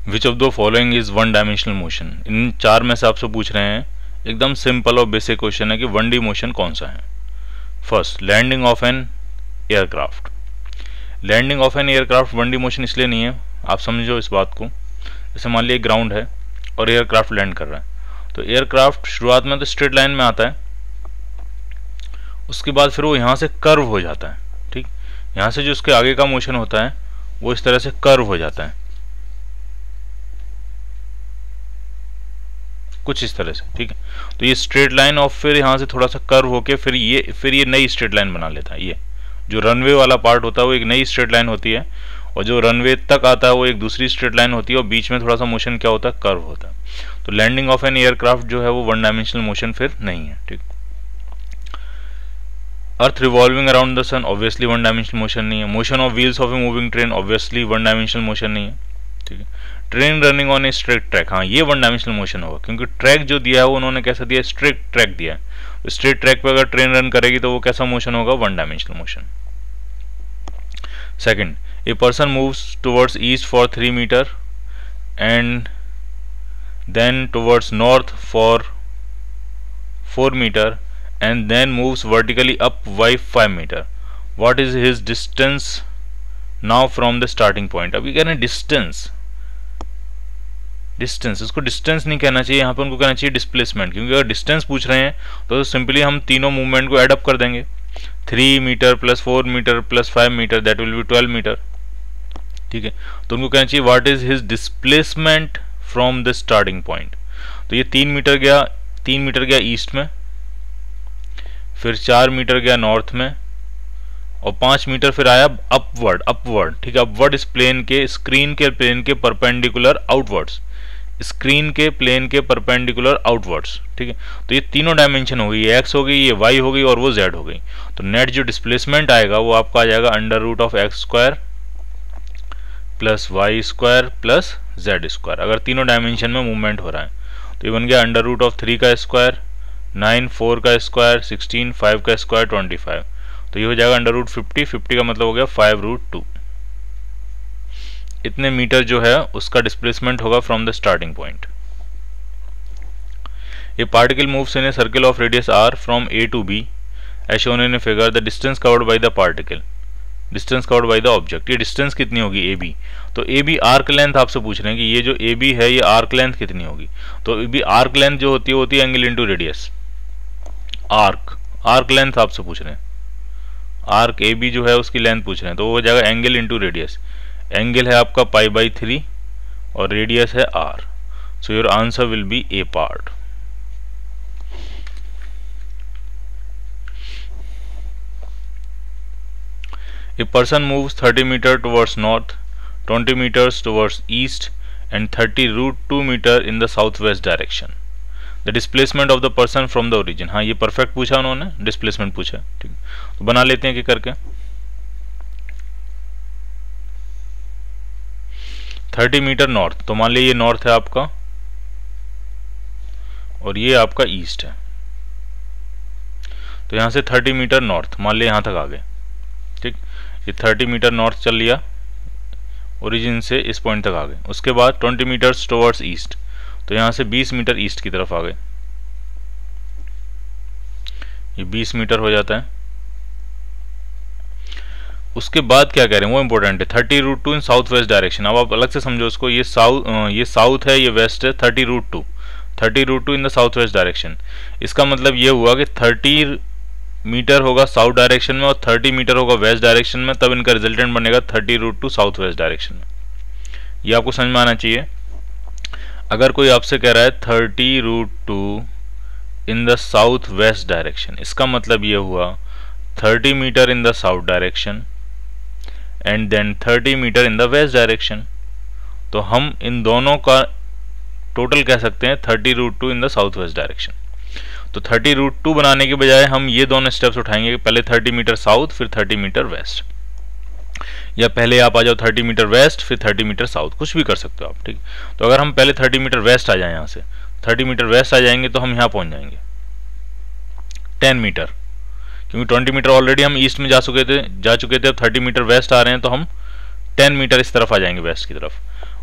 Which of the following is one dimensional motion. इन चार में से आपसे पूछ रहे हैं, एकदम सिंपल और बेसिक क्वेश्चन है कि वन डी मोशन कौन सा है। First, landing of an aircraft. Landing of an aircraft one D motion इसलिए नहीं है, आप समझो इस बात को। जैसे मान लीजिए ग्राउंड है और एयरक्राफ्ट लैंड कर रहा है, तो एयरक्राफ्ट शुरुआत में तो स्ट्रेट लाइन में आता है, उसके बाद फिर वो यहाँ से कर्व हो जाता है। ठीक, यहाँ से जो उसके आगे का मोशन होता है वो इस तरह से कर्व हो जाता है, कुछ इस तरह से। ठीक है, तो ये स्ट्रेट लाइन और फिर यहाँ से थोड़ा सा कर्व होके फिर ये नई स्ट्रेट लाइन बना लेता है। ये जो रनवे वाला पार्ट होता है वो एक नई स्ट्रेट लाइन होती है, और जो रनवे तक आता है वो एक दूसरी स्ट्रेट लाइन होती है, और बीच में थोड़ा सा मोशन क्या होता है, कर्व होता है। तो लैंडिंग ऑफ एन एयरक्राफ्ट जो है वो वन डायमेंशनल मोशन फिर नहीं है। ठीक, earth revolving around the sun obviously one dimensional motion नहीं है। Motion of wheels of a moving train obviously one dimensional motion नहीं है। ठीक है, train running on a straight track, हाँ ये वन डायमेंशनल मोशन होगा, क्योंकि ट्रैक जो दिया है वो उन्होंने कैसा दिया है, स्ट्रेट ट्रैक दिया है। स्ट्रेट ट्रैक पे अगर ट्रेन रन करेगी तो वो कैसा मोशन होगा, one dimensional motion. Second, a person moves towards east for 3 metre and then towards north for 4 metre and then moves vertically up by 5 meter. What is his distance now from the starting point? अभी कह रहे हैं distance, इसको distance नहीं कहना चाहिए, यहाँ पे उनको कहना चाहिए डिस्प्लेसमेंट, क्योंकि अगर डिस्टेंस पूछ रहे हैं तो सिंपली हम तीनों मूवमेंट को एडअप कर देंगे। 3 metre plus 4 metre plus 5 metre, that will be 12 metre. ठीक है, तो उनको कहना चाहिए what is his displacement from the starting point. तो ये 3 मीटर गया ईस्ट में, फिर 4 मीटर गया नॉर्थ में, और 5 मीटर फिर आया अपवर्ड। ठीक है, अपवर्ड इस प्लेन के, स्क्रीन के प्लेन के परपेंडिकुलर आउटवर्ड्स, स्क्रीन के प्लेन के परपेंडिकुलर आउटवर्ड्स। ठीक है, तो ये तीनों डायमेंशन हो गई, ये एक्स हो गई, ये वाई हो गई और वो जेड हो गई। तो नेट जो डिस्प्लेसमेंट आएगा वो आपका आ जाएगा √(x² plus y² plus z², अगर तीनों डायमेंशन में मूवमेंट हो रहा है। तो ये बन गया √3 का स्क्वायर, 9 4 का स्क्वायर, 16 5 का स्क्वायर, 25। तो ये हो जाएगा √50 का मतलब हो गया 5√2। इतने मीटर जो है उसका डिस्प्लेसमेंट होगा from the starting point. A particle moves in a circle of radius r from a to b as shown in a figure. The distance covered by the particle, distance covered by the object, ये distance कितनी होगी AB। तो AB arc length आपसे पूछ रहे हैं कि ये जो AB है ये आर्क लेंथ कितनी होगी। तो AB आर्क लेंथ जो होती है angle into radius. Arc length आपसे पूछ रहे हैं, आर्क AB जो है उसकी लेंथ पूछ रहे हैं, तो वो हो जाएगा एंगल इंटू रेडियस। एंगल है आपका π/3 और रेडियस है r, so your answer will B A part. A person moves 30 meter towards north, 20 meters towards east and 30√2 meter in the southwest direction. The displacement of the person from the origin, हाँ ये perfect पूछा उन्होंने, displacement पूछा। ठीक, तो बना लेते हैं कि करके 30 मीटर नॉर्थ, तो मान लीजिए ये नॉर्थ है आपका और ये आपका ईस्ट है। तो यहाँ से 30 मीटर नॉर्थ, मान लीजिए यहाँ तक आ गए। ठीक, ये 30 मीटर नॉर्थ चल लिया, ओरिजिन से इस पॉइंट तक आ गए। उसके बाद 20 मीटर्स टुवर्ड्स ईस्ट, तो यहाँ से 20 मीटर ईस्ट की तरफ आ गए, ये 20 मीटर हो जाता है। उसके बाद क्या कह रहे हैं वो इंपॉर्टेंट है, 30√2 इन साउथ वेस्ट डायरेक्शन। अब आप अलग से समझो उसको, ये साउथ है, ये वेस्ट है, 30√2 in the south west direction. इसका मतलब ये हुआ कि 30 मीटर होगा साउथ डायरेक्शन में और 30 मीटर होगा वेस्ट डायरेक्शन में, तब इनका रिजल्टेंट बनेगा 30√2 साउथ वेस्ट डायरेक्शन में। ये आपको समझ में आना चाहिए। अगर कोई आपसे कह रहा है 30√2 in the south west direction, इसका मतलब ये हुआ 30 metre in the south direction and then 30 metre in the west direction. तो हम इन दोनों का टोटल कह सकते हैं 30√2 in the south west direction. तो 30√2 बनाने के बजाय हम ये दोनों स्टेप्स उठाएंगे, पहले 30 मीटर साउथ फिर 30 मीटर वेस्ट, या पहले आप आ जाओ 30 मीटर वेस्ट फिर 30 मीटर साउथ, कुछ भी कर सकते हो आप। ठीक, तो अगर हम पहले 30 मीटर वेस्ट आ जाए, यहाँ से 30 मीटर वेस्ट आ जाएंगे तो हम यहाँ पहुँच जाएंगे 10 मीटर, क्योंकि 20 मीटर ऑलरेडी हम ईस्ट में जा चुके थे। अब 30 मीटर वेस्ट आ रहे हैं तो हम 10 मीटर इस तरफ आ जाएंगे वेस्ट की तरफ।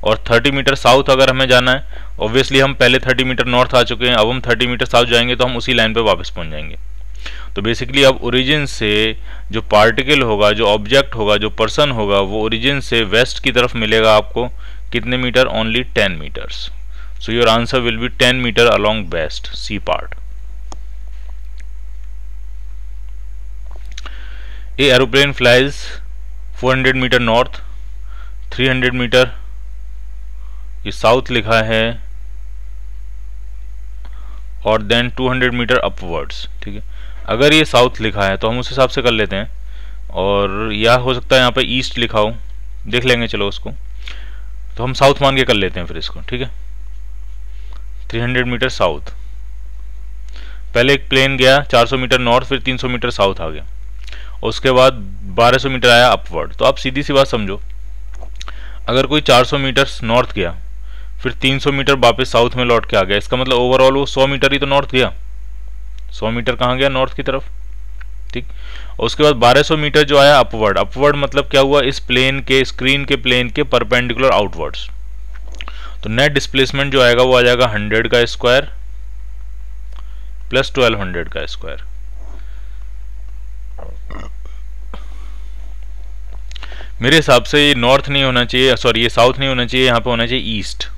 और 30 मीटर साउथ अगर हमें जाना है, ऑब्वियसली हम पहले 30 मीटर नॉर्थ आ चुके हैं, अब हम 30 मीटर साउथ जाएंगे तो हम उसी लाइन पे वापस पहुंच जाएंगे। तो बेसिकली अब ओरिजिन से जो पार्टिकल होगा, जो ऑब्जेक्ट होगा, जो पर्सन होगा, वो ओरिजिन से वेस्ट की तरफ मिलेगा आपको कितने metre? Only 10 metres. So your answer will be 10 metre along west, C part. A aeroplane flies 400 metre north, 300 metre, ये साउथ लिखा है, और देन 200 मीटर अपवर्ड्स। ठीक है, अगर ये साउथ लिखा है तो हम उस हिसाब से कर लेते हैं, और या हो सकता है यहाँ पे ईस्ट लिखा हो, देख लेंगे चलो उसको, तो हम साउथ मान के कर लेते हैं फिर इसको। ठीक है, 300 मीटर साउथ, पहले एक प्लेन गया 400 मीटर नॉर्थ, फिर 300 मीटर साउथ आ गया, उसके बाद 1200 मीटर आया अपवर्ड। तो आप सीधी सी बात समझो, अगर कोई 400 मीटर नॉर्थ गया, फिर 300 मीटर वापस साउथ में लौट के आ गया, इसका मतलब ओवरऑल वो 100 मीटर ही तो नॉर्थ गया। 100 मीटर कहाँ गया? नॉर्थ की तरफ। ठीक, और उसके बाद 1200 मीटर जो आया अपवर्ड। अपवर्ड मतलब क्या हुआ? इस प्लेन के, स्क्रीन के प्लेन के परपेंडिकुलर आउटवर्ड्स। तो नेट डिस्प्लेसमेंट जो आएगा वो आ जाएगा 100 का स्क्वायर प्लस 1200 का स्क्वायर। मेरे हिसाब से ये नॉर्थ नहीं होना चाहिए, सॉरी ये साउथ नहीं होना चाहिए, यहाँ पे होना चाहिए ईस्ट।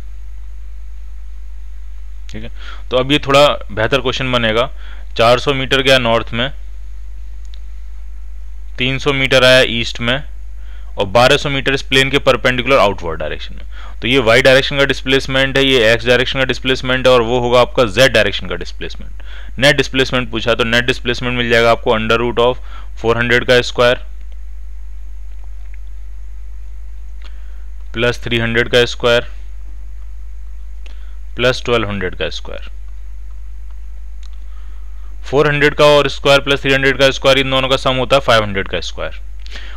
ठीक है, तो अब ये थोड़ा बेहतर क्वेश्चन बनेगा। 400 मीटर गया नॉर्थ में, 300 मीटर आया ईस्ट में, और 1200 मीटर इस प्लेन के परपेंडिकुलर आउटवर्ड डायरेक्शन में। तो ये वाई डायरेक्शन का डिस्प्लेसमेंट है, ये एक्स डायरेक्शन का डिस्प्लेसमेंट है, और वो होगा आपका जेड डायरेक्शन का डिस्प्लेसमेंट। नेट डिस्प्लेसमेंट पूछा तो नेट डिस्प्लेसमेंट मिल जाएगा आपको अंडर रूट ऑफ 400 का स्क्वायर प्लस 300 का स्क्वायर प्लस 1200 का स्क्वायर। 400 का और स्क्वायर प्लस 300 का स्क्वायर, इन दोनों का सम होता है 500 का स्क्वायर,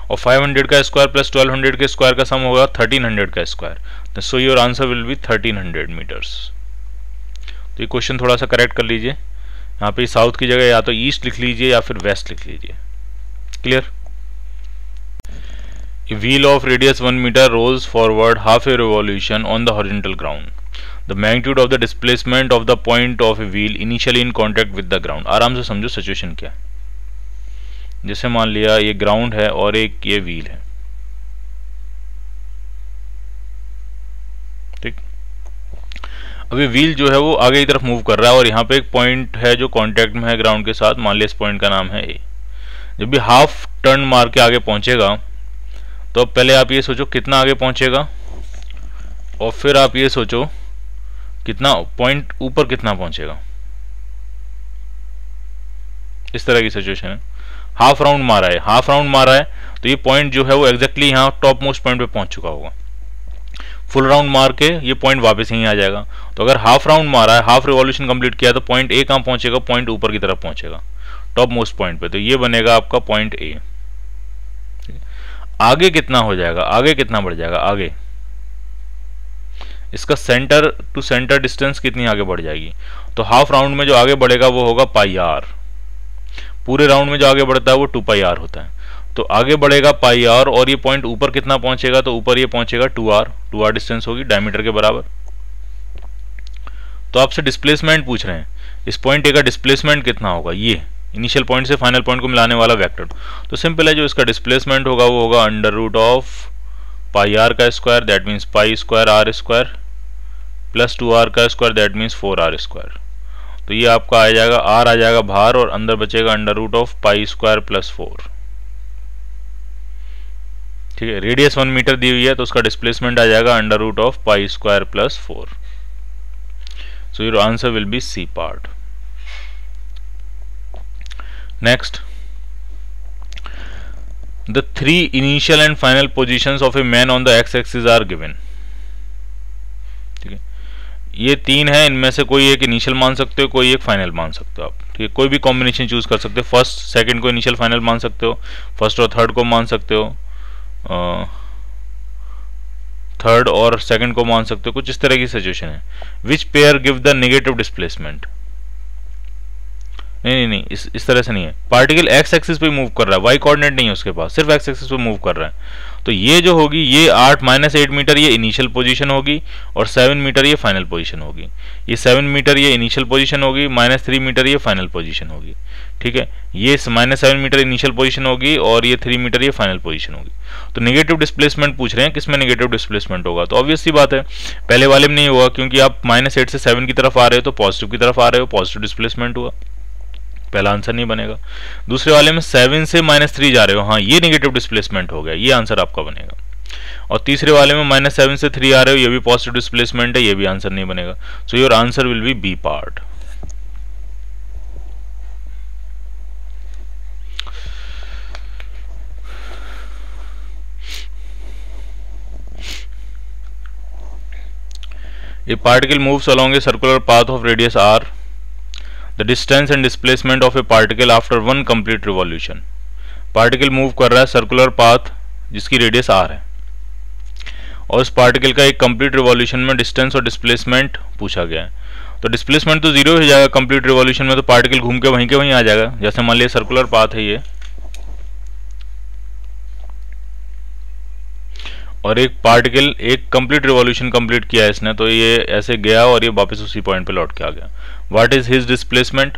और 500 का स्क्वायर प्लस 1200 के स्क्वायर का सम होगा 1300 का square. So your answer will be 1300 metres. तो ये क्वेश्चन थोड़ा सा करेक्ट कर लीजिए, यहाँ पे साउथ की जगह या तो ईस्ट लिख लीजिए या फिर वेस्ट लिख लीजिए। Clear? A wheel of radius 1 meter rolls forward half a revolution on the horizontal ground. The magnitude of the displacement of the point of a wheel initially in contact with the ground. आराम से समझो situation क्या है। जैसे मान लिया ये ground है और एक ये व्हील है। ठीक, अब ये व्हील जो है वो आगे की तरफ मूव कर रहा है, और यहाँ पे एक पॉइंट है जो कांटेक्ट में है ग्राउंड के साथ। मान लिया इस पॉइंट का नाम है ए। जब भी हाफ टर्न मार के आगे पहुंचेगा, तो पहले आप ये सोचो कितना आगे पहुंचेगा, और फिर आप ये सोचो कितना पॉइंट ऊपर कितना पहुंचेगा। इस तरह की सिचुएशन है। हाफ राउंड मारा है, हाफ राउंड मारा है, तो ये पॉइंट जो है वो एग्जैक्टली यहाँ टॉप मोस्ट पॉइंट पे पहुंच चुका होगा। फुल राउंड मार के ये पॉइंट वापस यहीं आ जाएगा। तो अगर हाफ राउंड मारा है, हाफ रिवॉल्यूशन कंप्लीट किया, तो पॉइंट ए कहाँ पहुंचेगा? पॉइंट ऊपर की तरफ पहुंचेगा, टॉप मोस्ट पॉइंट पे। तो ये बनेगा आपका पॉइंट ए। आगे कितना हो जाएगा? आगे कितना बढ़ जाएगा? आगे इसका सेंटर टू सेंटर डिस्टेंस कितनी आगे बढ़ जाएगी? तो हाफ राउंड में जो आगे बढ़ेगा वो होगा पाई आर। पूरे राउंड में जो आगे बढ़ता है वो 2 पाई आर होता है। तो आगे बढ़ेगा पाई आर, और ये पॉइंट ऊपर कितना पहुंचेगा? तो ऊपर ये पहुंचेगा 2r। 2r डिस्टेंस होगी डायमीटर के बराबर। तो आपसे डिस्प्लेसमेंट पूछ रहे हैं, इस पॉइंट ए का डिस्प्लेसमेंट कितना होगा? ये इनिशियल पॉइंट से फाइनल पॉइंट को मिलाने वाला वेक्टर। तो सिंपल है, जो इसका डिस्प्लेसमेंट होगा वो होगा under root of pi r का square, that means pi square r square, plus 2r का square, that means 4r square. तो ये आपका आ जाएगा, r आ जाएगा बाहर, और अंदर बचेगा under root of pi square plus 4। ठीक है, रेडियस 1 मीटर दी हुई है, तो उसका डिस्प्लेसमेंट आ जाएगा under root of pi square plus 4। So your answer will be C part. Next, the 3 initial and final positions of a man on the x-axis are given. ठीक है, ये 3 है, इनमें से कोई एक इनिशियल मान सकते हो, कोई एक फाइनल मान सकते हो आप। ठीक है, कोई भी कॉम्बिनेशन चूज कर सकते हो। फर्स्ट सेकंड को इनिशियल फाइनल मान सकते हो, फर्स्ट और थर्ड को मान सकते हो, थर्ड और सेकंड को मान सकते हो। कुछ इस तरह की सिचुएशन है। Which pair give the negative displacement? नहीं, इस तरह से नहीं है। पार्टिकल एक्स एक्सिस पे मूव कर रहा है, वाई कोऑर्डिनेट नहीं है उसके पास, सिर्फ एक्स एक्सिस पे मूव कर रहा है। तो ये जो होगी ये 8 मीटर ये इनिशियल पोजीशन होगी और 7 मीटर ये फाइनल पोजीशन होगी। ये 7 मीटर ये इनिशियल पोजीशन होगी, -3 मीटर ये फाइनल पोजीशन होगी। ठीक है, ये -7 मीटर इनिशियल पोजीशन होगी और ये 3 मीटर ये फाइनल पोजीशन होगी। तो नेगेटिव डिस्प्लेसमेंट पूछ रहे हैं, किसमें नेगेटिव डिस्प्लेसमेंट होगा? तो ऑब्वियस सी बात है पहले वाले में नहीं होगा, क्योंकि आप -8 से 7 की तरफ आ रहे हो तो पॉजिटिव की तरफ आ रहे हो, पॉजिटिव डिस्प्लेसमेंट हुआ, पहला आंसर नहीं बनेगा। दूसरे वाले में 7 से -3 जा रहे हो, हाँ ये नेगेटिव डिस्प्लेसमेंट हो गया, ये आंसर आपका बनेगा। और तीसरे वाले में -7 से 3 आ रहे हो, ये भी पॉजिटिव डिस्प्लेसमेंट है, ये भी आंसर नहीं बनेगा। So your answer will be B part. A particle moves along a circular path of radius r. The distance and displacement of a particle after one complete revolution. Particle move कर रहा है circular path जिसकी radius r है, और उस particle का एक complete revolution में डिस्टेंस और डिस्प्लेसमेंट पूछा गया है। तो डिस्प्लेसमेंट तो जीरो हो जाएगा कंप्लीट रिवॉल्यूशन में, तो पार्टिकल घूम के वहीं आ जाएगा। जैसे मान लिया सर्कुलर पाथ है ये, और एक पार्टिकल एक कंप्लीट रिवॉल्यूशन कंप्लीट किया है इसने, तो ये ऐसे गया और ये वापस उसी पॉइंट पे लौट के आ गया। What is his displacement?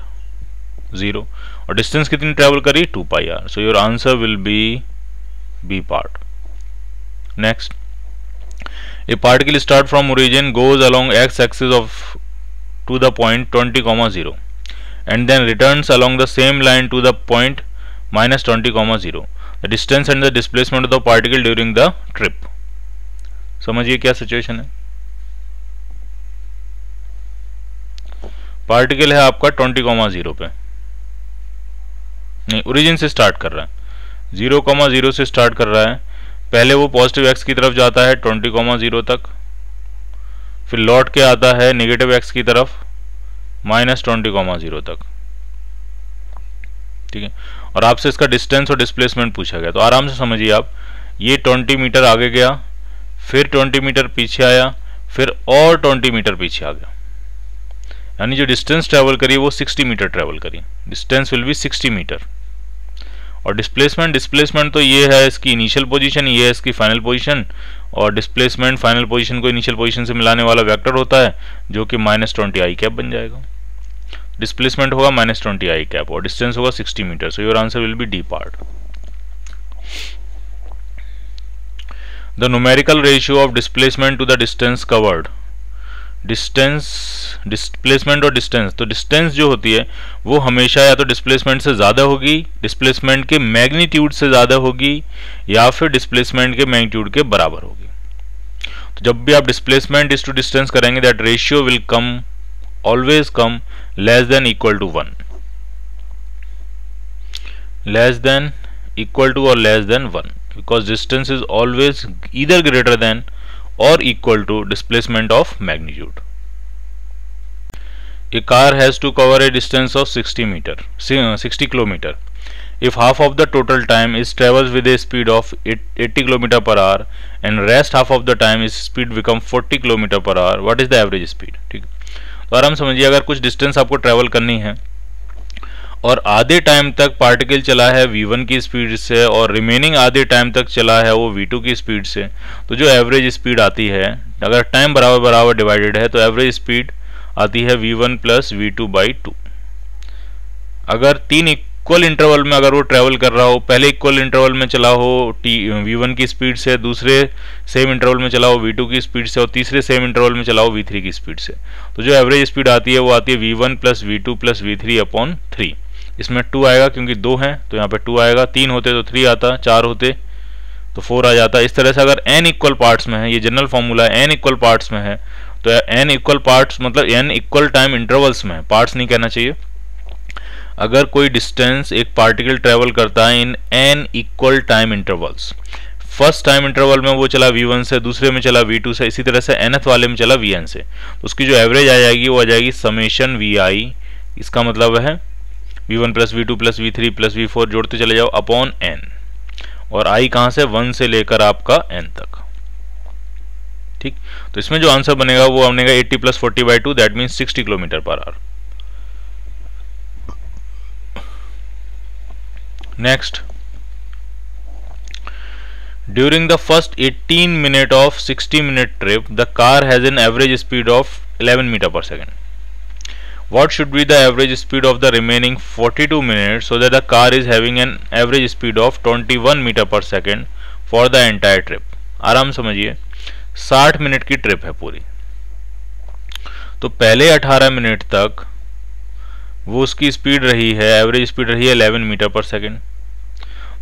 0। और डिस्टेंस कितनी ट्रेवल करी? 2πr। So your answer will be B part. Next, a particle start from origin, goes along X axis of to the point 20,0 and then returns along the same line to the point -20,0। The distance and the displacement of the particle during the trip. समझिए क्या situation है। Particle है आपका 20,0 पे, नहीं origin से start कर रहा है, 0,0 से स्टार्ट कर रहा है। पहले वो पॉजिटिव एक्स की तरफ जाता है 20,0 तक, फिर लौट के आता है नेगेटिव एक्स की तरफ -20,0 तक। ठीक है, और आपसे इसका डिस्टेंस और डिस्प्लेसमेंट पूछा गया, तो आराम से समझिए आप। ये 20 मीटर आगे गया, फिर 20 मीटर पीछे आया, फिर और 20 मीटर पीछे आ गया, यानी जो डिस्टेंस ट्रेवल करी वो 60 मीटर ट्रेवल करी। Distance will be 60 metre. और डिस्प्लेसमेंट तो ये है इसकी इनिशियल पोजीशन, ये है इसकी फाइनल पोजीशन, और डिस्प्लेसमेंट फाइनल पोजीशन को इनिशियल पोजीशन से मिलाने वाला वेक्टर होता है जो कि -20 i कैप बन जाएगा। डिस्प्लेसमेंट होगा -20 i कैप और डिस्टेंस होगा 60 metre. So your answer will be D part. The numerical ratio of displacement to the distance covered. Displacement और डिस्टेंस, तो डिस्टेंस जो होती है वो हमेशा या तो डिस्प्लेसमेंट से ज़्यादा होगी, डिस्प्लेसमेंट के मैग्नीट्यूड से ज़्यादा होगी, या फिर डिस्प्लेसमेंट के मैग्नीट्यूड के बराबर होगी। तो जब भी आप डिस्प्लेसमेंट इज टू डिस्टेंस करेंगे, that ratio will come always come less than equal to 1, less than equal to और less than 1, because distance is always either greater than or equal to displacement of magnitude. A car has to cover a distance of 60 kilometer. If half of the total time is travels with a speed of 80 km per hour and rest half of the time is speed become 40 km per hour, what is the average speed? ठीक, तो आराम समझिए, अगर कुछ distance आपको travel करनी है और आधे टाइम तक पार्टिकल चला है v1 की स्पीड से और रिमेनिंग आधे टाइम तक चला है वो v2 की स्पीड से, तो जो एवरेज स्पीड आती है, अगर टाइम बराबर डिवाइडेड है तो एवरेज स्पीड आती है v1 + v2/2। अगर 3 इक्वल इंटरवल में अगर वो ट्रेवल कर रहा हो, पहले इक्वल इंटरवल में चला हो v1 की स्पीड से, दूसरे सेम इंटरवल में चला हो v2 की स्पीड से, और तीसरे सेम इंटरवल में चला हो v3 की स्पीड से, तो जो एवरेज स्पीड आती है वो आती है v1 + v2 + v3/3। इसमें 2 आएगा क्योंकि 2 हैं तो यहाँ पे 2 आएगा, 3 होते तो 3 आता, 4 होते तो 4 आ जाता। इस तरह से अगर n इक्वल पार्ट्स में है, ये जनरल फॉर्मूला है, n इक्वल पार्ट्स में है, तो n इक्वल पार्ट्स मतलब n इक्वल टाइम इंटरवल्स में है, पार्ट्स नहीं कहना चाहिए। अगर कोई डिस्टेंस एक पार्टिकल ट्रेवल करता है इन n equal time intervals, first time interval में वो चला v1 से, दूसरे में चला v2 से, इसी तरह से nth वाले में चला vn से, तो उसकी जो एवरेज आ जाएगी वो आ जाएगी समेशन vi। इसका मतलब है v1 + v2 + v3 + v4 जोड़ते चले जाओ अपॉन n, और i कहाँ से 1 से लेकर आपका n तक। ठीक, तो इसमें जो आंसर बनेगा वो बनेगा 80 + 40/2, that means 60 km/h। Next, during the first 18 minute of 60 minute trip the car has an average speed of 11 meter per second. What should be the average speed of the remaining 42 minutes so that the car is having an average speed of 21 meter per second for the entire trip? आराम समझिए, 60 minute की trip है पूरी, तो पहले 18 minute तक वो उसकी स्पीड रही है, एवरेज स्पीड रही है 11 मीटर पर सेकेंड।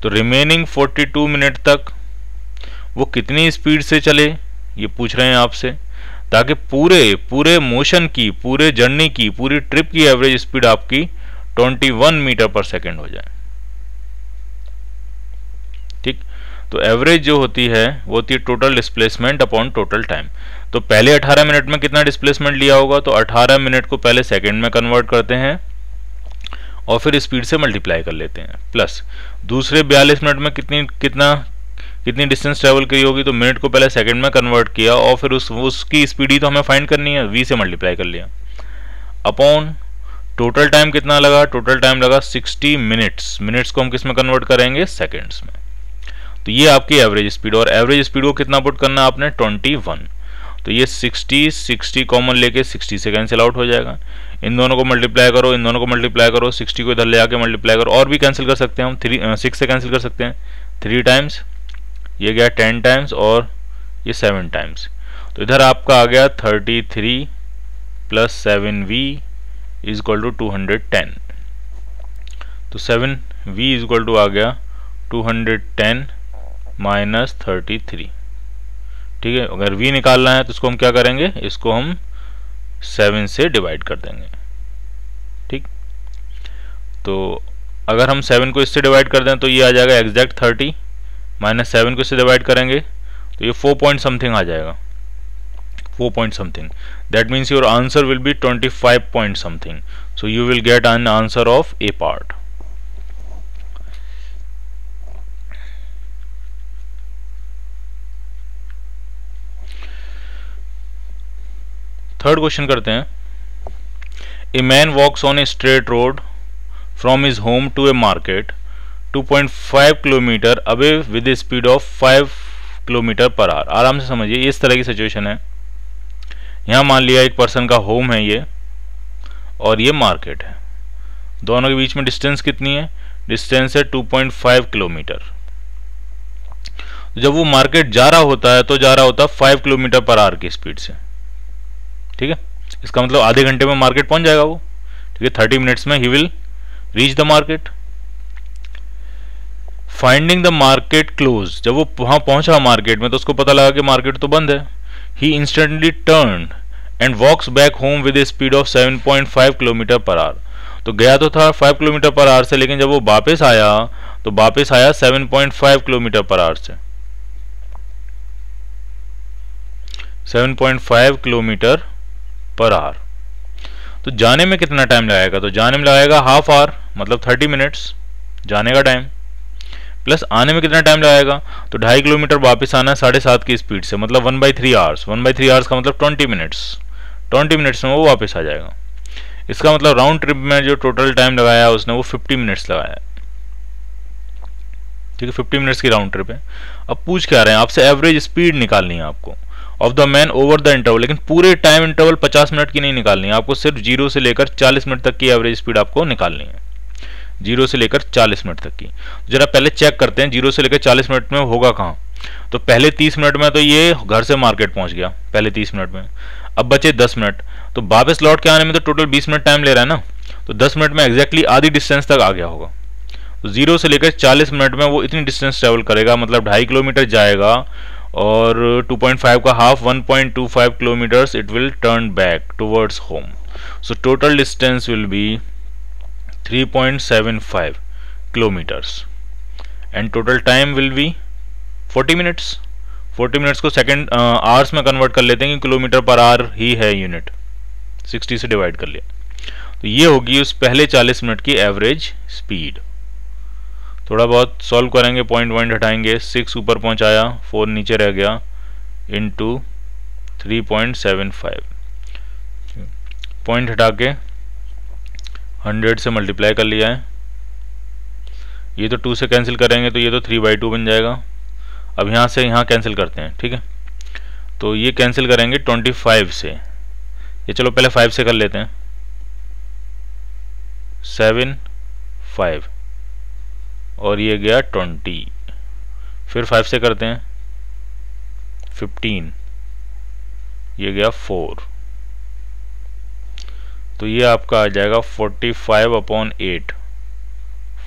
तो रिमेनिंग 42 मिनट तक वो कितनी स्पीड से चले ये पूछ रहे हैं आपसे, ताकि पूरे मोशन की, पूरे जर्नी की, पूरी ट्रिप की एवरेज स्पीड आपकी 21 मीटर पर सेकेंड हो जाए। ठीक, तो एवरेज जो होती है वो होती है total displacement upon total time. तो पहले 18 मिनट में कितना डिस्प्लेसमेंट लिया होगा, तो 18 मिनट को पहले सेकेंड में कन्वर्ट करते हैं और फिर स्पीड से मल्टीप्लाई कर लेते हैं, प्लस दूसरे 42 मिनट में कितनी डिस्टेंस ट्रेवल करी होगी, तो मिनट को पहले सेकंड में कन्वर्ट किया और फिर उसकी स्पीड ही तो हमें फाइंड करनी है, v से मल्टीप्लाई कर लिया, अपॉन टोटल टाइम कितना लगा, टोटल टाइम लगा 60 मिनट्स, मिनट्स को हम किस में कन्वर्ट करेंगे, सेकंड्स में। तो ये आपकी एवरेज स्पीड, और एवरेज स्पीड को कितना पुट करना है आपने, 21। तो ये 60 कॉमन लेके 60 से कैंसिल आउट हो जाएगा, इन दोनों को मल्टीप्लाई करो, इन दोनों को मल्टीप्लाई करो, 60 को इधर ले आके मल्टीप्लाई करो, और भी कैंसिल कर सकते हैं हम, 6 से कैंसिल कर सकते हैं, 3 टाइम्स, ये गया 10 टाइम्स और ये 7 टाइम्स। तो इधर आपका आ गया 33 plus 7v is equal to 210। तो 7v इज इक्वल टू आ गया 210 माइनस 33। ठीक है, अगर v निकालना है तो इसको हम क्या करेंगे, इसको हम 7 से डिवाइड कर देंगे। ठीक, तो अगर हम 7 को इससे डिवाइड कर दें तो ये आ जाएगा एग्जैक्ट 30, माइनस 7 को इससे डिवाइड करेंगे तो ये 4 पॉइंट समथिंग आ जाएगा, 4 point something. That means your answer will be 25 point something, so you will get an answer of A part. Third question करते हैं। A man walks on a straight road from his home to a market 2.5 kilometre away with a speed of 5 kilometre per hour. आराम से समझिए, इस तरह की situation है। यहाँ मान लिया एक पर्सन का होम है ये, और ये मार्केट है, दोनों के बीच में डिस्टेंस कितनी है, डिस्टेंस है 2.5 किलोमीटर। जब वो मार्केट जा रहा होता है तो जा रहा होता है 5 किलोमीटर पर आवर की स्पीड से। ठीक है, इसका मतलब आधे घंटे में मार्केट पहुंच जाएगा वो। ठीक है, 30 मिनट्स में he will reach the market. Finding the market close, जब वो वहां पहुंचा मार्केट में तो उसको पता लगा कि मार्केट तो बंद है। He instantly turn and walks back home with a speed of 7.5 kilometre per hour. तो गया तो था 5 किलोमीटर पर आवर से, लेकिन जब वो वापस आया तो वापस आया 7.5 किलोमीटर पर आवर से। 7.5 किलोमीटर पर आवर। तो जाने में कितना टाइम लगाएगा, तो जाने में लगाएगा हाफ आवर, मतलब 30 मिनट्स जाने का टाइम, प्लस आने में कितना टाइम लगाएगा, तो 2.5 किलोमीटर वापस आना है 7.5 की स्पीड से, मतलब 1/3 आवर्स। 1/3 आवर्स का मतलब 20 मिनट्स। 20 मिनट्स में वो वापस आ जाएगा। इसका मतलब राउंड ट्रिप में जो टोटल टाइम लगाया उसने वो 50 मिनट्स लगाया। ठीक है, 50 मिनट्स की राउंड ट्रिप है। अब पूछ क्या रहे हैं आपसे, एवरेज स्पीड निकालनी है आपको of the man over the interval, लेकिन पूरे टाइम इंटरवल 50 मिनट की नहीं निकालनी है आपको, सिर्फ 0 से लेकर 40 मिनट तक की एवरेज स्पीड आपको निकालनी है। 0 से लेकर 40 मिनट तक की। जरा पहले चेक करते हैं 0 से लेकर 40 मिनट में होगा कहाँ। तो पहले 30 मिनट में तो ये घर से मार्केट पहुंच गया पहले 30 मिनट में। अब बचे 10 मिनट, तो वापस लौट के आने में तो टोटल 20 मिनट टाइम ले रहा है ना, तो 10 मिनट में एग्जैक्टली आधी डिस्टेंस तक आ गया होगा। तो 0 से लेकर 40 मिनट में वो इतनी डिस्टेंस ट्रेवल करेगा, मतलब 2.5 किलोमीटर जाएगा, और 2.5 का half 1.25 kilometres it will turn back towards home. So total distance will B 3.75 kilometres and total time will be 40 minutes. 40 minutes को सेकेंड आवर्स में कन्वर्ट कर लेते हैं, किलोमीटर पर आवर ही है यूनिट, 60 से डिवाइड कर लिया। तो ये होगी उस पहले 40 मिनट की एवरेज स्पीड। थोड़ा बहुत सॉल्व करेंगे, पॉइंट हटाएंगे, 6 ऊपर पहुंचाया, 4 नीचे रह गया, इंटू 3.75, पॉइंट हटा के 100 से मल्टीप्लाई कर लिया है, ये तो 2 से कैंसिल करेंगे तो ये तो 3/2 बन जाएगा। अब यहाँ से यहाँ कैंसिल करते हैं, ठीक है। तो ये कैंसिल करेंगे 25 से, ये चलो पहले 5 से कर लेते हैं, 7 5 और ये गया 20, फिर 5 से करते हैं 15, ये गया 4, तो ये आपका आ जाएगा 45/8,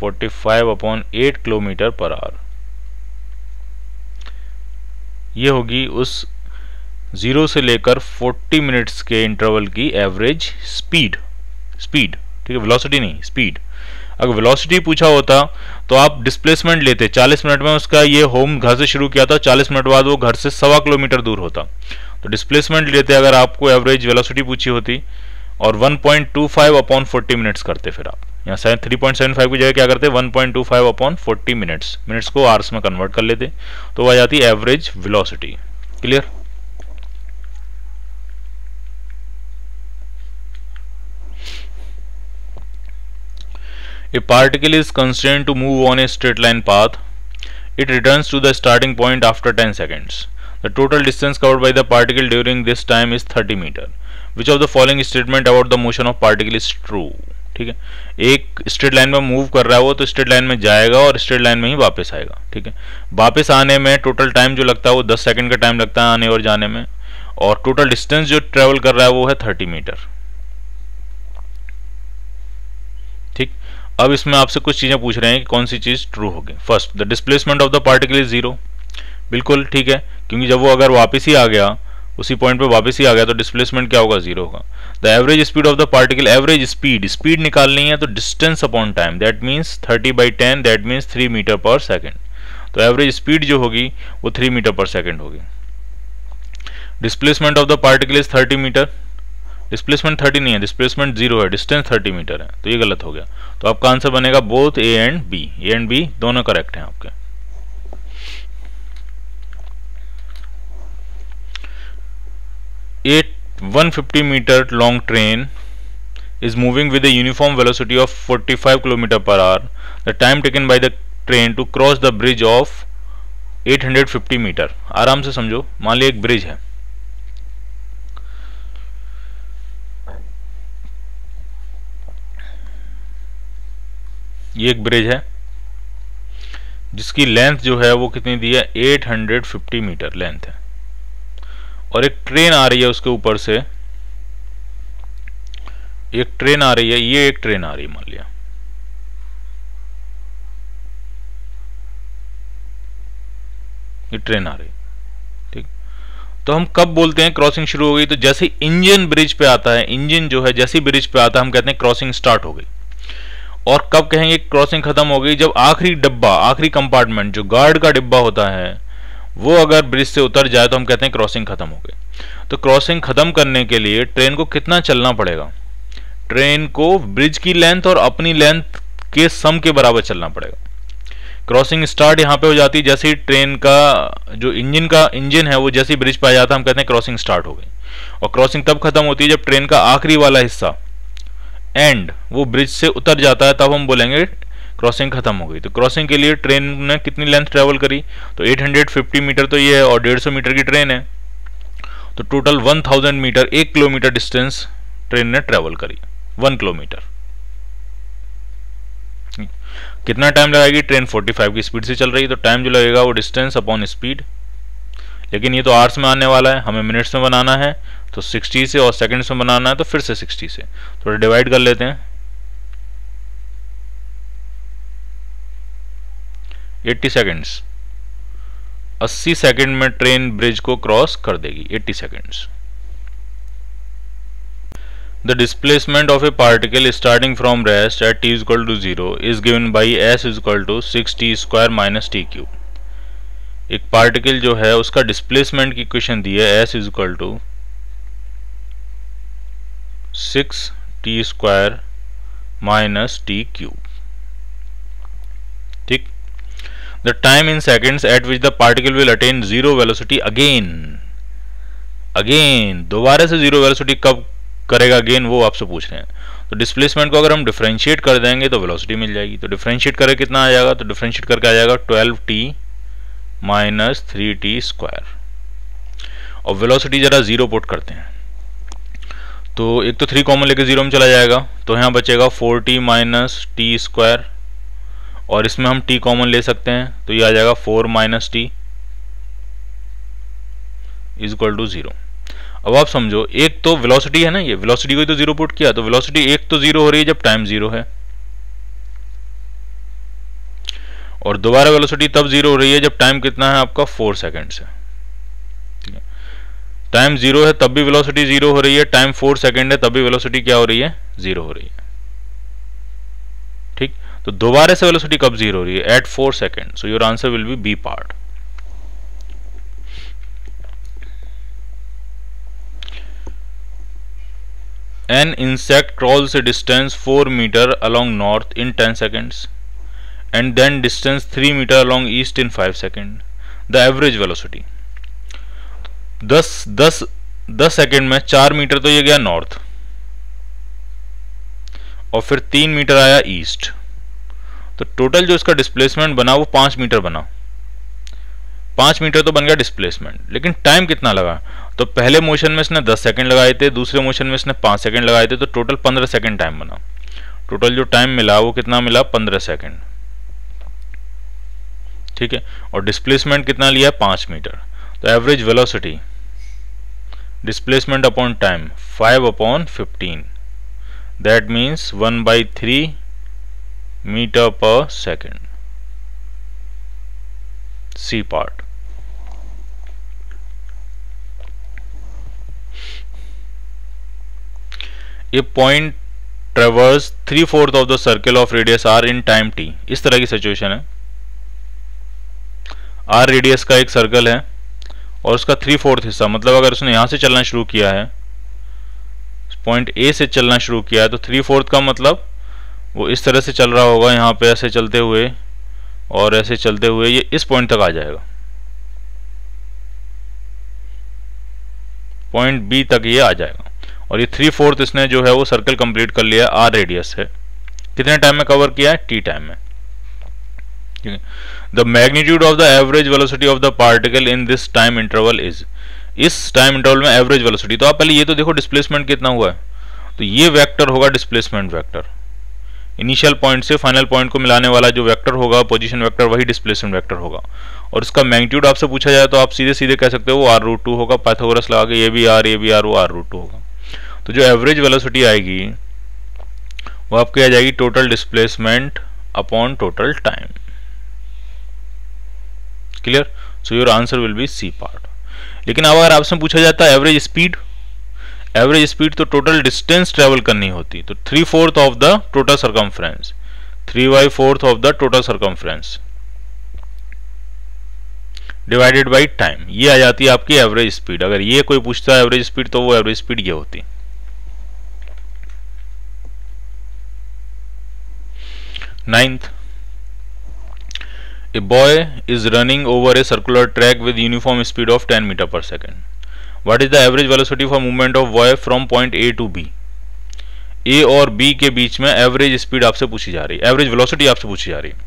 45/8 किलोमीटर पर आवर। ये होगी उस 0 से लेकर 40 मिनट्स के इंटरवल की एवरेज स्पीड, ठीक है, वेलोसिटी नहीं, स्पीड। अगर वेलोसिटी पूछा होता तो आप डिस्प्लेसमेंट लेते, 40 मिनट में उसका ये होम घर से शुरू किया था, 40 मिनट बाद वो घर से 1.25 किलोमीटर दूर होता, तो डिस्प्लेसमेंट लेते अगर आपको एवरेज वेलोसिटी पूछी होती, और 1.25/40 मिनट्स करते। फिर आप यहाँ 3.75 की जगह क्या करते, 1.25/40 मिनट्स को आवर्स में कन्वर्ट कर लेते, तो आ जाती average velocity. Clear? A particle is constrained to move on a straight line path. It returns to the starting point after 10 seconds. The total distance covered by the particle during this time is 30 meter. Which of the following statement about the motion of particle is true? ठीक है, एक straight line में move कर रहा है वो, तो straight line में जाएगा और स्ट्रेट लाइन में ही वापस आएगा। ठीक है, वापस आने में टोटल टाइम जो लगता है वो 10 सेकंड का टाइम लगता है आने और जाने में, और टोटल डिस्टेंस जो ट्रेवल कर रहा है वो है 30 मीटर। ठीक, अब इसमें आपसे कुछ चीजें पूछ रहे हैं कि कौन सी चीज ट्रू होगी। First, the displacement of the particle is 0। बिल्कुल ठीक है, क्योंकि जब वो अगर वापस ही आ गया, उसी पॉइंट पे वापस ही आ गया, तो डिस्प्लेसमेंट क्या होगा, 0 होगा। The average speed of the particle, average speed निकालनी है तो distance upon time, that means 30/10, that means 3 metre per second. तो एवरेज स्पीड जो होगी वो 3 मीटर पर सेकेंड होगी। Displacement of the particle is 30 metre, displacement 30 नहीं है, डिस्प्लेसमेंट 0 है, डिस्टेंस 30 मीटर है, तो ये गलत हो गया। तो आपका आंसर बनेगा बोथ ए एंड बी दोनों करेक्ट हैं आपके। A 150 meter long train is moving with a uniform velocity of 45 km per hour. The time taken by the train to cross the bridge of 850 meter. आराम से समझो, मान लिया एक bridge है, ये एक ब्रिज है जिसकी लेंथ जो है वो कितनी दी है, 850 मीटर लेंथ है, और एक ट्रेन आ रही है उसके ऊपर से, एक ट्रेन आ रही है, ये एक ट्रेन आ रही है मान लिया, ये ट्रेन आ रही। ठीक, तो हम कब बोलते हैं क्रॉसिंग शुरू हो गई, तो जैसे इंजन ब्रिज पे आता है, इंजन जो है जैसे ब्रिज पे आता है हम कहते हैं क्रॉसिंग स्टार्ट हो गई। और कब कहेंगे क्रॉसिंग खत्म हो गई, जब आखिरी डब्बा, आखिरी कंपार्टमेंट जो गार्ड का डिब्बा होता है वो अगर ब्रिज से उतर जाए तो हम कहते हैं क्रॉसिंग खत्म हो गई। तो क्रॉसिंग खत्म करने के लिए ट्रेन को कितना चलना पड़ेगा, ट्रेन को ब्रिज की लेंथ और अपनी लेंथ के सम के बराबर चलना पड़ेगा। क्रॉसिंग स्टार्ट यहाँ पे हो जाती है जैसे ही ट्रेन का जो इंजन है वो जैसे ही ब्रिज पे आ जाता है हम कहते हैं क्रॉसिंग स्टार्ट हो गई। और क्रॉसिंग तब खत्म होती है जब ट्रेन का आखिरी वाला हिस्सा एंड वो ब्रिज से उतर जाता है, तब हम बोलेंगे क्रॉसिंग खत्म हो गई। तो क्रॉसिंग के लिए ट्रेन ने कितनी लेंथ ट्रेवल करी, तो 850 मीटर तो ये है, और 150 मीटर की ट्रेन है, तो total 1000 metre, 1 kilometre distance train ने ट्रेवल करी, 1 किलोमीटर। कितना टाइम लगाएगी, ट्रेन 45 की स्पीड से चल रही है, तो टाइम जो लगेगा वो डिस्टेंस अपॉन स्पीड, लेकिन ये तो आवर्स में आने वाला है, हमें मिनट्स में बनाना है, तो 60 से, और सेकंड्स में बनाना है तो फिर से 60 से, थोड़ा डिवाइड कर लेते हैं। 80 सेकेंड्स, 80 सेकेंड में ट्रेन ब्रिज को क्रॉस कर देगी, 80 seconds. The displacement of a particle starting from rest at t is equal to 0 is given by s is equal to 6t square minus t cube। एक particle जो है उसका displacement की equation दी है, s is equal to 6t square minus t cube। ठीक, the time in seconds at which the particle will attain zero velocity again दोबारा से zero velocity कब करेगा अगेन, वो आपसे पूछ रहे हैं। तो डिस्प्लेसमेंट को अगर हम डिफरेंशिएट कर देंगे तो वेलोसिटी मिल जाएगी। तो डिफरेंशिएट करके कितना आ जाएगा, तो डिफरेंशिएट करके आ जाएगा 12t माइनस 3t स्क्वायर। और वेलोसिटी जरा जीरो पुट करते हैं, तो एक तो 3 कॉमन लेके जीरो में चला जाएगा, तो यहाँ बचेगा 4t माइनस टी स्क्वायर, और इसमें हम t कॉमन ले सकते हैं, तो ये आ जाएगा 4 minus t is equal to 0। अब आप समझो, एक तो वेलोसिटी है ना, ये वेलोसिटी को तो जीरो पुट किया, तो वेलोसिटी एक तो जीरो हो रही है जब टाइम जीरो है, और दोबारा वेलोसिटी तब जीरो हो रही है जब टाइम कितना है आपका 4 सेकेंड्स है। ठीक है, टाइम जीरो है तब भी वेलोसिटी जीरो हो रही है, टाइम 4 सेकेंड है तब भी वेलोसिटी क्या हो रही है, जीरो हो रही है। ठीक, तो दोबारा से वेलोसिटी कब जीरो हो रही है, at 4 second. So your answer will be B part. An insect crawls a distance 4 meter along north in 10 seconds and then distance 3 meter along east in 5 seconds. The average velocity 10 second में 4 metre तो ये गया north, और फिर 3 metre आया east, तो total जो इसका डिस्प्लेसमेंट बना वो 5 मीटर बना। 5 मीटर तो बन गया डिस्प्लेसमेंट, लेकिन टाइम कितना लगा, तो पहले मोशन में इसने 10 सेकंड लगाए थे, दूसरे मोशन में इसने 5 सेकंड लगाए थे, तो टोटल 15 सेकंड टाइम बना। टोटल जो टाइम मिला वो कितना मिला, 15 सेकंड। ठीक है, और डिस्प्लेसमेंट कितना लिया, 5 मीटर। तो average velocity displacement upon time 5/15, that means 1/3 metre per second. C part. A point traverse 3/4 of the circle of radius r in time t। इस तरह की सिचुएशन है, r रेडियस का एक सर्कल है और उसका 3/4 हिस्सा, मतलब अगर उसने यहां से चलना शुरू किया है, पॉइंट ए से चलना शुरू किया है, तो 3/4 का मतलब वो इस तरह से चल रहा होगा, यहाँ पे ऐसे चलते हुए और ऐसे चलते हुए ये इस पॉइंट तक आ जाएगा, पॉइंट बी तक ये आ जाएगा, और ये 3/4 इसने जो है वो सर्कल कंप्लीट कर लिया, आर रेडियस है। कितने टाइम में कवर किया है, टी टाइम में। ठीक है, the magnitude of the average velocity of the particle in this time interval is. इस टाइम इंटरवल में एवरेज वेलोसिटी, तो आप पहले ये तो देखो डिस्प्लेसमेंट कितना हुआ है, तो ये वेक्टर होगा डिस्प्लेसमेंट वेक्टर, इनिशियल पॉइंट से फाइनल पॉइंट को मिलाने वाला जो वेक्टर होगा, पोजीशन वेक्टर, वही डिस्प्लेसमेंट वेक्टर होगा। और इसका मैग्नीट्यूड आपसे पूछा जाए तो आप सीधे सीधे कह सकते हो वो r√2 होगा, पाइथागोरस लगा के, ये भी r, वो r√2 होगा। तो जो एवरेज वेलोसिटी आएगी वो आपकी आ जाएगी total displacement upon total time. Clear? So your answer will be C part. लेकिन अब अगर आपसे पूछा जाता है एवरेज स्पीड, एवरेज स्पीड तो टोटल डिस्टेंस ट्रेवल करनी होती, तो 3/4 of the total circumference, 3/4 of the total circumference divided by time, ये आ जाती है आपकी एवरेज स्पीड। अगर ये कोई पूछता है एवरेज स्पीड, तो वो एवरेज स्पीड ये होती। 9th, a boy is running over a circular track with uniform speed of 10 meter per second. What is the average velocity for movement of boy from point A to B? A और B के बीच में average speed आपसे पूछी जा रही है, average velocity आपसे पूछी जा रही है।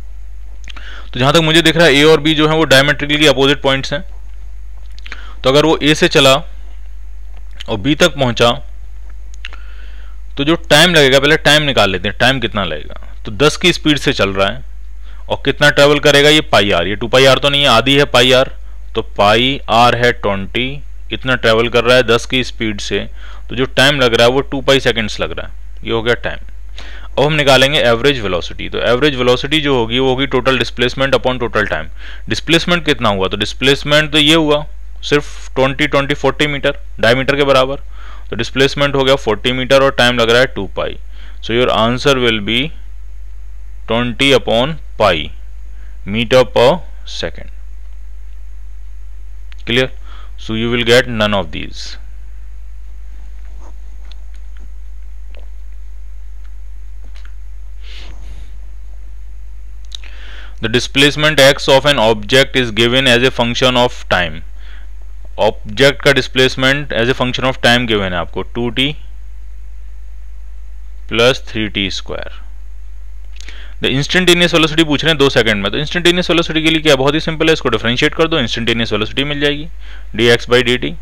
तो जहां तक मुझे दिख रहा है A और B जो है वो डायमेट्रिकली अपोजिट पॉइंट्स हैं, तो अगर वो A से चला और B तक पहुंचा, तो जो टाइम लगेगा, पहले टाइम निकाल लेते हैं, टाइम कितना लगेगा। तो 10 की स्पीड से चल रहा है और कितना ट्रेवल करेगा, ये पाई आर, ये 2πr तो नहीं है, आधी है पाई आर, तो पाई आर है 20, इतना ट्रेवल कर रहा है 10 की स्पीड से, तो जो टाइम लग रहा है वो 2π सेकेंड्स लग रहा है, ये हो गया टाइम। अब हम निकालेंगे एवरेज वेलोसिटी, तो एवरेज वेलोसिटी जो होगी वो होगी total displacement upon total time. Displacement कितना हुआ, तो डिस्प्लेसमेंट तो ये हुआ सिर्फ 40 मीटर, डायमीटर के बराबर, तो डिस्प्लेसमेंट हो गया 40 मीटर और टाइम लग रहा है 2π। So your answer will be 20/π metre per second. Clear? So you will get none of these. The displacement x of an object is given as a function of time. Object का displacement as a function of time given है आपको 2t plus 3t²। The instantaneous velocity पूछ रहे हैं 2 second में, तो instantaneous velocity के लिए क्या बहुत ही सिंपल है, इसको डिफरेंशिएट कर दो, इंस्टेंटेनियस वेलोसिटी मिल जाएगी dx/dt।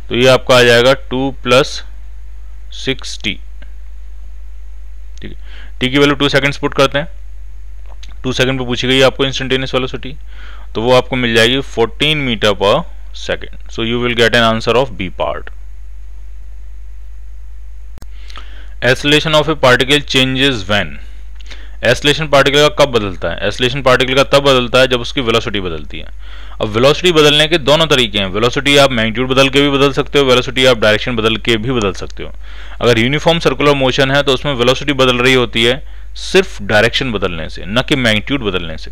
तो ये आपका आ जाएगा 2 + 6t। ठीक है, t की वैल्यू 2 सेकंड्स पुट करते हैं, 2 सेकंड पे पूछी गई है आपको इंस्टेंटेनियस वेलोसिटी, तो वो आपको मिल जाएगी 14 metre per second. So you will get an answer of B part. Acceleration of a particle changes when. Acceleration particle का कब बदलता है? एक्सेलरेशन पार्टिकल का तब बदलता है जब उसकी वेलोसिटी बदलती है। अब वेलोसिटी बदलने के दोनों तरीके हैं, वेलोसिटी आप मैग्नीट्यूड बदल के भी बदल सकते हो, वेलोसिटी आप डायरेक्शन बदल के भी बदल सकते हो। अगर यूनिफॉर्म सर्कुलर मोशन है तो उसमें वेलोसिटी बदल रही होती है सिर्फ डायरेक्शन बदलने से, न कि मैग्नीट्यूड बदलने से।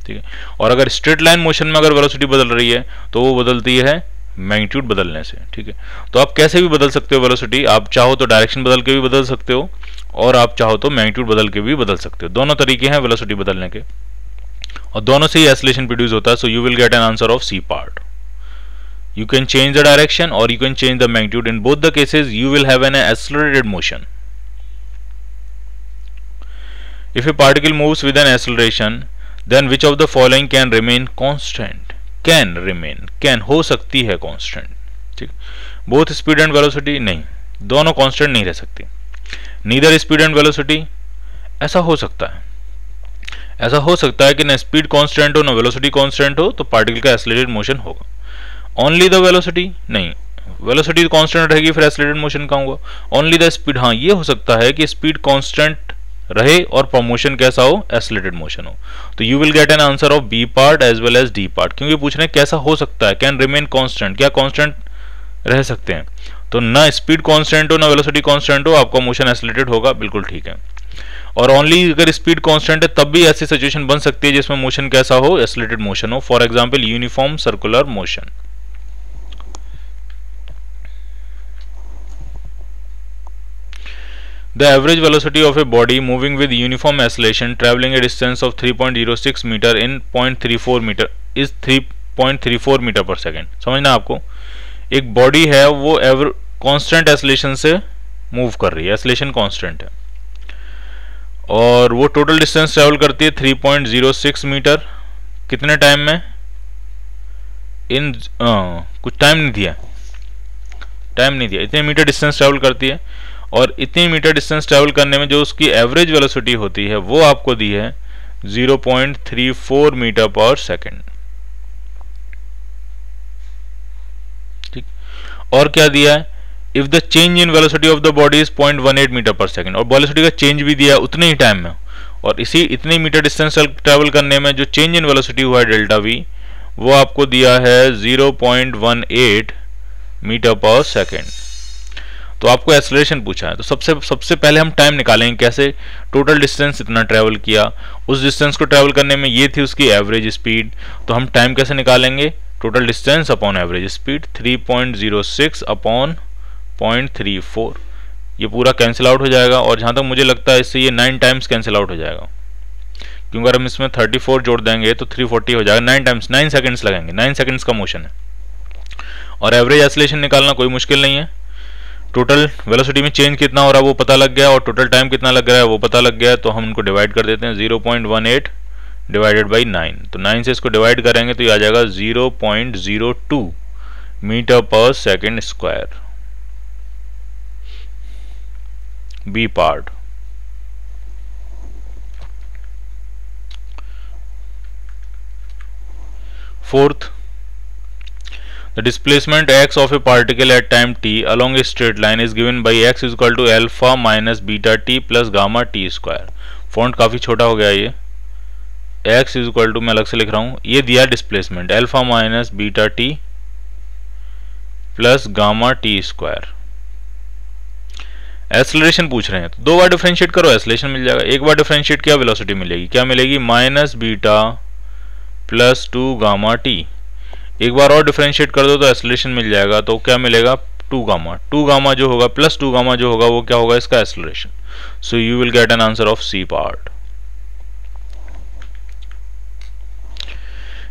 ठीक है, और अगर स्ट्रेट लाइन मोशन में अगर वेलोसिटी बदल रही है तो वो बदलती है मैग्नीट्यूड बदलने से। ठीक है, तो आप कैसे भी बदल सकते हो वेलोसिटी, आप चाहो तो डायरेक्शन बदल के भी बदल सकते हो और आप चाहो तो मैग्नीट्यूड बदल के भी बदल सकते हो। दोनों तरीके हैं वेलोसिटी बदलने के और दोनों से ही एक्सेलरेशन प्रोड्यूस होता है। So you will get an answer of C part. You can change the direction और you can change the magnitude. In both the cases you will have an accelerated motion. If a particle moves with an acceleration then which of the following can remain constant. Can remain, can हो सकती है constant. ठीक, both speed and velocity नहीं, दोनों constant नहीं रह सकती। Neither speed and velocity, ऐसा हो सकता है, ऐसा हो सकता है कि ना स्पीड कांस्टेंट हो ना वेलोसिटी कांस्टेंट हो तो पार्टिकल का एक्सेलरेटेड मोशन होगा। ओनली द वेलोसिटी नहीं, वेलोसिटी कांस्टेंट रहेगी फिर एक्सेलरेटेड मोशन का होगा। ओनली द स्पीड, हाँ ये हो सकता है कि स्पीड कांस्टेंट रहे और मोशन कैसा हो, एक्सेलरेटेड मोशन हो। तो you will get an answer of B part as well as D part, क्योंकि पूछ रहे हैं कैसा हो सकता है, कैन रिमेन कांस्टेंट, क्या कांस्टेंट रह सकते हैं। तो ना स्पीड कांस्टेंट हो ना वेलोसिटी कांस्टेंट हो, आपका मोशन एक्सेलरेटेड होगा, बिल्कुल ठीक है। और ओनली अगर स्पीड कांस्टेंट है तब भी ऐसी सिचुएशन बन सकती है जिसमें मोशन कैसा हो, एक्सेलरेटेड मोशन हो। For example uniform circular motion. The average velocity of a body moving with uniform acceleration traveling a distance of 3.06 meter in 0.34 meter is 3.34 metre per second. समझना आपको, एक बॉडी है वो कांस्टेंट एक्सेलरेशन से move कर रही है, एक्सेलरेशन कांस्टेंट है और वो टोटल डिस्टेंस ट्रेवल करती है 3.06 मीटर। कितने टाइम में? इन कुछ टाइम नहीं दिया, टाइम नहीं दिया, इतने मीटर डिस्टेंस ट्रेवल करती है और इतनी मीटर डिस्टेंस ट्रेवल करने में जो उसकी एवरेज वेलोसिटी होती है वो आपको दी है 0.34 मीटर पर सेकेंड। ठीक, और क्या दिया है, if the change in velocity of the body is 0.18 metre per second, और वेलोसिटी का चेंज भी दिया है उतने ही टाइम में, और इसी इतनी मीटर डिस्टेंस ट्रेवल करने में जो चेंज इन वेलोसिटी हुआ है डेल्टा वी, वो आपको दिया है 0.18 मीटर पर सेकेंड। तो आपको एक्सेलरेशन पूछा है, तो सबसे पहले हम टाइम निकालेंगे कैसे, टोटल डिस्टेंस इतना ट्रैवल किया, उस डिस्टेंस को ट्रैवल करने में ये थी उसकी एवरेज स्पीड, तो हम टाइम कैसे निकालेंगे, total distance upon average speed 3.06 upon 0.34, ये पूरा कैंसिल आउट हो जाएगा और जहाँ तक मुझे लगता है इससे ये 9 टाइम्स कैंसिल आउट हो जाएगा, क्योंकि अगर हम इसमें 34 जोड़ देंगे तो 340 हो जाएगा, 9 टाइम्स 9 सेकेंड्स लगेंगे, 9 सेकेंड्स का मोशन है। और एवरेज एक्सेलरेशन निकालना कोई मुश्किल नहीं है, टोटल वेलोसिटी में चेंज कितना हो रहा है वो पता लग गया और टोटल टाइम कितना लग रहा है वो पता लग गया, तो हम उनको डिवाइड कर देते हैं, 0.18 डिवाइडेड बाई 9, तो 9 से इसको डिवाइड करेंगे तो ये आ जाएगा 0.02 metre per second square. B part. Fourth, the displacement x of a particle at time t along a straight line is given by x is equal to alpha minus beta t plus gamma t square। Font काफ़ी छोटा हो गया ये, x is equal to मैं अलग से लिख रहा हूँ, ये दिया displacement alpha minus beta T plus gamma T square. Acceleration पूछ रहे हैं तो 2 बार डिफरेंशिएट करो एक्सेलरेशन मिल जाएगा, एक बार डिफरेंशिएट किया वेलोसिटी मिलेगी, क्या मिलेगी, minus beta plus 2 gamma T, एक बार और डिफरेंशिएट कर दो तो एक्सेलरेशन मिल जाएगा, तो क्या मिलेगा 2 गामा जो होगा प्लस 2 गामा जो होगा वो क्या होगा इसका acceleration. So you will get an answer of C part.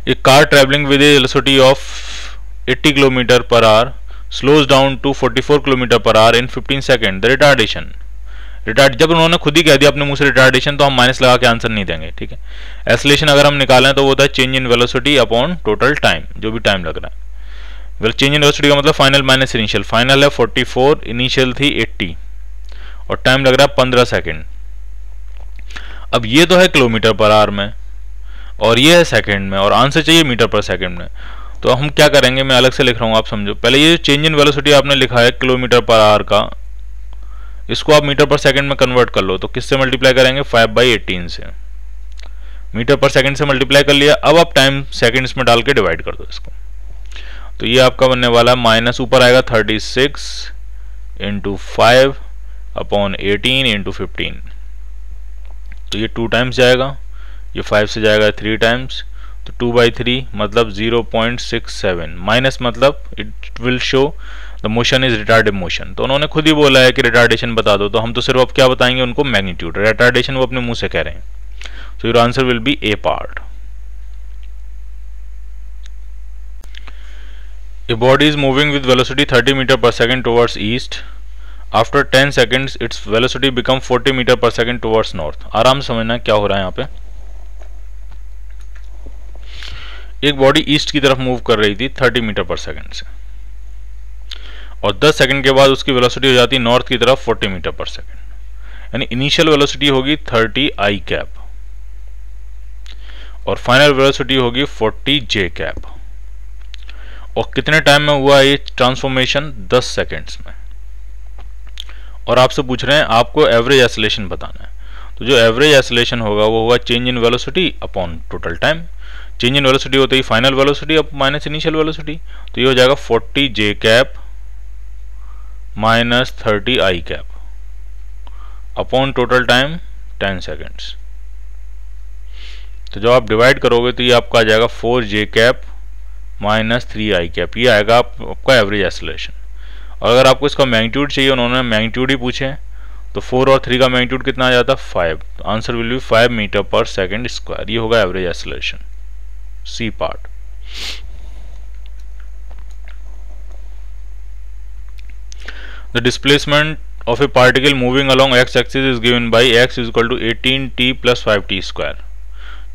A car travelling with a velocity of 80 kilometre per hour slows down to 44 kilometre per hour in 15 second. The retardation, जब उन्होंने खुद ही कह दिया अपने मुंह से रिटार्डेशन, तो हम माइनस लगा के आंसर नहीं देंगे, ठीक है। एक्सेलरेशन अगर हम निकालें तो वो होता है change in velocity upon total time, जो भी टाइम लग रहा है। वेल चेंज इन वेलोसिटी का मतलब फाइनल माइनस इनिशियल। फाइनल है 44, इनिशियल थी 80 और टाइम लग रहा है 15 सेकेंड। अब ये तो है किलोमीटर पर आवर में और ये है सेकेंड में, और आंसर चाहिए मीटर पर सेकेंड में। तो हम क्या करेंगे, मैं अलग से लिख रहा हूँ, आप समझो। पहले ये चेंज इन वेलोसिटी आपने लिखा है किलोमीटर पर आवर का, इसको आप मीटर पर सेकंड में कन्वर्ट कर लो। तो किससे मल्टीप्लाई करेंगे, 5/18 से। मीटर पर सेकंड से मल्टीप्लाई कर लिया। अब आप टाइम सेकंड्स में डाल के डिवाइड कर दो इसको। तो ये आपका बनने वाला माइनस, ऊपर आएगा 36 इंटू 5/18 इंटू 15। तो ये 2 टाइम्स जाएगा, ये 5 से जाएगा 3 टाइम्स, तो 2/3 मतलब 0.67। माइनस मतलब it will show the motion is retarded motion. तो उन्होंने खुद ही बोला है कि रिटार्डेशन बता दो, तो हम तो सिर्फ अब क्या बताएंगे उनको, मैग्नीट्यूड। रिटार्डेशन वो अपने मुंह से कह रहे हैं। तो your answer will B A part. A body is moving with velocity 30 meter per second towards east. After 10 seconds, its velocity become 40 meter per second towards north. आराम से समझना क्या हो रहा है यहाँ पे। एक बॉडी ईस्ट की तरफ मूव कर रही थी 30 मीटर पर सेकंड से, और 10 सेकंड के बाद उसकी वेलोसिटी हो जाती नॉर्थ की तरफ 40 मीटर पर सेकंड। यानी इनिशियल वेलोसिटी होगी 30 आई कैप और फाइनल वेलोसिटी होगी 40 जे कैप। और कितने टाइम में हुआ ये ट्रांसफॉर्मेशन, 10 सेकंड्स में। और आपसे पूछ रहे हैं आपको एवरेज एक्सेलरेशन बताना है। तो जो एवरेज एक्सेलरेशन होगा वो होगा change in velocity upon total time. Change in velocity होता है फाइनल वेलोसिटी अब माइनस इनिशियल वेलोसिटी। तो ये हो जाएगा 40 J cap minus 30 I cap upon total time 10 seconds. तो जब आप डिवाइड करोगे तो ये आपका आ जाएगा 4 जे कैप माइनस 3 आई कैप। ये आएगा आपका एवरेज एक्सेलरेशन। और अगर आपको इसका मैग्नीट्यूड चाहिए, उन्होंने मैग्नीट्यूड ही पूछे, तो 4 और 3 का मैग्नीट्यूड कितना आ जाता है, 5। तो answer will be 5 metre per second square. ये होगा average acceleration, C part. The displacement of a particle moving along x-axis is given by x is equal to 18t plus 5t square।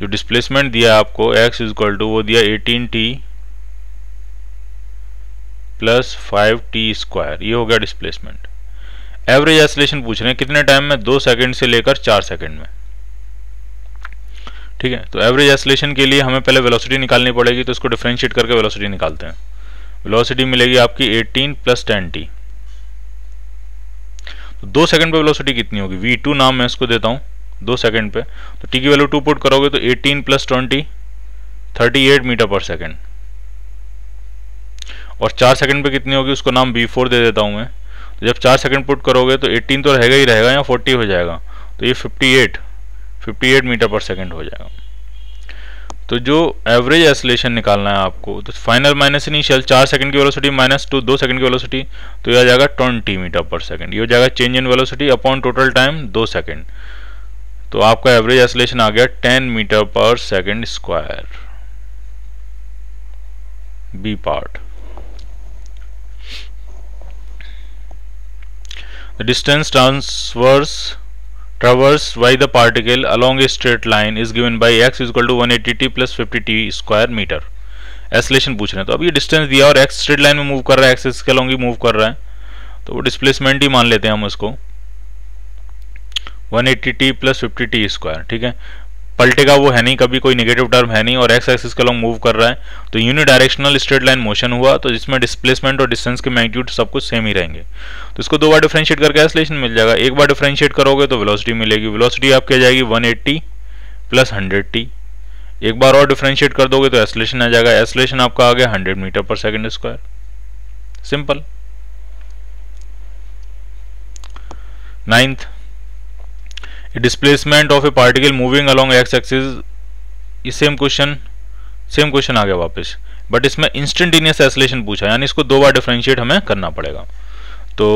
जो displacement दिया आपको x is equal to वो दिया 18t plus 5t square, ये हो गया displacement. Average acceleration पूछ रहे हैं कितने टाइम में, 2 सेकंड से लेकर 4 सेकंड में, ठीक है। तो एवरेज एक्सेलरेशन के लिए हमें पहले वेलोसिटी निकालनी पड़ेगी, तो इसको डिफरेंशिएट करके वेलोसिटी निकालते हैं। वेलोसिटी मिलेगी आपकी 18 प्लस 10t। तो 2 सेकंड पे वेलोसिटी कितनी होगी, v2 नाम मैं इसको देता हूँ 2 सेकंड पे। तो t की वैल्यू 2 पुट करोगे तो 18 प्लस 20 38 मीटर पर सेकंड। और 4 सेकंड पे कितनी होगी, उसको नाम v4 दे देता हूँ मैं। तो जब 4 सेकंड पुट करोगे तो 18 तो रहेगा ही रहेगा, या 40 हो जाएगा, तो ये 58 मीटर पर सेकंड हो जाएगा। तो जो एवरेज एक्सेलरेशन निकालना है आपको, तो फाइनल माइनस इनिशियल 4 सेकंड की वेलोसिटी माइनस 2 सेकंड की वेलोसिटी, तो ये आ जाएगा 20 मीटर पर सेकंड। ये हो जाएगा change in velocity upon total time 2 second. तो आपका एवरेज एक्सेलरेशन आ गया 10 metre per second square, B part. The distance traversed by the particle along a straight line is given by x is equal to 180t plus 50t square metre. Acceleration पूछ रहे हैं, तो अब ये distance दिया और x स्ट्रेट लाइन में move कर रहा है, एक्सिस के अलॉन्ग ही मूव कर रहा है, तो वो डिस्प्लेसमेंट ही मान लेते हैं हम उसको, 180t प्लस 50t स्क्वायर, ठीक है। पलटेगा वो है नहीं, कभी कोई नेगेटिव टर्म है नहीं, और एक्स एक्सिस के अलॉन्ग मूव कर रहा है, तो यूनिडायरेक्शनल स्ट्रेट लाइन मोशन हुआ, तो जिसमें डिस्प्लेसमेंट और डिस्टेंस के मैग्नीट्यूड सब कुछ सेम ही रहेंगे। तो इसको 2 बार डिफरेंशिएट करके एक्सेलरेशन मिल जाएगा। एक बार डिफरेंशिएट करोगे तो वेलोसिटी मिलेगी, वेलोसिटी आपकी आ जाएगी 180 प्लस 100t। एक बार और डिफरेंशिएट कर दोगे तो एक्सेलरेशन आ जाएगा, एक्सेलरेशन आपका आ गया 100 metre per second square, simple. 9th, displacement of a particle moving along X axis. ये सेम क्वेश्चन आ गया वापस, बट इसमें इंस्टेंटेनियस एक्सेलरेशन पूछा, यानी इसको 2 बार डिफरेंशिएट हमें करना पड़ेगा। तो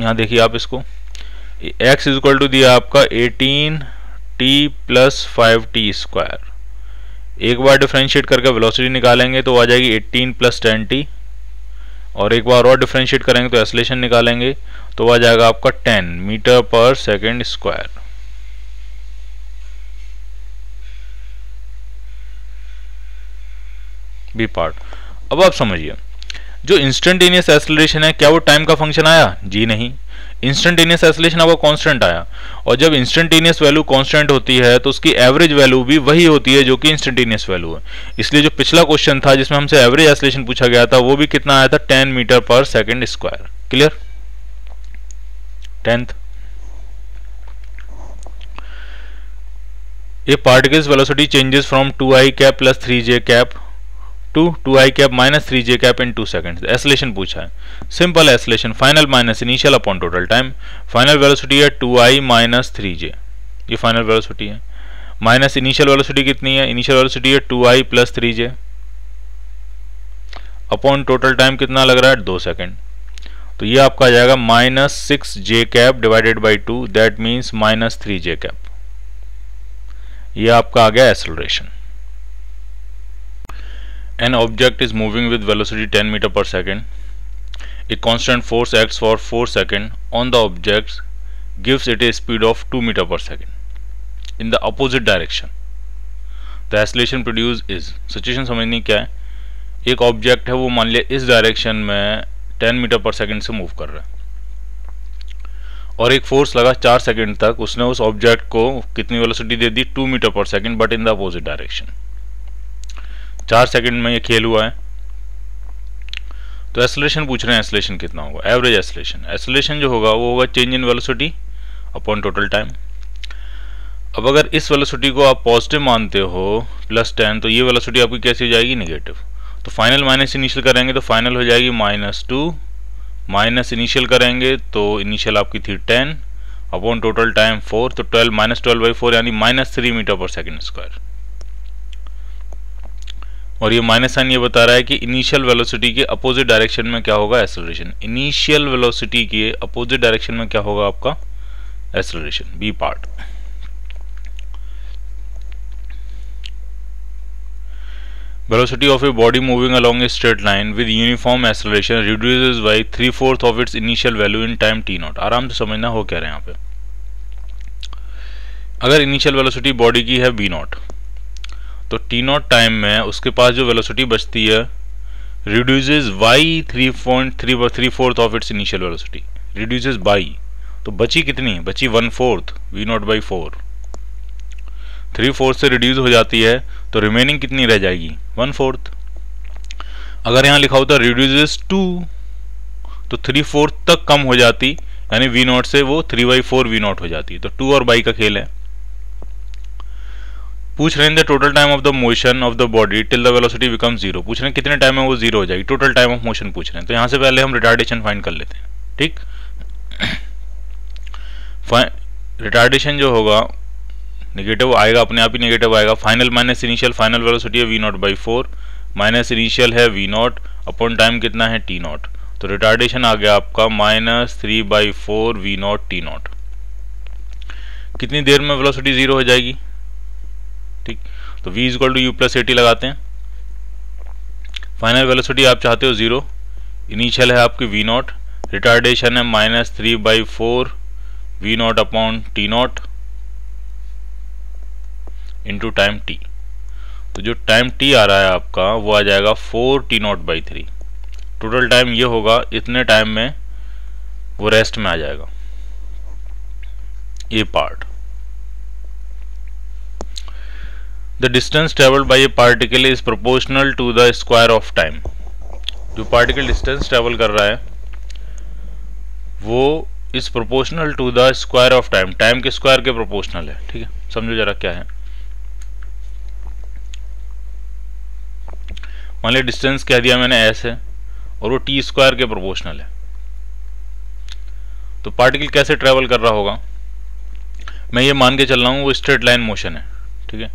यहाँ देखिए आप इसको, x इज इक्वल टू दिया आपका 18t प्लस 5t स्क्वायर। एक बार डिफरेंशिएट करके वेलोसिटी निकालेंगे तो आ जाएगी 18 प्लस 10t और एक बार और डिफरेंशिएट करेंगे तो एक्सेलरेशन निकालेंगे तो आ जाएगा आपका 10 metre per second square. B part. अब आप समझिए, जो इंस्टेंटेनियस एक्सेलरेशन है क्या वो टाइम का फंक्शन आया? जी नहीं, इंस्टेंटेनियस एक्सेलरेशन आपका कांस्टेंट आया, और जब इंस्टेंटेनियस वैल्यू कांस्टेंट होती है तो उसकी एवरेज वैल्यू भी वही होती है जो कि इंस्टेंटेनियस वैल्यू है। इसलिए जो पिछला क्वेश्चन था जिसमें हमसे एवरेज एक्सेलरेशन पूछा गया था वो भी कितना आया था? 10 metre per second square. Clear? 10th, a particle's velocity changes from 2i cap plus 3j cap to 2i cap minus 3j cap in 2 seconds. Acceleration पूछा है, simple acceleration, final minus initial upon total time. Final velocity है 2i minus 3j, ये final velocity है, minus initial velocity कितनी है? Initial velocity है 2i plus 3j, upon total time कितना लग रहा है? 2 सेकेंड। तो ये आपका आ जाएगा minus 6j cap divided by 2, that means minus 3j cap. ये आपका आ गया acceleration. An object is moving with velocity 10 meter per second. A constant force acts for 4 seconds on the object, gives it a speed of 2 meter per second in the opposite direction. The acceleration produced is, situation समझनी क्या है? एक object है वो मान लिया इस direction में 10 मीटर पर सेकंड से मूव कर रहा है और एक फोर्स लगा 4 सेकंड तक, उसने उस ऑब्जेक्ट को कितनी velocity they the? 2 metre per second, but in the opposite direction. 4 second में ये खेल हुआ है, तो एक्सेलरेशन पूछ रहे हैं, एक्सेलरेशन कितना होगा? Average acceleration. एक्सेलरेशन जो होगा वो होगा change in velocity upon total time. अब अगर इस वेलोसिटी को आप पॉजिटिव मानते हो +10, तो ये वेलोसिटी आपकी कैसी हो जाएगी? नेगेटिव। तो फाइनल माइनस इनिशियल करेंगे तो फाइनल हो जाएगी -2, माइनस इनिशियल करेंगे तो इनिशियल आपकी थी 10 अपॉन टोटल टाइम 4, तो 12 -12/4 यानी -3 मीटर पर सेकेंड स्क्वायर। और ये माइनस साइन ये बता रहा है कि इनिशियल वेलोसिटी के अपोजिट डायरेक्शन में क्या होगा? एक्सेलरेशन। इनिशियल वेलोसिटी के अपोजिट डायरेक्शन में क्या होगा आपका? Acceleration. B part. Velocity of a body moving along a straight line with uniform acceleration reduces by 3/4 of its initial value in time t0। आराम से समझना हो क्या रहे हैं यहाँ पे। अगर इनिशियल वेलोसिटी बॉडी की है v0, तो t0 टाइम में उसके पास जो वेलोसिटी बचती है reduces by 3/4 of its initial velocity, reduces by, तो बची कितनी? बची 1/4 v0/4, 3/4 से रिड्यूस हो जाती है तो रिमेनिंग कितनी रह जाएगी? 1/4। अगर यहाँ लिखा होता रिड्यूसेस टू, तो 3/4 तक कम हो जाती, यानी v0 से वो 3/4 v0 हो जाती, तो 2 और बाई का खेल है। पूछ रहे हैं the total time of the motion of the body till the velocity become 0। पूछ रहे हैं कितने टाइम में वो 0 हो जाएगी? टोटल टाइम ऑफ मोशन पूछ रहे हैं, तो यहाँ से पहले हम रिटार्डेशन फाइंड कर लेते हैं। ठीक, रिटार्डेशन जो होगा नेगेटिव आएगा, अपने आप ही नेगेटिव आएगा। Final minus initial, final velocity है v0/4, माइनस इनिशियल है v0 अपॉन टाइम कितना है? t0, तो रिटार्डेशन आ गया आपका -3/4 v0 t0। कितनी देर में वेलोसिटी 0 हो जाएगी? ठीक, तो v = u + at लगाते हैं। फाइनल वेलोसिटी आप चाहते हो 0, इनिशियल है आपकी v0, रिटार्डेशन है -3/4 v0 upon t0 into time t। तो जो टाइम t आ रहा है आपका वो आ जाएगा 4t0/3। टोटल टाइम ये होगा, इतने टाइम में वो रेस्ट में आ जाएगा। ये part. The distance travelled by a particle is proportional to the square of time. जो पार्टिकल डिस्टेंस ट्रेवल कर रहा है वो is proportional to the square of time, time के स्क्वायर के प्रोपोर्शनल है। ठीक है, समझो जरा क्या है। मान लिया डिस्टेंस कह दिया मैंने s है और वो t स्क्वायर के प्रोपोर्शनल है, तो पार्टिकल कैसे ट्रेवल कर रहा होगा? मैं ये मान के चल रहा हूँ वो स्ट्रेट लाइन मोशन है। ठीक है,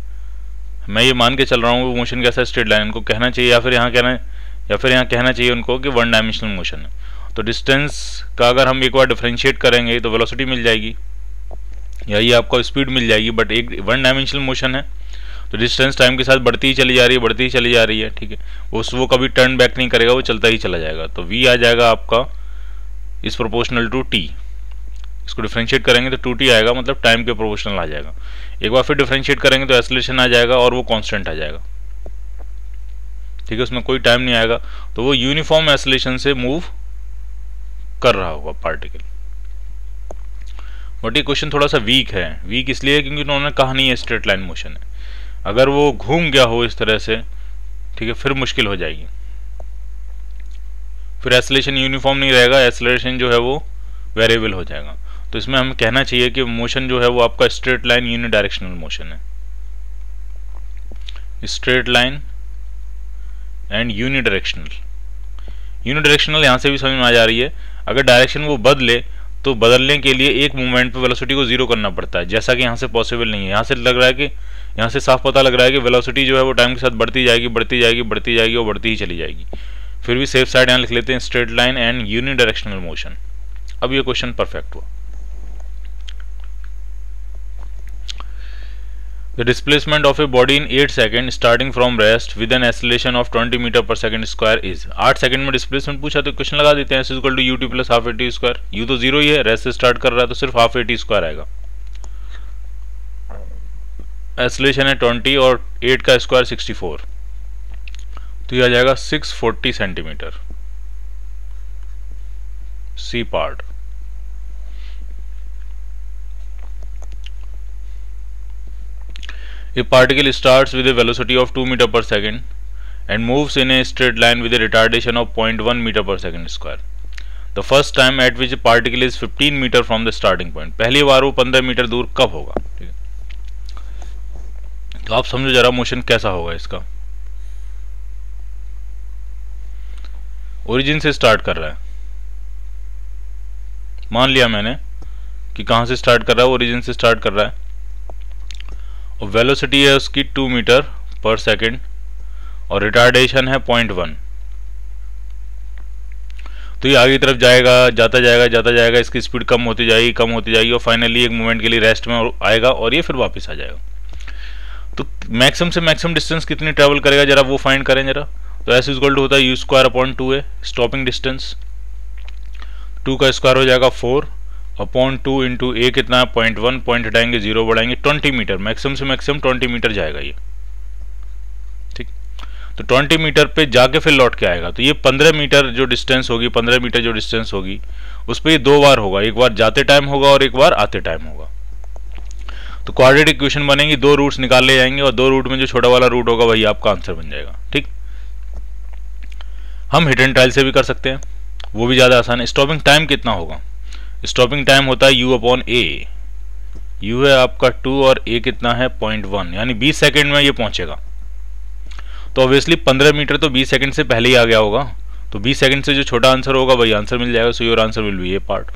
मैं ये मान के चल रहा हूँ वो मोशन कैसा है? Straight line. इनको कहना चाहिए या फिर यहाँ कहना चाहिए उनको कि 1 डायमेंशनल मोशन है। तो डिस्टेंस का अगर हम एक बार डिफरेंशिएट करेंगे तो वेलोसिटी मिल जाएगी या ये आपको स्पीड मिल जाएगी, बट एक 1 डायमेंशनल मोशन है तो डिस्टेंस टाइम के साथ बढ़ती ही चली जा रही है, बढ़ती ही चली जा रही है, ठीक है। वो कभी टर्न बैक नहीं करेगा, वो चलता ही चला जाएगा। तो v आ जाएगा आपका इज प्रोपोर्शनल टू t। इसको डिफरेंशिएट करेंगे तो 2t आएगा, मतलब टाइम के प्रोपोर्शनल आ जाएगा। एक बार फिर डिफरेंशिएट करेंगे तो एक्सेलरेशन आ जाएगा और वो कांस्टेंट आ जाएगा, ठीक है, उसमें कोई टाइम नहीं आएगा। तो वो यूनिफॉर्म एक्सेलरेशन से मूव कर रहा होगा पार्टिकल। बट ये क्वेश्चन थोड़ा सा वीक है। वीक इसलिए क्योंकि उन्होंने कहा नहीं है स्ट्रेट लाइन मोशन है। अगर वो घूम गया हो इस तरह से, ठीक है, फिर मुश्किल हो जाएगी, फिर एक्सेलरेशन यूनिफॉर्म नहीं रहेगा, एक्सेलरेशन जो है वो वेरिएबल हो जाएगा। तो इसमें हमें कहना चाहिए कि मोशन जो है वो आपका स्ट्रेट लाइन यूनिडायरेक्शनल मोशन है, straight line and unidirectional. Unidirectional यहाँ से भी समझ में आ जा रही है। अगर डायरेक्शन वो बदले तो बदलने के लिए एक मूवमेंट पे वेलोसिटी को जीरो करना पड़ता है, जैसा कि यहाँ से पॉसिबल नहीं है। यहाँ से लग रहा है कि यहाँ से साफ पता लग रहा है कि वेलोसिटी जो है वो टाइम के साथ बढ़ती जाएगी, बढ़ती जाएगी, बढ़ती जाएगी और बढ़ती ही चली जाएगी। फिर भी सेफ साइड यहाँ लिख लेते हैं straight line and unidirectional motion. अब ये क्वेश्चन परफेक्ट हुआ। The displacement of a body in 8 seconds starting from rest with an acceleration of 20 metre per second square is. 8 second में डिस्प्लेसमेंट पूछा तो क्वेश्चन लगा देते हैं s equal to ut plus half at square. u तो zero ही है, rest से स्टार्ट कर रहा है तो सिर्फ हाफ at स्क्वायर आएगा। एक्सेलरेशन है 20 और 8 का स्क्वायर 64, तो ये आ जाएगा 640 centimetre. C part. A particle starts with a velocity of 2 meter per second and moves in a straight line with a retardation of 0.1 meter per second square. The first time at which a particle is 15 meter from the starting point. पहली बार वो 15 metre दूर कब होगा, ठीक है। तो आप समझो जरा मोशन कैसा होगा इसका। ओरिजिन से स्टार्ट कर रहा है, मान लिया मैंने कि कहां से स्टार्ट कर रहा है, ओरिजिन से स्टार्ट कर रहा है और वेलोसिटी है उसकी 2 मीटर पर सेकेंड और रिटार्डेशन है 0.1। तो ये आगे की तरफ जाएगा, जाता जाएगा, जाता जाएगा, इसकी स्पीड कम होती जाएगी, कम होती जाएगी और फाइनली एक मोमेंट के लिए रेस्ट में आएगा और ये फिर वापस आ जाएगा। तो मैक्सिमम से मैक्सिमम डिस्टेंस कितनी ट्रेवल करेगा जरा वो फाइंड करें जरा। तो एस इक्वल टू होता है u square upon 2a stopping distance, 2 का स्क्वायर हो जाएगा 4 अपॉन 2 इंटू ए कितना है 0.1, पॉइंट हटाएंगे 0 बढ़ाएंगे 20 मीटर, मैक्सिमम से मैक्सिमम 20 मीटर जाएगा ये, ठीक। तो 20 मीटर पे जाके फिर लौट के आएगा। तो ये 15 मीटर जो डिस्टेंस होगी, 15 मीटर जो डिस्टेंस होगी उस पर ये 2 बार होगा, एक बार जाते टाइम होगा और एक बार आते टाइम होगा। तो क्वाड्रेटिक इक्वेशन बनेगी, 2 रूट्स निकाल ले जाएंगे और 2 रूट में जो छोटा वाला रूट होगा वही आपका आंसर बन जाएगा, ठीक। हम हिट एंड ट्रायल से भी कर सकते हैं, वो भी ज़्यादा आसान है। स्टॉपिंग टाइम कितना होगा, स्टॉपिंग टाइम होता है u अपॉन ए। u है आपका 2 और a कितना है 0.1, यानी 20 सेकंड में ये पहुंचेगा। तो ऑब्वियसली 15 मीटर तो 20 सेकंड से पहले ही आ गया होगा, तो 20 सेकंड से जो छोटा आंसर होगा वही आंसर मिल जाएगा। सो your answer will B A part.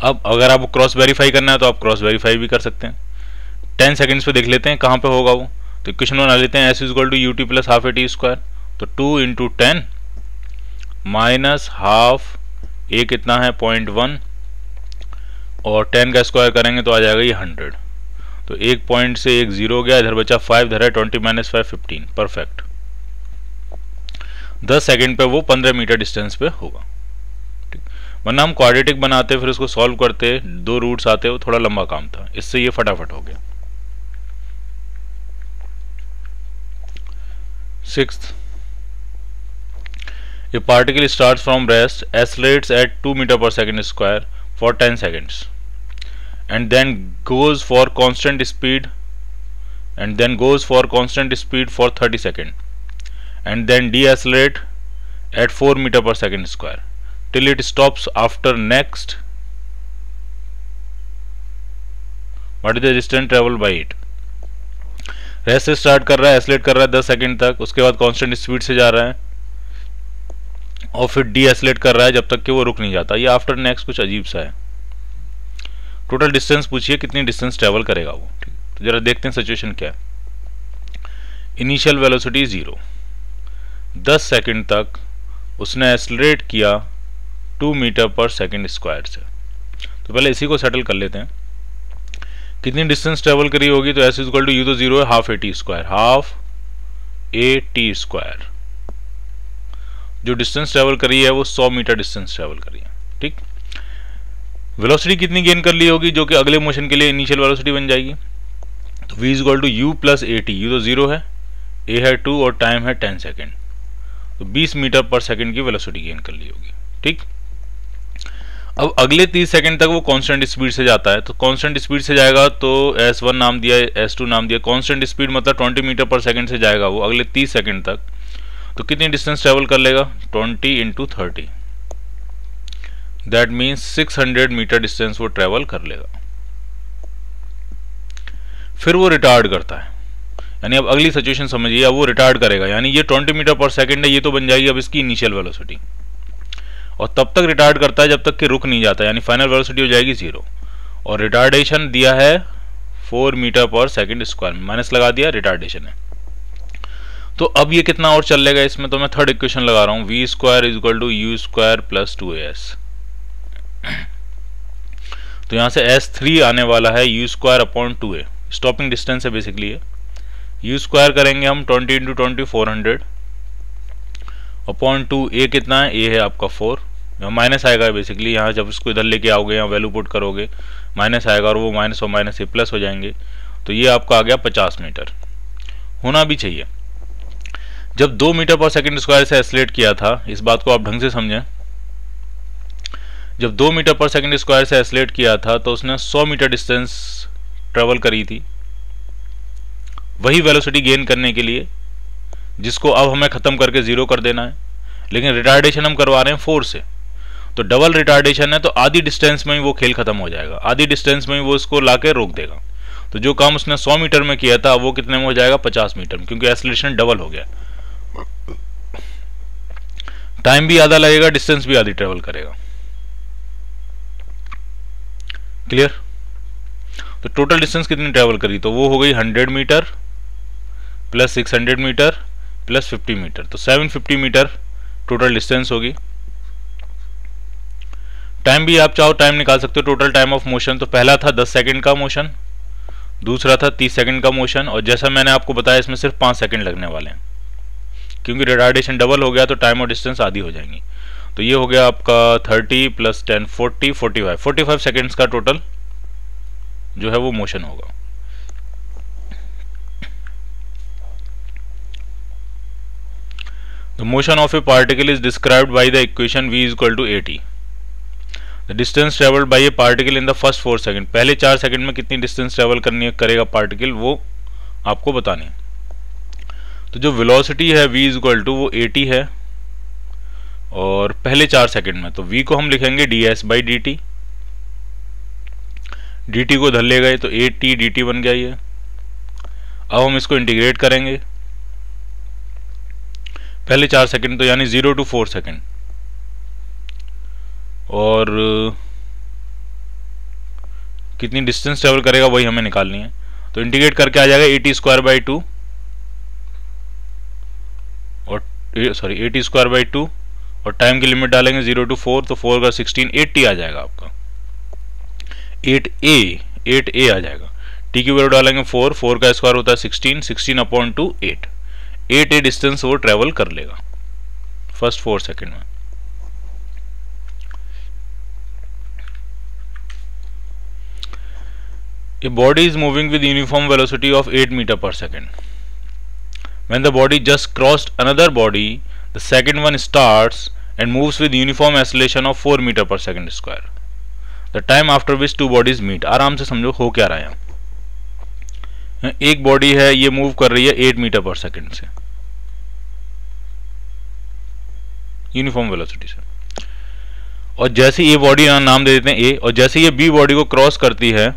अब अगर आपको क्रॉस वेरीफाई करना है तो आप क्रॉस वेरीफाई भी कर सकते हैं। 10 सेकंड्स पे देख लेते हैं कहाँ पे होगा वो। तो इक्वेशन बना लेते हैं, s equal to ut plus half at square. तो 2 इंटू 10 माइनस हाफ ए कितना है 0.1 और 10 का स्क्वायर करेंगे तो आ जाएगा ये 100। तो एक पॉइंट से एक जीरो हो गया, इधर बचा 5, इधर है 20 माइनस 5 15, परफेक्ट। 10 सेकंड पे वो 15 मीटर डिस्टेंस पे होगा, ठीक। वरना हम क्वाड्रेटिक बनाते फिर उसको सॉल्व करते, 2 रूट्स आते, वो थोड़ा लंबा काम था, इससे ये फटाफट हो गया। 6th, a particle starts from rest, accelerates at 2 meter per second square for 10 seconds and then goes for constant speed for 30 seconds and then deaccelerate at 4 meter per second square till it stops after next, what is the distance traveled by it। Rest से start कर रहा है, accelerate कर रहा है 10 second तक, उसके बाद कांस्टेंट स्पीड से जा रहा है और फिर डी एक्सेलरेट कर रहा है जब तक कि वो रुक नहीं जाता। ये आफ्टर नेक्स्ट कुछ अजीब सा है। टोटल डिस्टेंस पूछिए कितनी डिस्टेंस ट्रेवल करेगा वो, ठीक। तो जरा देखते हैं सिचुएशन क्या है। इनिशियल वेलोसिटी 0, 10 सेकंड तक उसने एक्सेलरेट किया 2 मीटर पर सेकंड स्क्वायर से। तो पहले इसी को सेटल कर लेते हैं कितनी डिस्टेंस ट्रेवल करी होगी, तो एस इक्वल टू यू तो जीरो है, half A T square, half A T square. जो डिस्टेंस ट्रेवल करी है वो 100 मीटर डिस्टेंस ट्रेवल करी है। ठीक, वेलोसिटी कितनी गेन कर ली होगी, जो कि अगले मोशन के लिए इनिशियल वेलोसिटी बन जाएगी। तो v equal to u plus a t, u तो जीरो है, ए है 2 और टाइम है 10 सेकेंड, तो 20 मीटर पर सेकेंड की वेलोसिटी गेन कर ली होगी। ठीक, अब अगले 30 सेकंड तक वो कांस्टेंट स्पीड से जाता है, तो कांस्टेंट स्पीड से जाएगा तो S1 नाम दिया, S2 नाम दिया, कांस्टेंट स्पीड मतलब 20 मीटर पर सेकंड से जाएगा वो अगले 30 सेकंड तक। तो कितनी डिस्टेंस ट्रेवल कर लेगा, 20 into 30, that means 600 metre distance वो ट्रेवल कर लेगा। फिर वो रिटार्ड करता है, यानी अब अगली सिचुएशन समझिए, अब वो रिटार्ड करेगा, यानी ये 20 मीटर पर सेकंड है, ये तो बन जाएगी अब इसकी इनिशियल वेलोसिटी, और तब तक रिटार्ड करता है जब तक कि रुक नहीं जाता, यानी फाइनल वेलोसिटी हो जाएगी 0। और रिटार्डेशन दिया है 4 मीटर पर सेकंड स्क्वायर में, माइनस लगा दिया, रिटार्डेशन है। तो अब ये कितना और चल लेगा इसमें, तो मैं थर्ड इक्वेशन लगा रहा हूं, v square is equal to u square plus 2as। तो यहां से s3 आने वाला है u square upon 2a, stopping distance है बेसिकली है। u स्क्वायर करेंगे हम 20 इंटू 20 400 अपॉन 2, a कितना है, a है आपका 4, यहाँ माइनस आएगा बेसिकली, यहाँ जब इसको इधर लेके आओगे यहाँ वैल्यू पुट करोगे माइनस आएगा, और वो माइनस और माइनस से प्लस हो जाएंगे, तो ये आपका आ गया 50 मीटर। होना भी चाहिए। जब 2 मीटर पर सेकंड स्क्वायर से एस्लेट किया था, इस बात को आप ढंग से समझें, जब 2 मीटर पर सेकंड स्क्वायर से एस्लेट किया था तो उसने 100 मीटर डिस्टेंस ट्रेवल करी थी, वही वेलोसिटी गेन करने के लिए, जिसको अब हमें खत्म करके 0 कर देना है। लेकिन रिटार्डेशन हम करवा रहे हैं 4 से, तो डबल रिटार्डेशन है, तो आधी डिस्टेंस में ही वो खेल खत्म हो जाएगा, आधी डिस्टेंस में ही वो इसको लाके रोक देगा। तो जो काम उसने 100 मीटर में किया था वो कितने में हो जाएगा, 50 मीटर में, क्योंकि एक्सेलरेशन डबल हो गया। टाइम भी आधा लगेगा, डिस्टेंस भी आधी ट्रेवल करेगा। क्लियर? तो टोटल डिस्टेंस कितनी ट्रेवल करी, तो वो हो गई 100 metre plus 600 metre plus 50 metre, तो 750 मीटर टोटल डिस्टेंस होगी। टाइम भी आप चाहो टाइम निकाल सकते हो, टोटल टाइम ऑफ मोशन, तो पहला था 10 सेकंड का मोशन, दूसरा था 30 सेकंड का मोशन, और जैसा मैंने आपको बताया इसमें सिर्फ 5 सेकंड लगने वाले हैं, क्योंकि रिटार्डेशन डबल हो गया तो टाइम और डिस्टेंस आधी हो जाएंगी। तो ये हो गया आपका 30 प्लस 10 40 45 सेकंड्स का टोटल जो है वो मोशन होगा। The motion of a particle is described by the equation v is equal to at. The distance traveled by a particle in the first 4 seconds, पहले 4 सेकंड में कितनी डिस्टेंस ट्रेवल करनी है करेगा पार्टिकल, वो आपको बतानी है। तो जो वेलोसिटी है v is equal to वो at है, और पहले 4 सेकंड में, तो v को हम लिखेंगे ds by dt, dt को धर ले गए तो at dt बन गया ये। अब हम इसको इंटीग्रेट करेंगे, पहले 4 सेकंड तो यानी 0 to 4 सेकंड, और कितनी डिस्टेंस ट्रेवल करेगा वही हमें निकालनी है। तो इंटीग्रेट करके आ जाएगा at स्क्वायर बाई 2, और सॉरी at स्क्वायर बाई 2, और टाइम की लिमिट डालेंगे 0 to 4, तो 4 का 16 80 आ जाएगा आपका, 8a आ जाएगा। t की वैल्यू डालेंगे 4 का स्क्वायर होता है 16 अपॉन 2 8 डिस्टेंस वो ट्रेवल कर लेगा फर्स्ट 4 सेकंड में। A body is moving with uniform velocity of 8 meter per second. When the body just crossed another body, the second one starts and moves with uniform acceleration of 4 meter per second square. The time after which two bodies meet. आराम से समझो हो क्या रहा है यहाँ। एक body है ये मूव कर रही है 8 मीटर पर सेकंड से यूनिफॉर्म वेलोसिटी से, और जैसे ये बॉडी नाम दे देते हैं ए, और जैसे ये बी बॉडी को क्रॉस करती है,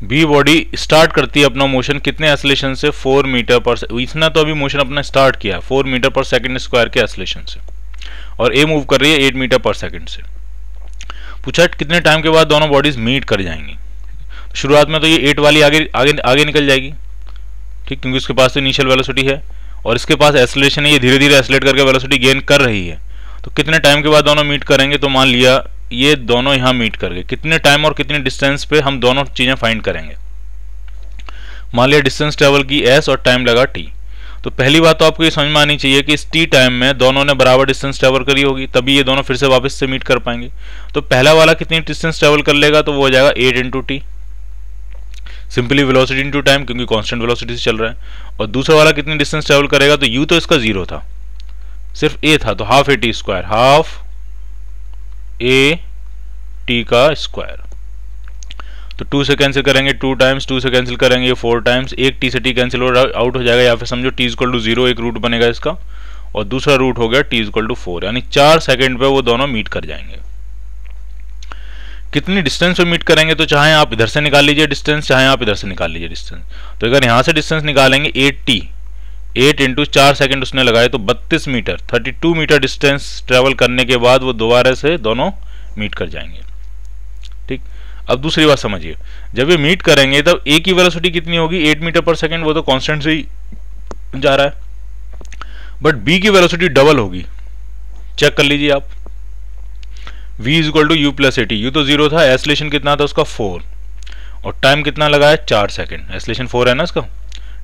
बी बॉडी स्टार्ट करती है अपना मोशन कितने एक्सेलरेशन से, 4 मीटर पर सेकंड। इसने तो अभी मोशन अपना स्टार्ट किया 4 मीटर पर सेकंड स्क्वायर के एक्सेलरेशन से, और ए मूव कर रही है 8 मीटर पर सेकंड से। पूछा कितने टाइम के बाद दोनों बॉडीज मीट कर जाएंगी। शुरुआत में तो ये 8 वाली आगे निकल जाएगी, ठीक, क्योंकि उसके पास तो इनिशियल वेलोसिटी है और इसके पास एक्सेलरेशन है, ये धीरे धीरे एक्सेलरेट करके वेलोसिटी गेन कर रही है। तो कितने टाइम के बाद दोनों मीट करेंगे, तो मान लिया ये दोनों यहाँ मीट कर गए, कितने टाइम और कितने डिस्टेंस पे हम दोनों चीजें फाइंड करेंगे। मान लिया डिस्टेंस ट्रेवल की s और टाइम लगा t। तो पहली बात तो आपको ये समझ में आनी चाहिए कि इस t टाइम में दोनों ने बराबर डिस्टेंस ट्रेवल करी होगी, तभी ये दोनों फिर से वापस से मीट कर पाएंगे। तो पहला वाला कितनी डिस्टेंस ट्रेवल कर लेगा, तो वो हो जाएगा 8 into T, simply velocity into time, क्योंकि कांस्टेंट वेलोसिटी से चल रहा है। और दूसरा वाला कितनी डिस्टेंस ट्रेवल करेगा, तो u तो इसका 0 था, सिर्फ a था, तो half a t square, half a t का स्क्वायर। तो 2 से कैंसिल करेंगे 2 टाइम्स, 2 से कैंसिल करेंगे 4 टाइम्स, एक t से t कैंसिल आउट हो जाएगा, या फिर समझो t इक्वल टू 0 एक रूट बनेगा इसका, और दूसरा रूट हो गया t इक्वल टू 4, यानी 4 सेकंड पे वो दोनों मीट कर जाएंगे। कितनी डिस्टेंस पे मीट करेंगे, तो चाहे आप इधर से निकाल लीजिए डिस्टेंस, चाहे आप इधर से निकाल लीजिए डिस्टेंस। तो अगर यहाँ से डिस्टेंस निकालेंगे 8t, 8 इंटू 4 सेकेंड उसने लगाए, तो 32 मीटर, 32 मीटर डिस्टेंस ट्रेवल करने के बाद वो दोबारा से दोनों मीट कर जाएंगे। ठीक, अब दूसरी बात समझिए, जब ये मीट करेंगे तब ए की वेलोसिटी कितनी होगी, 8 मीटर पर सेकेंड, वो तो कांस्टेंट से ही जा रहा है, बट बी की वेलोसिटी डबल होगी। चेक कर लीजिए आप, v is equal to u plus a t, u तो 0 था, एस्लेशन कितना था उसका 4, और टाइम कितना लगा है 4 सेकेंड, एस्लेशन 4 है ना इसका,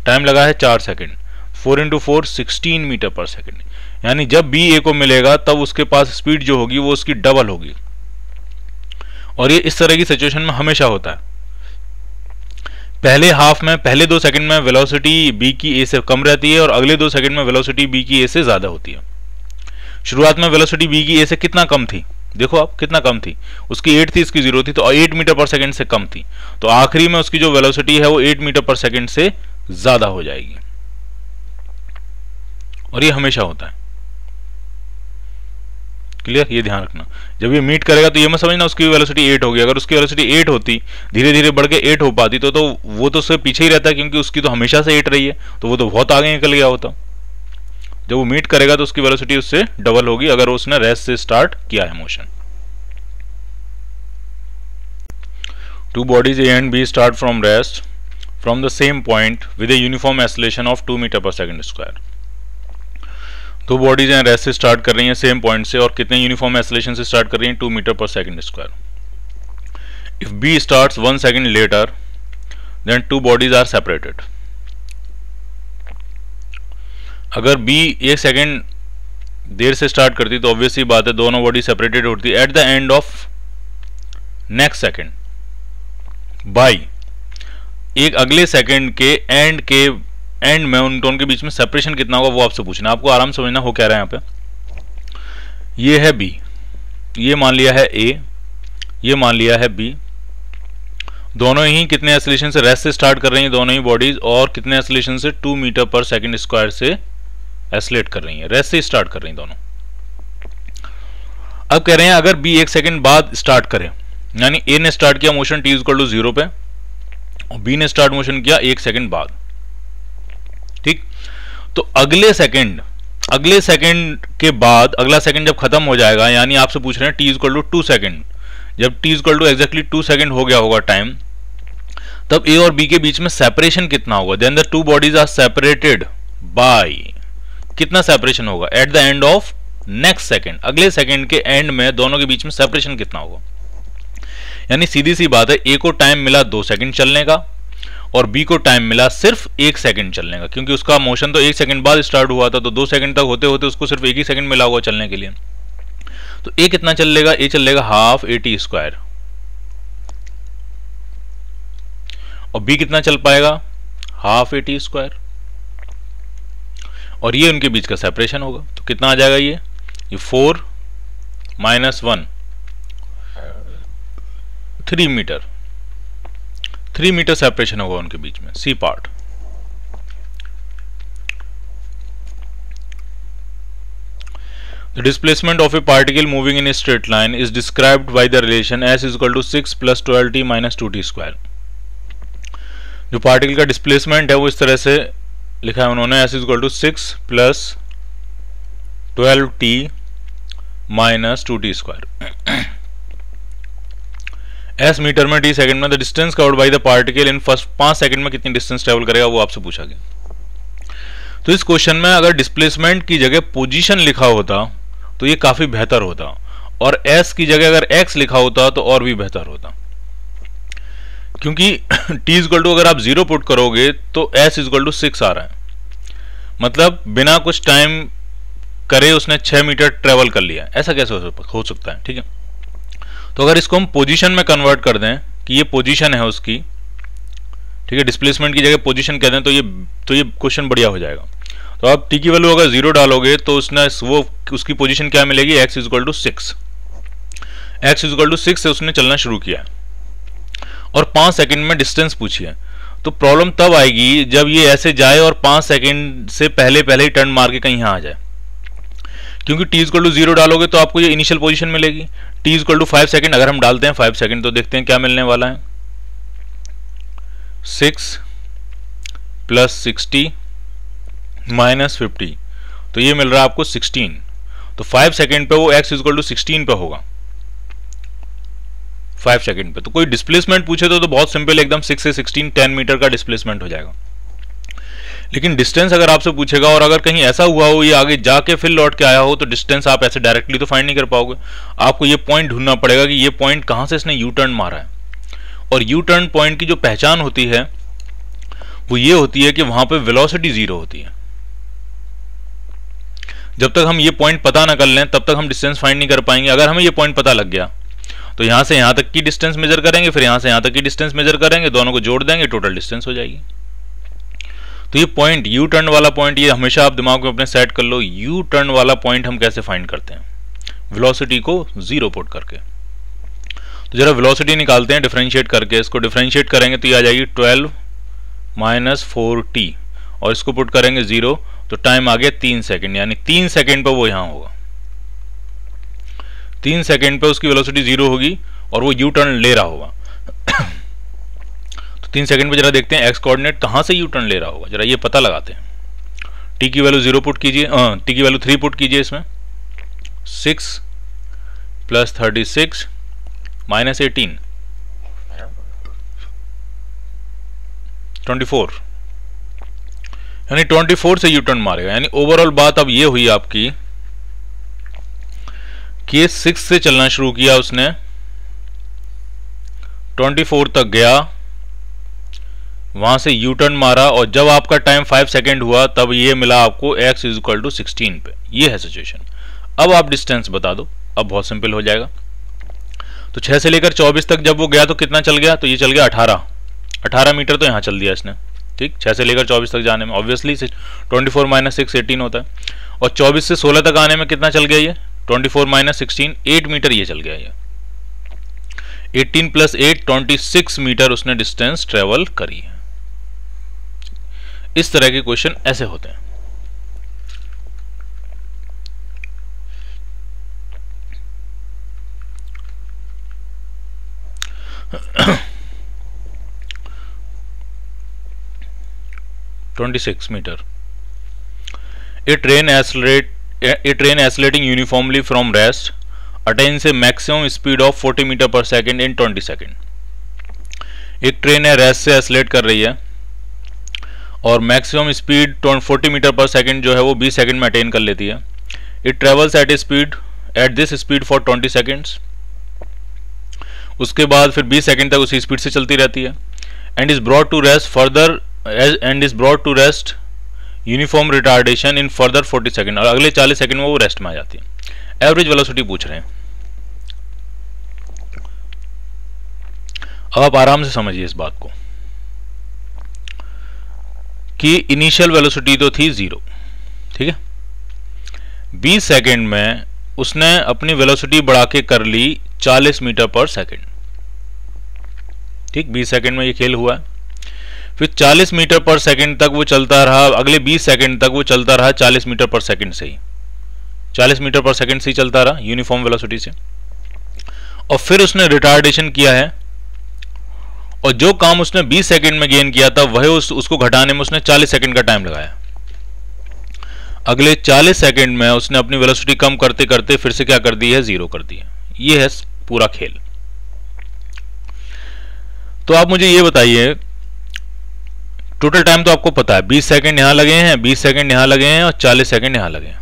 टाइम लगा है 4 second, 4 into 4 16 metre per second, यानी जब बी ए को मिलेगा तब उसके पास स्पीड जो होगी वो उसकी डबल होगी। और ये इस तरह की सिचुएशन में हमेशा होता है। पहले हाफ में, पहले 2 सेकंड में वेलोसिटी बी की ए से कम रहती है, और अगले 2 सेकंड में वेलोसिटी बी की ए से ज्यादा होती है। शुरुआत में वेलोसिटी बी की ए से कितना कम थी, देखो आप कितना कम थी, उसकी 8 थी, इसकी 0 थी, तो 8 मीटर पर सेकंड से कम थी, तो आखिरी में उसकी जो वेलोसिटी है वो 8 मीटर पर सेकंड से ज्यादा हो जाएगी, और ये हमेशा होता है। क्लियर, ये ध्यान रखना, जब ये मीट करेगा तो ये मत समझना उसकी वेलोसिटी 8 होगी, अगर उसकी वेलोसिटी 8 होती, धीरे धीरे बढ़ के 8 हो पाती, तो वो तो उससे पीछे ही रहता है, क्योंकि उसकी तो हमेशा से 8 रही है, तो वो तो बहुत आगे निकल गया होता। जब वो मीट करेगा तो उसकी वेलोसिटी उससे डबल होगी, अगर उसने रेस्ट से स्टार्ट किया है motion. Two bodies A and B start from rest from the same point with a uniform acceleration of 2 metre per second square. दो बॉडीज हैं, रेस्ट से स्टार्ट कर रही हैं सेम पॉइंट से, और कितने यूनिफॉर्म एक्सेलरेशन से स्टार्ट कर रही हैं 2 metre per second square. If B starts 1 second later then two bodies are separated. अगर बी 1 सेकंड देर से स्टार्ट करती तो ऑब्वियसली बात है दोनों बॉडी सेपरेटेड होती at the end of next second by एक अगले सेकंड के एंड में उन दोनों के बीच में सेपरेशन कितना होगा वो आपसे पूछना, आपको आराम से समझना हो क्या रहा है यहाँ पे। ये है बी, ये मान लिया है ए, ये मान लिया है बी, दोनों ही कितने एक्सेलरेशन से रेस्ट से स्टार्ट कर रही हैं दोनों ही बॉडीज, और कितने एक्सेलरेशन से 2 मीटर पर सेकंड स्क्वायर से एक्सेलरेट कर रही हैं, रेस्ट से स्टार्ट कर रही हैं दोनों। अब कह रहे हैं अगर बी 1 सेकंड बाद स्टार्ट करे, यानी ए ने स्टार्ट किया मोशन t इक्वल टू 0 पे और बी ने स्टार्ट मोशन किया 1 सेकंड बाद, ठीक। तो अगले सेकंड के बाद अगला सेकंड जब खत्म हो जाएगा, यानी आपसे पूछ रहे हैं t इक्वल टू 2 सेकंड, जब t equal to exactly 2 second हो गया होगा टाइम, तब a और b के बीच में सेपरेशन कितना होगा। Then the two bodies are separated by, कितना सेपरेशन होगा at the end of next second, अगले सेकंड के एंड में दोनों के बीच में सेपरेशन कितना होगा। यानी सीधी सी बात है, a को टाइम मिला 2 सेकंड चलने का और b को टाइम मिला सिर्फ 1 सेकंड चलने का, क्योंकि उसका मोशन तो 1 सेकंड बाद स्टार्ट हुआ था, तो 2 सेकंड तक होते होते उसको सिर्फ 1 ही सेकंड मिला हुआ चलने के लिए। तो a कितना चल लेगा, a चल लेगा हाफ a t स्क्वायर, और b कितना चल पाएगा हाफ a t स्क्वायर, और ये उनके बीच का सेपरेशन होगा। तो कितना आ जाएगा ये 4 माइनस 1 3 मीटर, 3 मीटर सेपरेशन होगा उनके बीच में, C part. The displacement of a particle moving in a straight line is described by the relation s is equal to 6 plus 12t minus 2t square। जो पार्टिकल का displacement है वो इस तरह से लिखा है उन्होंने, s is equal to 6 plus 12t minus 2t square। s metre में t सेकंड में, the distance covered by the particle in first 5 second में कितनी डिस्टेंस ट्रेवल करेगा वो आपसे पूछा गया। तो इस क्वेश्चन में अगर डिस्प्लेसमेंट की जगह पोजीशन लिखा होता तो ये काफी बेहतर होता, और s की जगह अगर x लिखा होता तो और भी बेहतर होता, क्योंकि t इक्वल टू अगर आप 0 पुट करोगे तो s इक्वल टू 6 आ रहा है, मतलब बिना कुछ टाइम करे उसने 6 मीटर ट्रेवल कर लिया। ऐसा कैसे हो सकता है? ठीक है, तो अगर इसको हम पोजीशन में कन्वर्ट कर दें कि ये पोजीशन है उसकी, ठीक है, डिस्प्लेसमेंट की जगह पोजीशन कह दें तो ये क्वेश्चन बढ़िया हो जाएगा। तो आप t की वैल्यू अगर 0 डालोगे तो उसकी पोजीशन क्या मिलेगी? x equal to 6। x equal to 6 से उसने चलना शुरू किया और 5 सेकंड में डिस्टेंस पूछी है। तो प्रॉब्लम तब आएगी जब ये ऐसे जाए और 5 सेकंड से पहले ही टर्न मार के कहीं यहाँ आ जाए, क्योंकि t इक्वल टू 0 डालोगे तो आपको ये इनिशियल पोजीशन मिलेगी। t इक्वल टू 5 सेकंड अगर हम डालते हैं 5 सेकंड तो देखते हैं क्या मिलने वाला है। 6 प्लस 60 माइनस 50, तो ये मिल रहा है आपको 16। तो 5 सेकंड पे वो x इक्वल टू 16 पे होगा 5 सेकंड पे। तो कोई डिस्प्लेसमेंट पूछे तो बहुत सिंपल, एकदम 6 से 16 10 मीटर का डिस्प्लेसमेंट हो जाएगा। लेकिन डिस्टेंस अगर आपसे पूछेगा और अगर कहीं ऐसा हुआ हो ये आगे जाके फिर लौट के आया हो तो डिस्टेंस आप ऐसे डायरेक्टली तो फाइंड नहीं कर पाओगे। आपको ये पॉइंट ढूंढना पड़ेगा कि ये पॉइंट कहां से इसने यू टर्न मारा है। और यू टर्न पॉइंट की जो पहचान होती है वो ये होती है कि वहां पे वेलोसिटी 0 होती है। जब तक हम ये पॉइंट पता ना कर लें तब तक हम डिस्टेंस फाइंड नहीं कर पाएंगे। अगर हमें ये पॉइंट पता लग गया तो यहां से यहां तक की डिस्टेंस मेजर करेंगे, फिर यहां से यहां तक की डिस्टेंस मेजर करेंगे, दोनों को जोड़ देंगे, टोटल डिस्टेंस हो जाएगी। तो ये पॉइंट यू टर्न वाला पॉइंट, ये हमेशा आप दिमाग में अपने सेट कर लो। यू टर्न वाला पॉइंट हम कैसे फाइंड करते हैं? वेलोसिटी को 0 पुट करके। तो जरा वेलोसिटी निकालते हैं डिफरेंशिएट करके। इसको डिफरेंशिएट करेंगे तो ये आ जाएगी 12 माइनस 4t, और इसको पुट करेंगे 0 तो टाइम आ गया 3 सेकंड, यानी 3 सेकंड पर वो यहां होगा। 3 सेकंड पे उसकी वेलोसिटी 0 होगी और वो यू टर्न ले रहा होगा। तो 3 सेकंड पे जरा देखते हैं एक्स कोऑर्डिनेट कहां से यू टर्न ले रहा होगा, जरा ये पता लगाते हैं। टी की वैल्यू 0 पुट कीजिए, टी की वैल्यू 3 पुट कीजिए इसमें। 6 प्लस 36 माइनस 18 24, यानी 24 से यू टर्न मारेगा। यानी ओवरऑल बात अब ये हुई आपकी कि 6 से चलना शुरू किया उसने, 24 तक गया, वहां से यू टर्न मारा, और जब आपका टाइम 5 सेकंड हुआ तब ये मिला आपको x इक्वल टू 16 पे। ये है सिचुएशन। अब आप डिस्टेंस बता दो, अब बहुत सिंपल हो जाएगा। तो 6 से लेकर 24 तक जब वो गया तो कितना चल गया? तो ये चल गया 18 मीटर, तो यहां चल दिया इसने। ठीक, 6 से लेकर 24 तक जाने में ऑब्वियसली 24 माइनस 6 18 होता है, और 24 से 16 तक आने में कितना चल गया ये? 24 माइनस 16 8 मीटर ये चल गया। ये 18 प्लस 8 26 मीटर उसने डिस्टेंस ट्रेवल करी है। इस तरह के क्वेश्चन ऐसे होते हैं। Metre. A train accelerating uniformly from rest attains a maximum speed of 40 metre per second in 20 second. एक ट्रेन है रेस्ट से एसलेट कर रही है और maximum speed 40 metre per second जो है वो 20 सेकेंड में अटेन कर लेती है। It travels at this speed for 20 seconds. उसके बाद फिर 20 सेकेंड तक उसी स्पीड से चलती रहती है। And is brought to rest uniform retardation in further 40 second, और अगले 40 सेकेंड में वो रेस्ट में आ जाती है। एवरेज वेलोसिटी पूछ रहे हैं। अब आप आराम से समझिए इस बात को कि इनिशियल वेलोसिटी तो थी 0, ठीक है। 20 सेकेंड में उसने अपनी वेलोसिटी बढ़ा के कर ली 40 मीटर पर सेकेंड। ठीक, 20 सेकेंड में ये खेल हुआ है। फिर 40 मीटर पर सेकेंड तक वो चलता रहा, अगले 20 सेकेंड तक वो चलता रहा 40 मीटर पर सेकेंड से ही, 40 मीटर पर सेकेंड से ही चलता रहा यूनिफॉर्म वेलोसिटी से। और फिर उसने रिटार्डेशन किया है, और जो काम उसने 20 सेकेंड में गेन किया था वह उसको घटाने में उसने 40 सेकेंड का टाइम लगाया। अगले 40 सेकेंड में उसने अपनी वेलोसिटी कम करते करते फिर से क्या कर दी है? 0 कर दी है। ये है पूरा खेल। तो आप मुझे ये बताइए, टोटल टाइम तो आपको पता है, 20 सेकेंड यहां लगे हैं, 20 सेकेंड यहां लगे हैं और 40 सेकेंड यहां लगे हैं।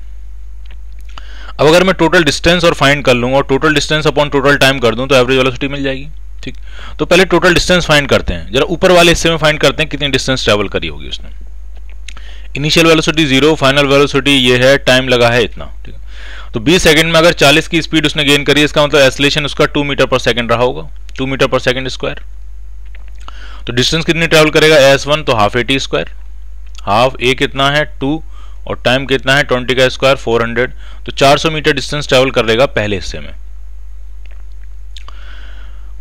अब अगर मैं टोटल डिस्टेंस और फाइंड कर लूँ और total distance upon total time कर दूँ तो एवरेज वेलोसिटी मिल जाएगी। ठीक, तो पहले टोटल डिस्टेंस फाइंड करते हैं, जरा ऊपर वाले हिस्से में फाइंड करते हैं कितनी डिस्टेंस ट्रेवल करी होगी उसने। इनिशियल वेलोसिटी 0, फाइनल वेलोसिटी ये है, टाइम लगा है इतना। ठीक है, तो 20 सेकंड में अगर 40 की स्पीड उसने गेन करी, इसका मतलब एक्सेलरेशन उसका 2 मीटर पर सेकंड रहा होगा, 2 मीटर पर सेकंड स्क्वायर। तो डिस्टेंस कितनी ट्रेवल करेगा s1, तो half at square, half a कितना है 2 और टाइम कितना है 20 का स्क्वायर 400, तो 400 मीटर डिस्टेंस ट्रेवल करेगा पहले हिस्से में।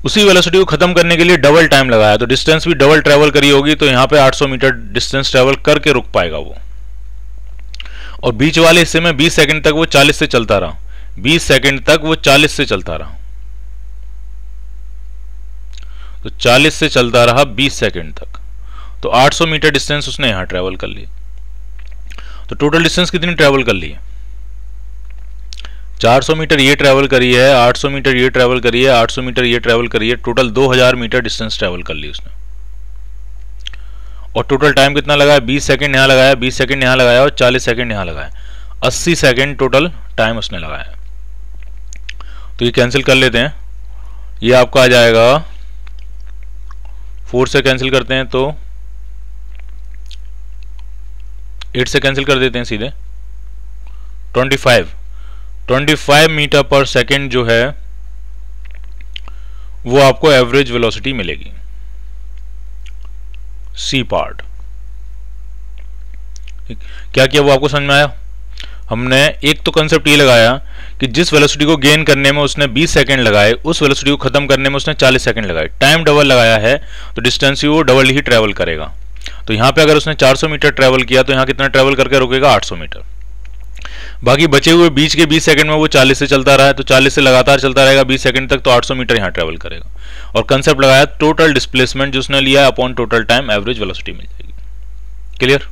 उसी वेलोसिटी को खत्म करने के लिए डबल टाइम लगाया, तो डिस्टेंस भी डबल ट्रेवल करी होगी, तो यहां पे 800 मीटर डिस्टेंस ट्रेवल करके रुक पाएगा वो। और बीच वाले हिस्से में 20 सेकंड तक वो 40 से चलता रहा, 20 सेकंड तक वो 40 से चलता रहा, तो 40 से चलता रहा 20 सेकंड तक, तो 800 मीटर डिस्टेंस उसने यहां ट्रेवल कर लिया। तो टोटल डिस्टेंस कितनी ट्रेवल कर ली है? 400 मीटर ये ट्रेवल करी है, 800 मीटर ये ट्रेवल करी है, 800 मीटर ये ट्रेवल करी है, टोटल 2000 मीटर डिस्टेंस ट्रेवल कर ली उसने। और टोटल टाइम कितना लगाया? 20 सेकंड यहां लगाया, 20 सेकंड यहां लगाया और 40 सेकंड यहां लगाया, 80 सेकंड टोटल टाइम उसने लगाया। तो ये कैंसिल कर लेते हैं, ये आपका आ जाएगा 4 से कैंसिल करते हैं तो 8 से कैंसिल कर देते हैं सीधे, 25 मीटर पर सेकेंड जो है वो आपको एवरेज वेलोसिटी मिलेगी, सी पार्ट। क्या किया वो आपको समझ में आया? हमने एक तो कंसेप्ट ये लगाया कि जिस वेलोसिटी को गेन करने में उसने 20 सेकंड लगाए, उस वेलोसिटी को खत्म करने में उसने 40 सेकंड लगाए, टाइम डबल लगाया है तो डिस्टेंस वो डबल ही ट्रेवल करेगा। तो यहां पे अगर उसने 400 मीटर ट्रेवल किया तो यहां कितना ट्रेवल करके रुकेगा? 800 मीटर। बाकी बचे हुए बीच के 20 सेकंड में वो 40 से चलता रहा है, तो 40 से लगातार चलता रहेगा 20 सेकंड तक, तो 800 मीटर यहां ट्रेवल करेगा। और कंसेप्ट लगाया टोटल डिस्प्लेसमेंट जो उसने लिया upon total time, average velocity मिल जाएगी। क्लियर?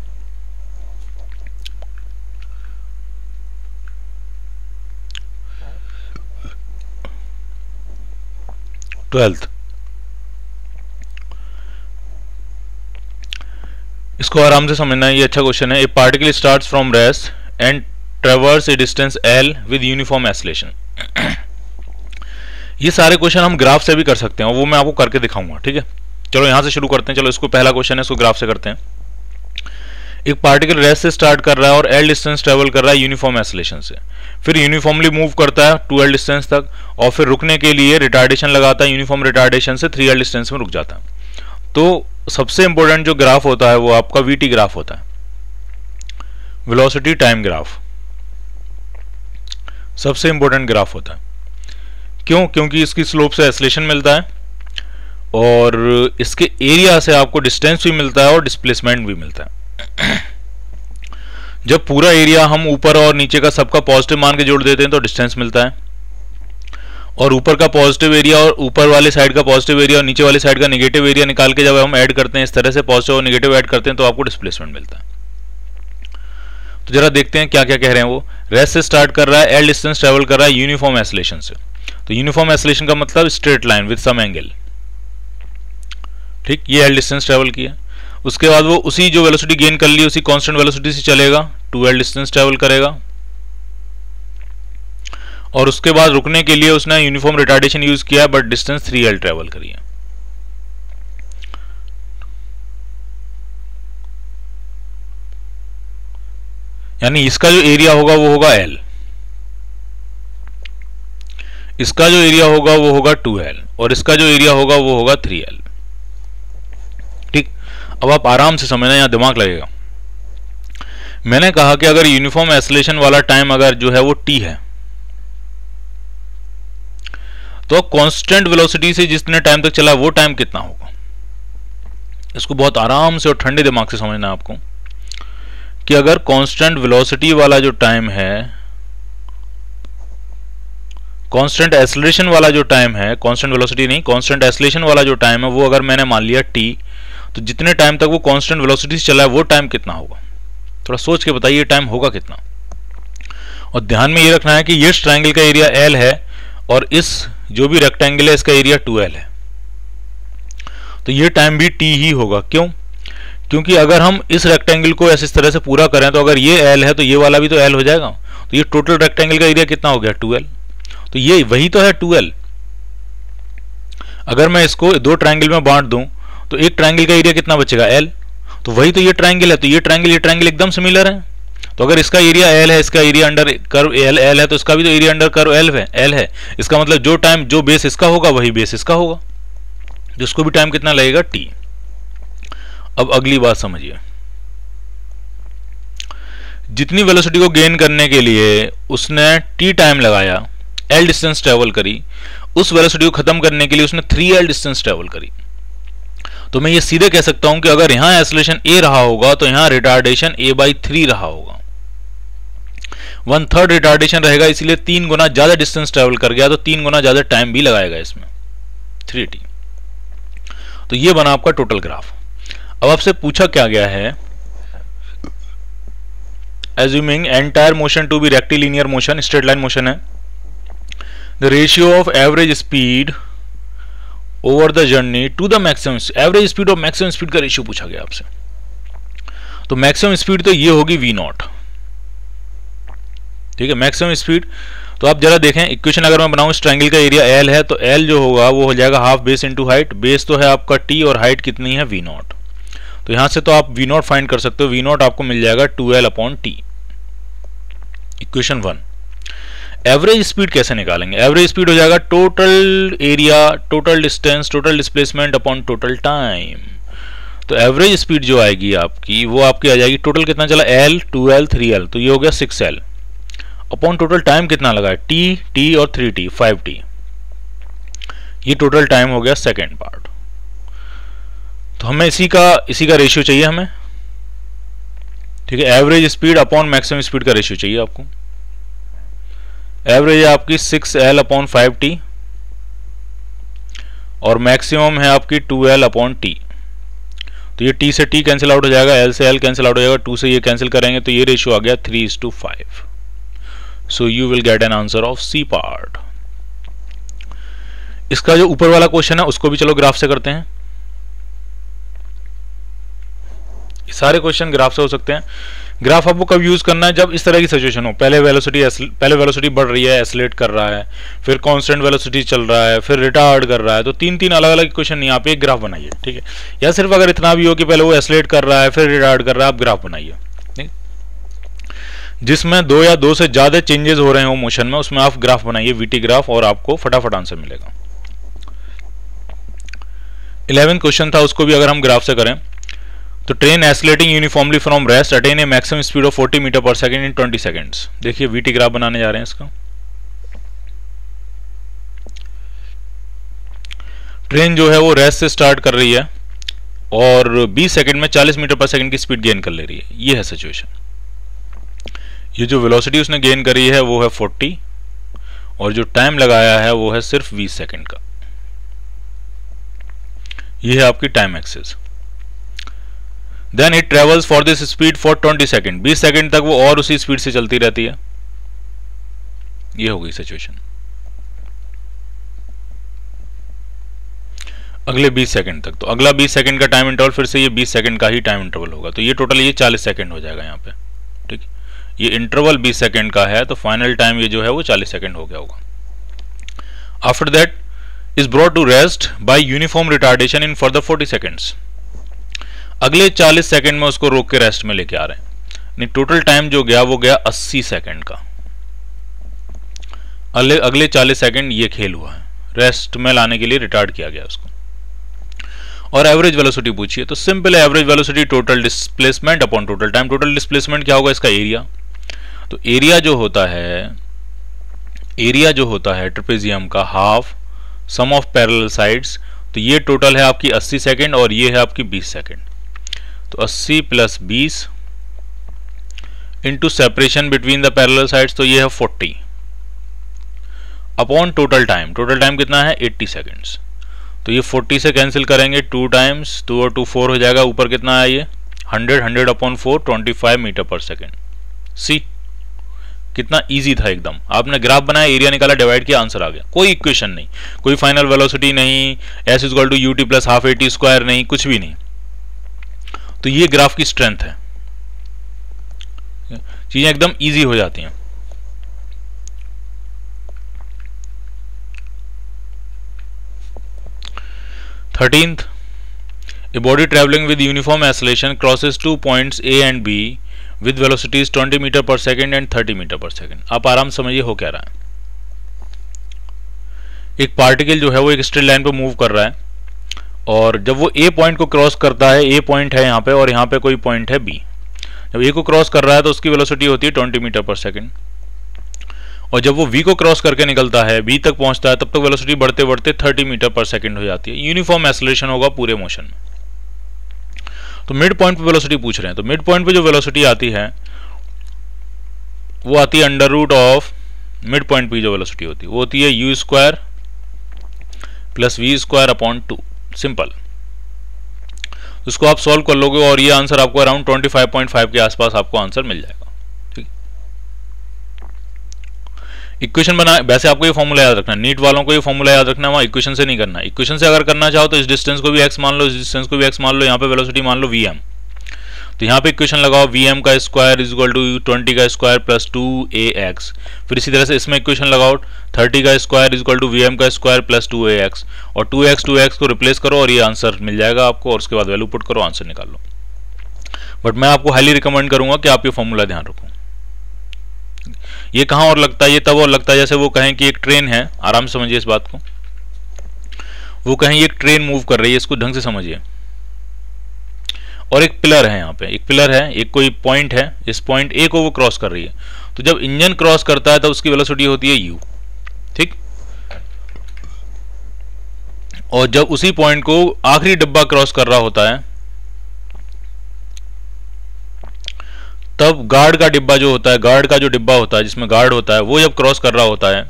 ट्वेल्थ, इसको आराम से समझना है, ये अच्छा क्वेश्चन है। ए particle starts from rest and ट्रेवर्स A distance l with uniform acceleration. ये सारे क्वेश्चन हम ग्राफ से भी कर सकते हैं, वो मैं आपको करके दिखाऊंगा। ठीक है, चलो यहां से शुरू करते हैं। चलो इसको पहला क्वेश्चन है, इसको ग्राफ से करते हैं। एक पार्टिकल रेस्ट से स्टार्ट कर रहा है और l डिस्टेंस ट्रेवल कर रहा है यूनिफॉर्म एक्सेलरेशन से, फिर यूनिफॉर्मली मूव करता है 2l डिस्टेंस तक, और फिर रुकने के लिए रिटार्डेशन लगाता है, यूनिफॉर्म रिटार्डेशन से 3l डिस्टेंस में रुक जाता है। तो सबसे इंपॉर्टेंट जो ग्राफ होता है वो आपका VT ग्राफ होता है, वेलोसिटी टाइम ग्राफ, सबसे इंपॉर्टेंट ग्राफ होता है। क्यों? क्योंकि इसकी स्लोप से एक्सेलरेशन मिलता है और इसके एरिया से आपको डिस्टेंस भी मिलता है और डिस्प्लेसमेंट भी मिलता है। जब पूरा एरिया हम ऊपर और नीचे का सबका पॉजिटिव मान के जोड़ देते हैं तो डिस्टेंस मिलता है, और ऊपर का पॉजिटिव एरिया और ऊपर वाले साइड का पॉजिटिव एरिया और नीचे वाले साइड का नेगेटिव एरिया निकाल के जब हम ऐड करते हैं, इस तरह से पॉजिटिव और नेगेटिव ऐड करते हैं तो आपको डिस्प्लेसमेंट मिलता है। तो जरा देखते हैं क्या क्या कह रहे हैं वो। रेस्ट से स्टार्ट कर रहा है, l डिस्टेंस ट्रेवल कर रहा है यूनिफॉर्म एक्सेलरेशन से, तो यूनिफॉर्म एक्सेलरेशन का मतलब straight line with some angle. ठीक, ये l डिस्टेंस ट्रेवल किया, उसके बाद वो उसी जो वेलोसिटी गेन कर ली उसी कांस्टेंट वेलोसिटी से चलेगा, 2l डिस्टेंस ट्रेवल करेगा, और उसके बाद रुकने के लिए उसने यूनिफॉर्म रिटार्डेशन यूज किया बट डिस्टेंस 3l ट्रेवल करी है। यानी इसका जो एरिया होगा वो होगा l, इसका जो एरिया होगा वो होगा 2l, और इसका जो एरिया होगा वो होगा 3l। ठीक, अब आप आराम से समझना, यहां दिमाग लगेगा। मैंने कहा कि अगर यूनिफॉर्म एक्सेलरेशन वाला टाइम अगर जो है वो t है, तो कांस्टेंट वेलोसिटी से जितने टाइम तक चला वो टाइम कितना होगा। इसको बहुत आराम से और ठंडे दिमाग से समझना है आपको कि अगर कांस्टेंट वेलोसिटी वाला जो टाइम है, कांस्टेंट एक्सेलरेशन वाला जो टाइम है, कांस्टेंट वेलोसिटी नहीं, कांस्टेंट एक्सेलरेशन वाला जो टाइम है वो अगर मैंने मान लिया t, तो जितने टाइम तक वो कांस्टेंट वेलोसिटी से चला है वो टाइम कितना होगा। थोड़ा सोच के बताइए टाइम होगा कितना। और ध्यान में ये रखना है कि ये ट्रायंगल का एरिया l है और इस जो भी रेक्टेंगल है इसका एरिया 2l है, तो ये टाइम भी t ही होगा। क्यों? क्योंकि अगर हम इस रेक्टेंगल को ऐसे इस तरह से पूरा करें तो अगर ये l है तो ये वाला भी तो l हो जाएगा, तो ये टोटल रेक्टेंगल का एरिया कितना हो गया 2L। तो ये वही तो है 2L। अगर मैं इसको दो ट्रायंगल में बांट दूं तो एक ट्रायंगल का एरिया कितना बचेगा L। तो वही तो ये ट्रायंगल है, तो ये ट्रायंगल एकदम सिमिलर है। तो अगर इसका एरिया L है, इसका एरिया अंडर कर्व L है, तो इसका भी तो एरिया अंडर कर्व L है। इसका मतलब जो बेस इसका होगा वही बेस इसका होगा, जिसको भी टाइम कितना लगेगा T। अब अगली बात समझिए, जितनी वेलोसिटी को गेन करने के लिए उसने T टाइम लगाया, L डिस्टेंस ट्रेवल करी, उस वेलोसिटी को खत्म करने के लिए उसने 3L डिस्टेंस ट्रेवल करी। तो मैं ये सीधे कह सकता हूं कि अगर यहां एक्सेलरेशन A रहा होगा तो यहां रिटार्डेशन A/3 रहा होगा। 1/3 रिटार्डेशन रहेगा, इसलिए 3 गुना ज्यादा डिस्टेंस ट्रेवल कर गया, तो 3 गुना ज्यादा टाइम भी लगाएगा इसमें 3T। तो ये बना आपका टोटल ग्राफ। अब आपसे पूछा क्या गया है, assuming entire motion to be rectilinear motion, straight line motion है, the ratio of average speed over the journey to the maximum, average speed और मैक्सिमम स्पीड का रेशियो पूछा गया आपसे। तो मैक्सिमम स्पीड तो ये होगी V0, ठीक है, मैक्सिमम स्पीड। तो आप जरा देखें इक्वेशन, अगर मैं बनाऊं इस ट्रायंगल का एरिया L है, तो L जो होगा वो हो जाएगा half base into height. Base तो है आपका T और हाइट कितनी है V0। तो यहां से तो आप V0 फाइंड कर सकते हो, V0 आपको मिल जाएगा 2L/T, इक्वेशन 1। एवरेज स्पीड कैसे निकालेंगे? एवरेज स्पीड हो जाएगा total area, total distance, total displacement upon total time. तो एवरेज स्पीड जो आएगी आपकी वो आपकी आ जाएगी, टोटल कितना चला L, 2L, 3L, तो ये हो गया 6L अपॉन टोटल टाइम कितना लगा है T और 3T 5T। ये टोटल टाइम हो गया सेकेंड पार्ट। तो हमें इसी का रेशियो चाहिए हमें, ठीक है। Average speed upon maximum speed का रेशियो चाहिए आपको। एवरेज है आपकी 6L/5T और मैक्सिमम है आपकी 2L/T। तो ये T से T कैंसिल आउट हो जाएगा, L से L कैंसिल आउट हो जाएगा, 2 से ये कैंसिल करेंगे तो ये रेशियो आ गया 3:5। सो you will get an answer of C part. इसका जो ऊपर वाला क्वेश्चन है उसको भी चलो ग्राफ से करते हैं। सारे क्वेश्चन ग्राफ से हो सकते हैं। ग्राफ आपको कब यूज करना है? जब इस तरह की सिचुएशन हो, पहले वेलोसिटी बढ़ रही है, एस्लेट कर रहा है, फिर कांस्टेंट वेलोसिटी चल रहा है, फिर रिटार्ड कर रहा है। तो तीन अलग अलग क्वेश्चन नहीं, आप एक ग्राफ बनाइए, ठीक है। या सिर्फ अगर इतना भी हो कि पहले वो एस्लेट कर रहा है फिर रिटार्ड कर रहा है, आप ग्राफ बनाइए, जिसमें 2 या 2 से ज्यादा चेंजेस हो रहे हो मोशन में, उसमें आप ग्राफ बनाइए, VT ग्राफ, और आपको फटाफट आंसर मिलेगा। 11th क्वेश्चन था, उसको भी अगर हम ग्राफ से करें तो train accelerating uniformly from rest attain a maximum speed of 40 metre per second in 20 seconds. देखिए VT ग्राफ बनाने जा रहे हैं इसका। ट्रेन जो है वो रेस्ट से स्टार्ट कर रही है और 20 सेकंड में 40 मीटर पर सेकंड की स्पीड गेन कर ले रही है। ये है सिचुएशन। ये जो वेलोसिटी उसने गेन करी है वो है 40 और जो टाइम लगाया है वो है सिर्फ 20 सेकंड का। ये है आपकी time axis. Then it travels for this speed for 20 second, 20 second तक वो और उसी स्पीड से चलती रहती है। ये हो गई सिचुएशन। अगले 20 सेकंड तक, तो अगला 20 सेकंड का टाइम इंटरवल फिर से ये 20 सेकंड का ही टाइम इंटरवल होगा। तो ये टोटल ये 40 सेकंड हो जाएगा यहाँ पे, ठीक। ये इंटरवल 20 सेकंड का है तो फाइनल टाइम ये जो है वो 40 सेकंड हो गया होगा। After that is brought to rest by uniform retardation in further 40 seconds. अगले 40 सेकंड में उसको रोक के रेस्ट में लेके आ रहे हैं। नहीं, टोटल टाइम जो गया वो गया 80 सेकंड का। अगले 40 सेकंड ये खेल हुआ है, रेस्ट में लाने के लिए रिटार्ड किया गया उसको। और एवरेज वेलोसिटी पूछिए तो सिंपल है, average velocity total displacement upon total time. Total displacement क्या होगा? इसका एरिया। तो एरिया जो होता है ट्रेपेजियम का half sum of parallel sides. तो ये टोटल है आपकी 80 सेकंड और ये है आपकी 20 सेकंड। तो 80 plus 20 into separation between the parallel sides, तो ये है 40 upon total time. Total time कितना है? 80 सेकंड्स। तो ये 40 से कैंसिल करेंगे, 2 टाइम्स 2 और 2 4 हो जाएगा। ऊपर कितना है ये 100 अपॉन 4 25 मीटर पर सेकेंड। सी कितना इजी था एकदम। आपने ग्राफ बनाया, एरिया निकाला, डिवाइड किया, आंसर आ गया। कोई इक्वेशन नहीं, कोई फाइनल वेलोसिटी नहीं, S equal to UT plus half AT square नहीं, कुछ भी नहीं। तो ये ग्राफ की स्ट्रेंथ है, चीजें एकदम इजी हो जाती हैं। 13th, a body traveling with uniform acceleration crosses 2 points A and B with velocities 20 metre per second and 30 metre per second. आप आराम समझिए हो क्या रहा है। एक पार्टिकल जो है वो एक स्ट्रेट लाइन पर मूव कर रहा है, और जब वो ए पॉइंट को क्रॉस करता है, ए पॉइंट है यहाँ पे और यहाँ पे कोई पॉइंट है बी, जब ए को क्रॉस कर रहा है तो उसकी वेलोसिटी होती है 20 मीटर पर सेकेंड, और जब वो वी को क्रॉस करके निकलता है, बी तक पहुंचता है, तब तक वेलोसिटी बढ़ते बढ़ते 30 मीटर पर सेकेंड हो जाती है। यूनिफॉर्म एक्सेलरेशन होगा पूरे मोशन में। तो मिड पॉइंट पे वेलोसिटी पूछ रहे हैं, तो मिड पॉइंट पे जो वेलोसिटी आती है वो आती है under root of mid point पे जो वेलोसिटी होती है वो होती है u square plus v square upon 2। Simple, उसको आप सॉल्व कर लोगे और ये आंसर आपको अराउंड 25.5 के आसपास आपको आंसर मिल जाएगा। ठीक, इक्वेशन बना, वैसे आपको ये फॉर्मूला याद रखना है, नीट वालों को ये फॉर्मूला याद रखना है, वहां इक्वेशन से नहीं करना है। इक्वेशन से अगर करना चाहो तो इस डिस्टेंस को भी x मान लो, इस डिस्टेंस को भी x मान लो, यहाँ पे वेलोसिटी मान लो vm, तो यहाँ पे इक्वेशन लगाओ vm का स्क्वायर इज इक्वल टू 20 का स्क्वायर प्लस 2ax। फिर इसी तरह से इसमें इक्वेशन लगाओ 30 का square is equal to vm का स्क्वायर प्लस 2ax, और 2x को रिप्लेस करो और ये आंसर मिल जाएगा आपको, और उसके बाद वैल्यू पुट करो, आंसर निकाल लो। बट मैं आपको हाईली रिकमेंड करूंगा कि आप ये फॉर्मूला ध्यान रखो। ये कहाँ और लगता है, ये तब और लगता है जैसे वो कहें कि एक ट्रेन है, आराम से समझिए इस बात को, वो कहें ये एक ट्रेन मूव कर रही है, इसको ढंग से समझिए, और एक पिलर है, यहाँ पे एक पिलर है, एक कोई पॉइंट है, इस पॉइंट ए को वो क्रॉस कर रही है, तो जब इंजन क्रॉस करता है तो उसकी वेलोसिटी होती है यू। ठीक, और जब उसी पॉइंट को आखिरी डिब्बा क्रॉस कर रहा होता है, तब गार्ड का डिब्बा जो होता है, गार्ड का जो डिब्बा होता है जिसमें गार्ड होता है, वो जब क्रॉस कर रहा होता है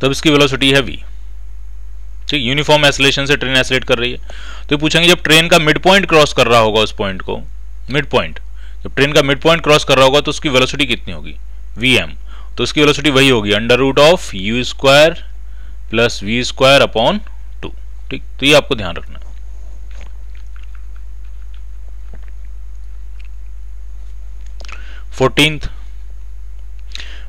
तब इसकी वेलोसिटी है v। ठीक, यूनिफॉर्म एक्सेलरेशन से ट्रेन एक्सेलरेट कर रही है, तो पूछेंगे जब ट्रेन का मिड पॉइंट क्रॉस कर रहा होगा उस पॉइंट को, मिड पॉइंट, जब ट्रेन का मिड पॉइंट क्रॉस कर रहा होगा तो उसकी वेलोसिटी कितनी होगी, vm, तो उसकी वेलोसिटी वही होगी under root of u square plus v square upon 2। ठीक, तो ये आपको ध्यान रखना है। Fourteenth,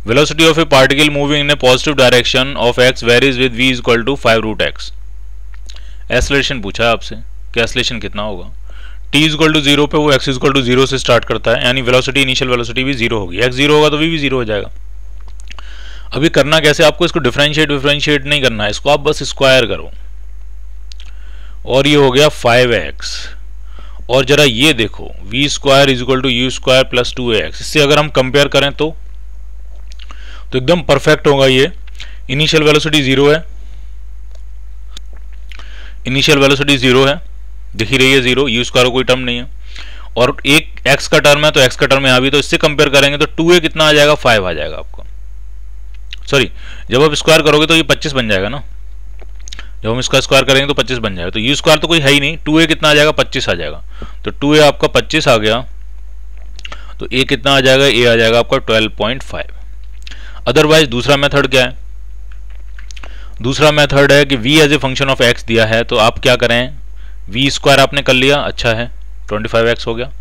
velocity of a particle moving in a positive direction of x varies with v is equal to 5 root x। Acceleration पूछा है आपसे कि एक्सेलरेशन कितना होगा, t is equal to 0 पे वो x is equal to 0 से स्टार्ट करता है, यानी वेलोसिटी इनिशियल वेलोसिटी भी 0 होगी, x 0 होगा तो v भी 0 हो जाएगा। अभी करना कैसे, आपको इसको डिफरेंशिएट नहीं करना है, इसको आप बस स्क्वायर करो, और ये हो गया 5x, और जरा ये देखो v square is equal to u square plus 2ax, इससे अगर हम कंपेयर करें तो एकदम परफेक्ट होगा। ये इनिशियल वेलोसिटी 0 है, इनिशियल वेलोसिटी 0 है, दिख ही रही है 0, यू स्क्वायर कोई टर्म नहीं है, और एक x का टर्म है तो x का टर्म यहाँ भी, तो इससे कंपेयर करेंगे तो 2a कितना आ जाएगा, 5 आ जाएगा आपको। सॉरी, जब आप स्क्वायर करोगे तो ये 25 बन जाएगा ना, जब हम इसका स्क्वायर करेंगे तो 25 बन जाएगा, तो यू स्क्वायर तो कोई है ही नहीं, 2a कितना आ जाएगा, 25 आ जाएगा, तो 2a आपका 25 आ गया, तो a कितना आ जाएगा, a आ जाएगा आपका 12.5। अदरवाइज दूसरा मेथड क्या है, दूसरा मेथड है कि v as a function of x दिया है, तो आप क्या करें, v स्क्वायर आपने कर लिया, अच्छा है 25x हो गया,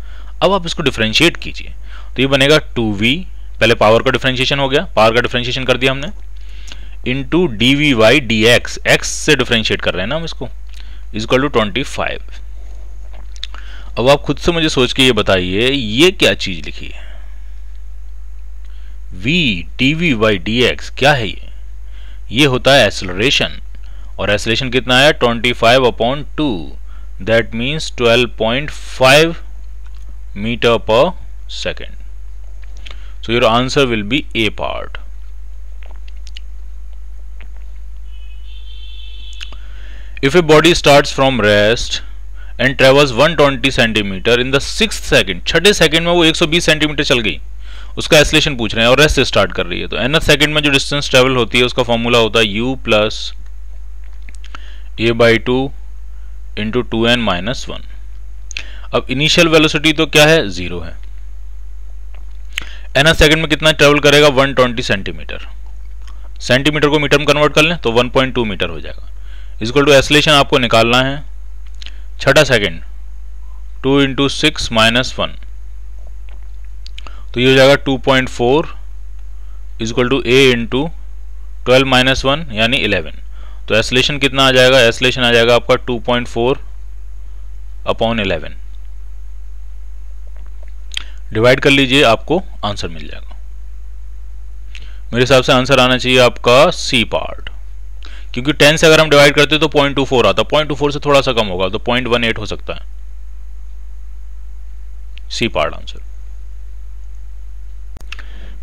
अब आप इसको डिफरेंशिएट कीजिए, तो ये बनेगा 2v, पहले पावर का डिफरेंशिएशन हो गया, पावर का डिफरेंशिएशन कर दिया हमने, into d v by d x, x से डिफरेंशिएट कर रहे हैं ना हम इसको, इज इक्वल टू 25। अब आप खुद से मुझे सोच के ये बताइए ये क्या चीज लिखी है, v d v by d x क्या है ये होता है एक्सेलरेशन, और एक्सेलरेशन कितना है 25/2, that means 12.5 metre per second. So your answer will B A part. If a body starts from rest and travels 120 centimetre in the 6th second, छठे second में वो 120 सेंटीमीटर चल गई, उसका एक्सेलरेशन पूछ रहे हैं और रेस्ट से स्टार्ट कर रही है, तो nth सेकेंड में जो डिस्टेंस ट्रेवल होती है उसका फॉर्मूला होता है u plus a/2 into 2n-1। अब इनिशियल वेलोसिटी तो क्या है 0 है, nth सेकेंड में कितना ट्रेवल करेगा 120 सेंटीमीटर, सेंटीमीटर को मीटर में कन्वर्ट कर लें तो 1.2 मीटर हो जाएगा, इक्वल टू एक्सेलरेशन आपको निकालना है छठा सेकेंड 2 इंटू 6 माइनस 1, तो ये हो जाएगा 2.4 equal to a into 12 minus 1 यानी 11, तो एसलेशन कितना आ जाएगा, एसलेशन आ जाएगा आपका 2.4/11। डिवाइड कर लीजिए, आपको आंसर मिल जाएगा। मेरे हिसाब से आंसर आना चाहिए आपका सी पार्ट, क्योंकि 10 से अगर हम डिवाइड करते तो 0.24 आता, 0.24 से थोड़ा सा कम होगा तो 0.18 हो सकता है। C part answer.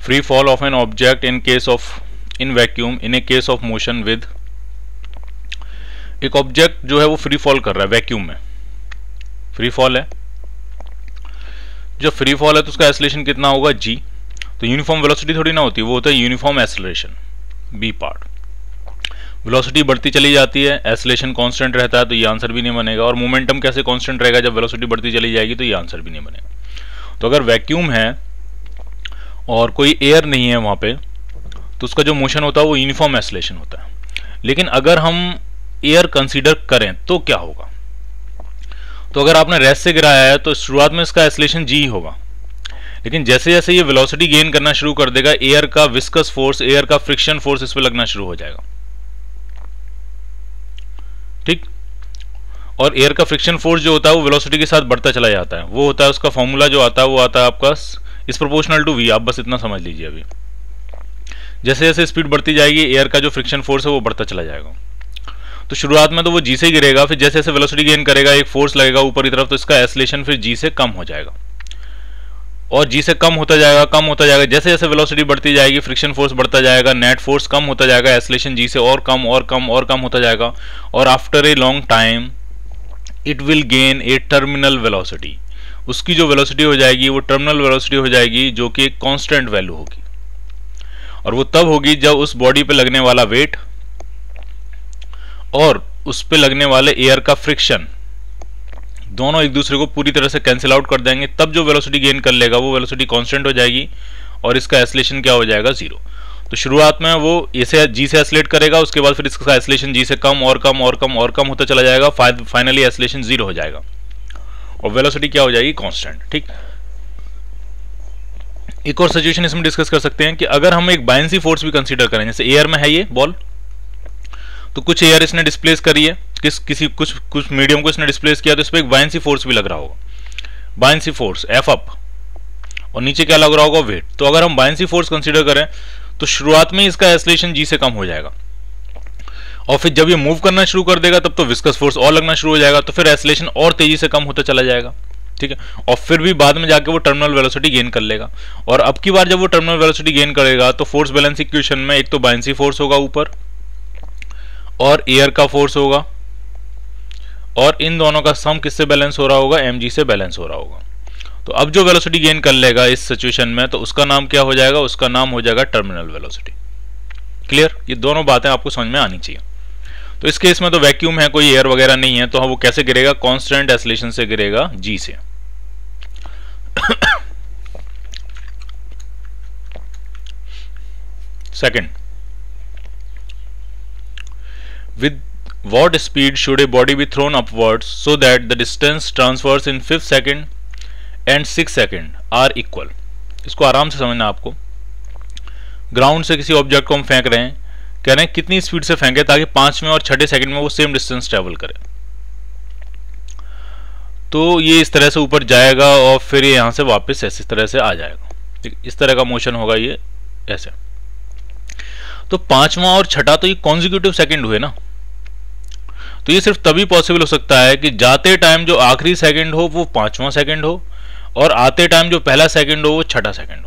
Free fall of an object in case of in vacuum in a case of motion with. एक ऑब्जेक्ट जो है वो फ्री फॉल कर रहा है वैक्यूम में, फ्री फॉल है। जब फ्री फॉल है तो उसका एक्सेलरेशन कितना होगा, जी। तो यूनिफॉर्म वेलोसिटी थोड़ी ना होती, वो होता है uniform acceleration, B part. Velocity बढ़ती चली जाती है, एक्सेलरेशन कांस्टेंट रहता है, तो ये आंसर भी नहीं बनेगा। और मोमेंटम कैसे कांस्टेंट रहेगा जब वेलोसिटी बढ़ती चली जाएगी, तो ये आंसर भी नहीं बनेगा। तो अगर वैक्यूम है और कोई एयर नहीं है वहां पे, तो उसका जो मोशन होता है वो यूनिफॉर्म एक्सेलरेशन होता है। लेकिन अगर हम एयर कंसीडर करें तो क्या होगा, तो अगर आपने रेस्ट से गिराया है तो शुरुआत में इसका एक्सेलरेशन जी होगा, लेकिन जैसे जैसे ये वेलोसिटी गेन करना शुरू कर देगा, एयर का विस्कस फोर्स, एयर का फ्रिक्शन फोर्स इस पे लगना शुरू हो जाएगा, ठीक। और एयर का फ्रिक्शन फोर्स जो होता है वो वेलोसिटी के साथ बढ़ता चला जाता है। वो होता है उसका फॉर्मूला जो आता है वो आता है आपका इस प्रोपोर्शनल टू वी। आप बस इतना समझ लीजिए। अभी जैसे जैसे स्पीड बढ़ती जाएगी, एयर का जो फ्रिक्शन फोर्स है वो बढ़ता चला जाएगा। तो शुरुआत में तो वो जी से गिरेगा, फिर जैसे जैसे वेलोसिटी गेन करेगा, एक फोर्स लगेगा ऊपर की तरफ, तो इसका एक्सेलरेशन फिर जी से कम हो जाएगा, और जी से कम होता जाएगा, कम होता जाएगा। जैसे जैसे वेलोसिटी बढ़ती जाएगी, फ्रिक्शन फोर्स बढ़ता जाएगा, नेट फोर्स कम होता जाएगा, एक्सेलरेशन जी से और कम और कम और कम होता जाएगा, और after a long time it will gain A terminal velocity. उसकी जो वेलोसिटी हो जाएगी वो टर्मिनल वेलोसिटी हो जाएगी, जो कि एक कांस्टेंट वैल्यू होगी। और वो तब होगी जब उस बॉडी पे लगने वाला वेट और उस पे लगने वाले एयर का फ्रिक्शन दोनों एक दूसरे को पूरी तरह से कैंसिल आउट कर देंगे। तब जो वेलोसिटी गेन कर लेगा वो वेलोसिटी कांस्टेंट हो जाएगी, और इसका एक्सेलरेशन क्या हो जाएगा, जीरो। तो शुरुआत में वो इसे जी से एक्सेलरेट करेगा, उसके बाद फिर इसका एक्सेलरेशन जी से कम और कम और कम और कम होता चला जाएगा, फाइनली एक्सेलरेशन जीरो हो जाएगा, और वेलोसिटी क्या हो जाएगी, कांस्टेंट, ठीक। एक और सिचुएशन इसमें डिस्कस कर सकते हैं कि अगर हम एक बायंसी फोर्स भी कंसीडर करें, जैसे एयर में है ये बॉल, तो कुछ एयर इसने डिस्प्लेस करी है, कुछ मीडियम को इसने डिस्प्लेस किया, तो इस पर एक बायंसी फोर्स भी लग रहा होगा, बायंसी फोर्स एफ अप, और नीचे क्या लग रहा होगा, वेट। तो अगर हम बायंसी फोर्स कंसीडर करें तो शुरुआत में इसका एक्सेलरेशन जी से कम हो जाएगा, और फिर जब ये मूव करना शुरू कर देगा तब तो विस्कस फोर्स और लगना शुरू हो जाएगा, तो फिर एक्सेलरेशन और तेजी से कम होता चला जाएगा, ठीक है। और फिर भी बाद में जाके वो टर्मिनल वेलोसिटी गेन कर लेगा। और अब की बार जब वो टर्मिनल वेलोसिटी गेन करेगा तो फोर्स बैलेंस इक्वेशन में एक तो बायंसी फोर्स होगा ऊपर, और एयर का फोर्स होगा, और इन दोनों का सम किससे बैलेंस हो रहा होगा, mg से बैलेंस हो रहा होगा। तो अब जो वेलोसिटी गेन कर लेगा इस सिचुएशन में, तो उसका नाम क्या हो जाएगा, उसका नाम हो जाएगा टर्मिनल वेलोसिटी। क्लियर, ये दोनों बातें आपको समझ में आनी चाहिए। तो इस केस में तो वैक्यूम है, कोई एयर वगैरह नहीं है, तो वो कैसे गिरेगा, कांस्टेंट एक्सेलरेशन से गिरेगा, जी से। Second, with what speed should a body be thrown upwards so that the distance transverse in 5th second and 6th second are equal। इसको आराम से समझना आपको। ग्राउंड से किसी ऑब्जेक्ट को हम फेंक रहे हैं, कह रहे हैं कितनी स्पीड से फेंके ताकि 5वें और 6ठे सेकंड में वो सेम डिस्टेंस ट्रेवल करे। तो ये इस तरह से ऊपर जाएगा और फिर ये यहां से वापस ऐसे इस तरह से आ जाएगा, इस तरह का मोशन होगा ये ऐसे। तो 5वां और 6ठा तो ये कॉन्जिक्यूटिव सेकंड हुए ना, तो ये सिर्फ तभी पॉसिबल हो सकता है कि जाते टाइम जो आखिरी सेकंड हो वो 5वां सेकंड हो, और आते टाइम जो पहला सेकंड हो वो 6ठा सेकंड हो।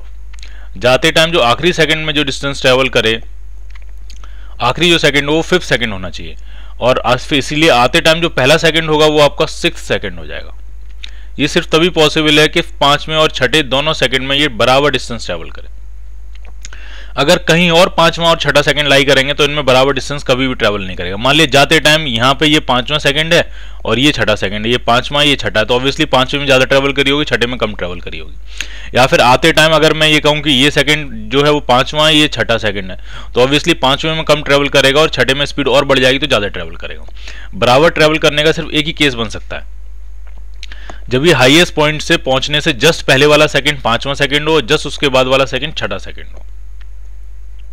जाते टाइम जो आखिरी सेकंड में जो डिस्टेंस ट्रेवल करे, आखिरी जो सेकंड हो वो 5th सेकंड होना चाहिए, और इसीलिए आते टाइम जो पहला सेकंड होगा वो आपका 6th सेकंड हो जाएगा। ये सिर्फ तभी पॉसिबल है कि 5वें और 6ठे दोनों सेकंड में ये बराबर डिस्टेंस ट्रेवल करे। अगर कहीं और 5वां और 6ठा सेकंड लाई करेंगे तो इनमें बराबर डिस्टेंस कभी भी ट्रेवल नहीं करेगा। मान लिया जाते टाइम यहाँ पे ये 5वां सेकंड है और ये 6ठा सेकंड है, ये 5वां ये 6ठा, तो ऑब्वियसली 5वें में ज्यादा ट्रेवल करी होगी, 6ठे में कम ट्रेवल करी होगी। या फिर आते टाइम अगर मैं ये कहूँ कि ये सेकंड जो है वो 5वां ये 6ठा सेकंड है, तो ऑब्वियसली 5वें में कम ट्रेवल करेगा और 6ठे में स्पीड और बढ़ जाएगी तो ज्यादा ट्रेवल करेगा। बराबर ट्रेवल करने का सिर्फ एक ही केस बन सकता है, जब ये हाईएस्ट पॉइंट से पहुंचने से जस्ट पहले वाला सेकंड 5वां सेकंड हो, जस्ट उसके बाद वाला सेकंड 6ठा सेकंड हो।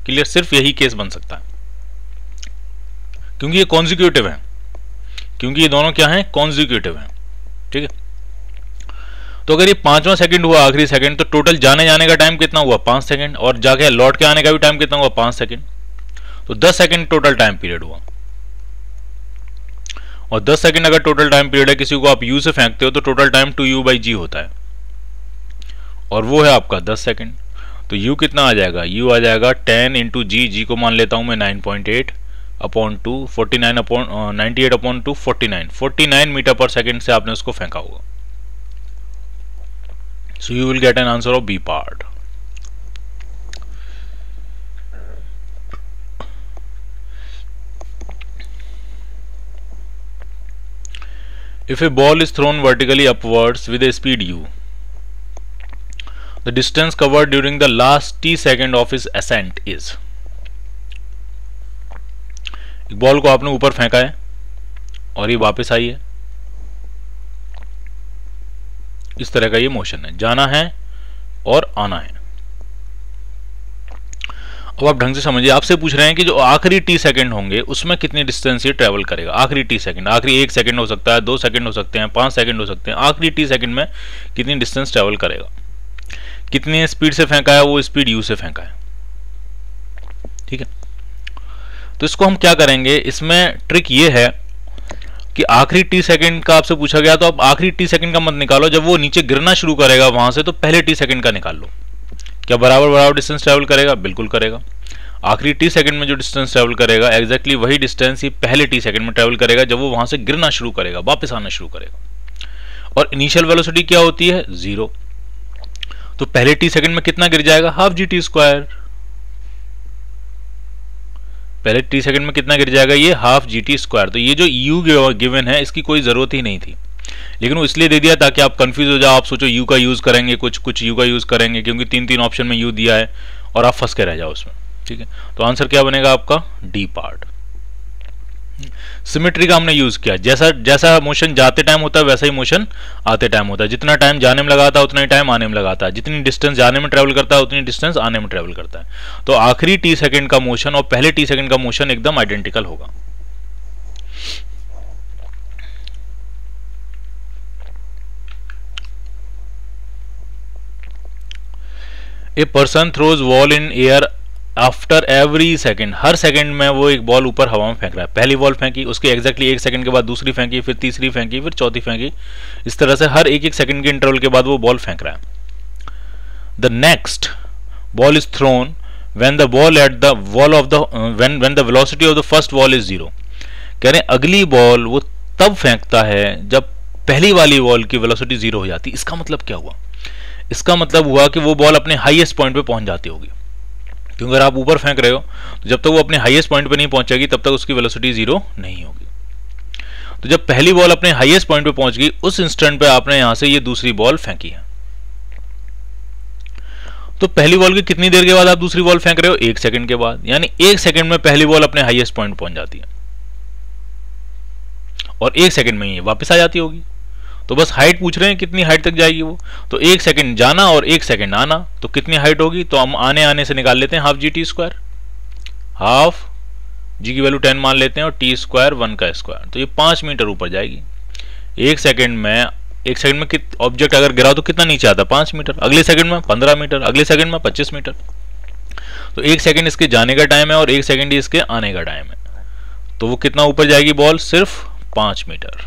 क्लियर, सिर्फ यही केस बन सकता है। क्योंकि ये कॉन्जिक्यूटिव है, क्योंकि ये दोनों क्या हैं, कॉन्जिक्यूटिव हैं। ठीक है, तो अगर ये 5वां सेकंड हुआ आखिरी सेकंड, तो टोटल जाने जाने का टाइम कितना हुआ, 5 सेकंड, और जाके लौट के आने का भी टाइम कितना हुआ, 5 सेकंड। तो 10 सेकंड टोटल टाइम पीरियड हुआ। और 10 सेकंड अगर टोटल टाइम पीरियड है, किसी को आप u से फेंकते हो तो टोटल टाइम 2u/g होता है, और वो है आपका 10 सेकंड। तो u कितना आ जाएगा, u आ जाएगा 10 इंटू g को मान लेता हूं मैं 9.8 upon 2, 98 upon 2, 49 metre per second से आपने उसको फेंका होगा। So you will get an answer of B part. If a ball is thrown vertically upwards with a speed u, the distance covered during the last t second of its ascent is. एक ball को आपने ऊपर फेंका है और ये वापस आई है, इस तरह का ये मोशन है, जाना है और आना है। अब आप ढंग से समझिए, आपसे पूछ रहे हैं कि जो आखिरी टी सेकंड होंगे उसमें कितनी डिस्टेंस ये ट्रेवल करेगा। आखिरी टी सेकंड, आखिरी 1 सेकंड हो सकता है, 2 सेकंड हो सकते हैं, 5 सेकंड हो सकते हैं, आखिरी टी सेकंड में कितनी डिस्टेंस ट्रेवल करेगा, कितनी स्पीड से फेंका है, वो स्पीड यू से फेंका है। ठीक है, तो इसको हम क्या करेंगे, इसमें ट्रिक ये है कि आखिरी टी सेकंड का आपसे पूछा गया, तो आप आखिरी टी सेकंड का मत निकालो, जब वो नीचे गिरना शुरू करेगा वहां से, तो पहले टी सेकंड का निकाल लो। क्या बराबर डिस्टेंस ट्रेवल करेगा, बिल्कुल करेगा। आखिरी टी सेकंड में जो डिस्टेंस ट्रेवल करेगा एग्जैक्टली वही डिस्टेंस ही पहले टी सेकंड में ट्रेवल करेगा जब वो वहां से गिरना शुरू करेगा, वापस आना शुरू करेगा। और इनिशियल वेलोसिटी क्या होती है, 0। तो पहले टी सेकंड में कितना गिर जाएगा, हाफ GT²। पहले टी सेकंड में कितना गिर जाएगा, ये हाफ GT²। तो ये जो u गिवन है इसकी कोई जरूरत ही नहीं थी, लेकिन वो इसलिए दे दिया ताकि आप कंफ्यूज हो जाओ, आप सोचो u का यूज करेंगे, कुछ u का यूज करेंगे, क्योंकि 3 ऑप्शन में u दिया है और आप फंस के रह जाओ उसमें। ठीक है, तो आंसर क्या बनेगा आपका, डी पार्ट। सिमेट्री का हमने यूज किया, जैसा मोशन जाते टाइम होता है वैसा ही मोशन आते टाइम होता है। जितना टाइम जाने में लगाता है उतना ही टाइम आने में लगाता है, जितनी डिस्टेंस जाने में ट्रेवल करता है उतनी डिस्टेंस आने में ट्रेवल करता है। तो आखिरी टी सेकंड का मोशन और पहले टी सेकंड का मोशन एकदम आइडेंटिकल होगा। A person throws ball in air after every second, her second में वो एक बॉल ऊपर हवा में फेंक रहा है। पहली बॉल फेंकी, उसके एग्जैक्टली 1 सेकंड के बाद दूसरी फेंकी, फिर तीसरी फेंकी, फिर चौथी फेंकी, इस तरह से हर एक सेकंड के इंटरवल के बाद वो बॉल फेंक रहा है। The next ball is throne when the ball at the wall of the when the velocity of the first ball is 0। कह रहे हैं अगली बॉल वो तब फेंकता है जब पहली वाली बॉल की वेलोसिटी 0 हो जाती। इसका मतलब क्या हुआ, इसका मतलब हुआ कि वो बॉल अपने हाईएस्ट पॉइंट पे पहुंच जाती होगी, क्योंकि अगर आप ऊपर फेंक रहे हो तो जब तक वो अपने हाईएस्ट पॉइंट पे नहीं पहुंचेगी तब तक उसकी वेलोसिटी 0 नहीं होगी। तो जब पहली बॉल अपने हाईएस्ट पॉइंट पे पहुंच गई उस इंस्टेंट पे आपने यहां से ये दूसरी बॉल फेंकी है। तो पहली बॉल की कितनी देर के बाद आप दूसरी बॉल फेंक रहे हो, 1 सेकंड के बाद, यानी 1 सेकंड में पहली बॉल अपने हाईएस्ट पॉइंट पहुंच जाती है और 1 सेकंड में ही वापस आ जाती होगी। तो बस हाइट पूछ रहे हैं कितनी हाइट तक जाएगी वो, तो 1 सेकंड जाना और 1 सेकंड आना, तो कितनी हाइट होगी, तो हम आने से निकाल लेते हैं हाफ GT², हाफ जी की वैल्यू 10 मान लेते हैं और t² 1 का स्क्वायर, तो ये 5 मीटर ऊपर जाएगी। 1 सेकंड में ऑब्जेक्ट अगर गिरा तो कितना नीचे आता, 5 मीटर, अगले सेकंड में 15 मीटर, अगले सेकंड में 25 मीटर। तो 1 सेकंड इसके जाने का टाइम है और 1 सेकंड ही इसके आने का टाइम है, तो वो कितना ऊपर जाएगी बॉल, सिर्फ 5 metre.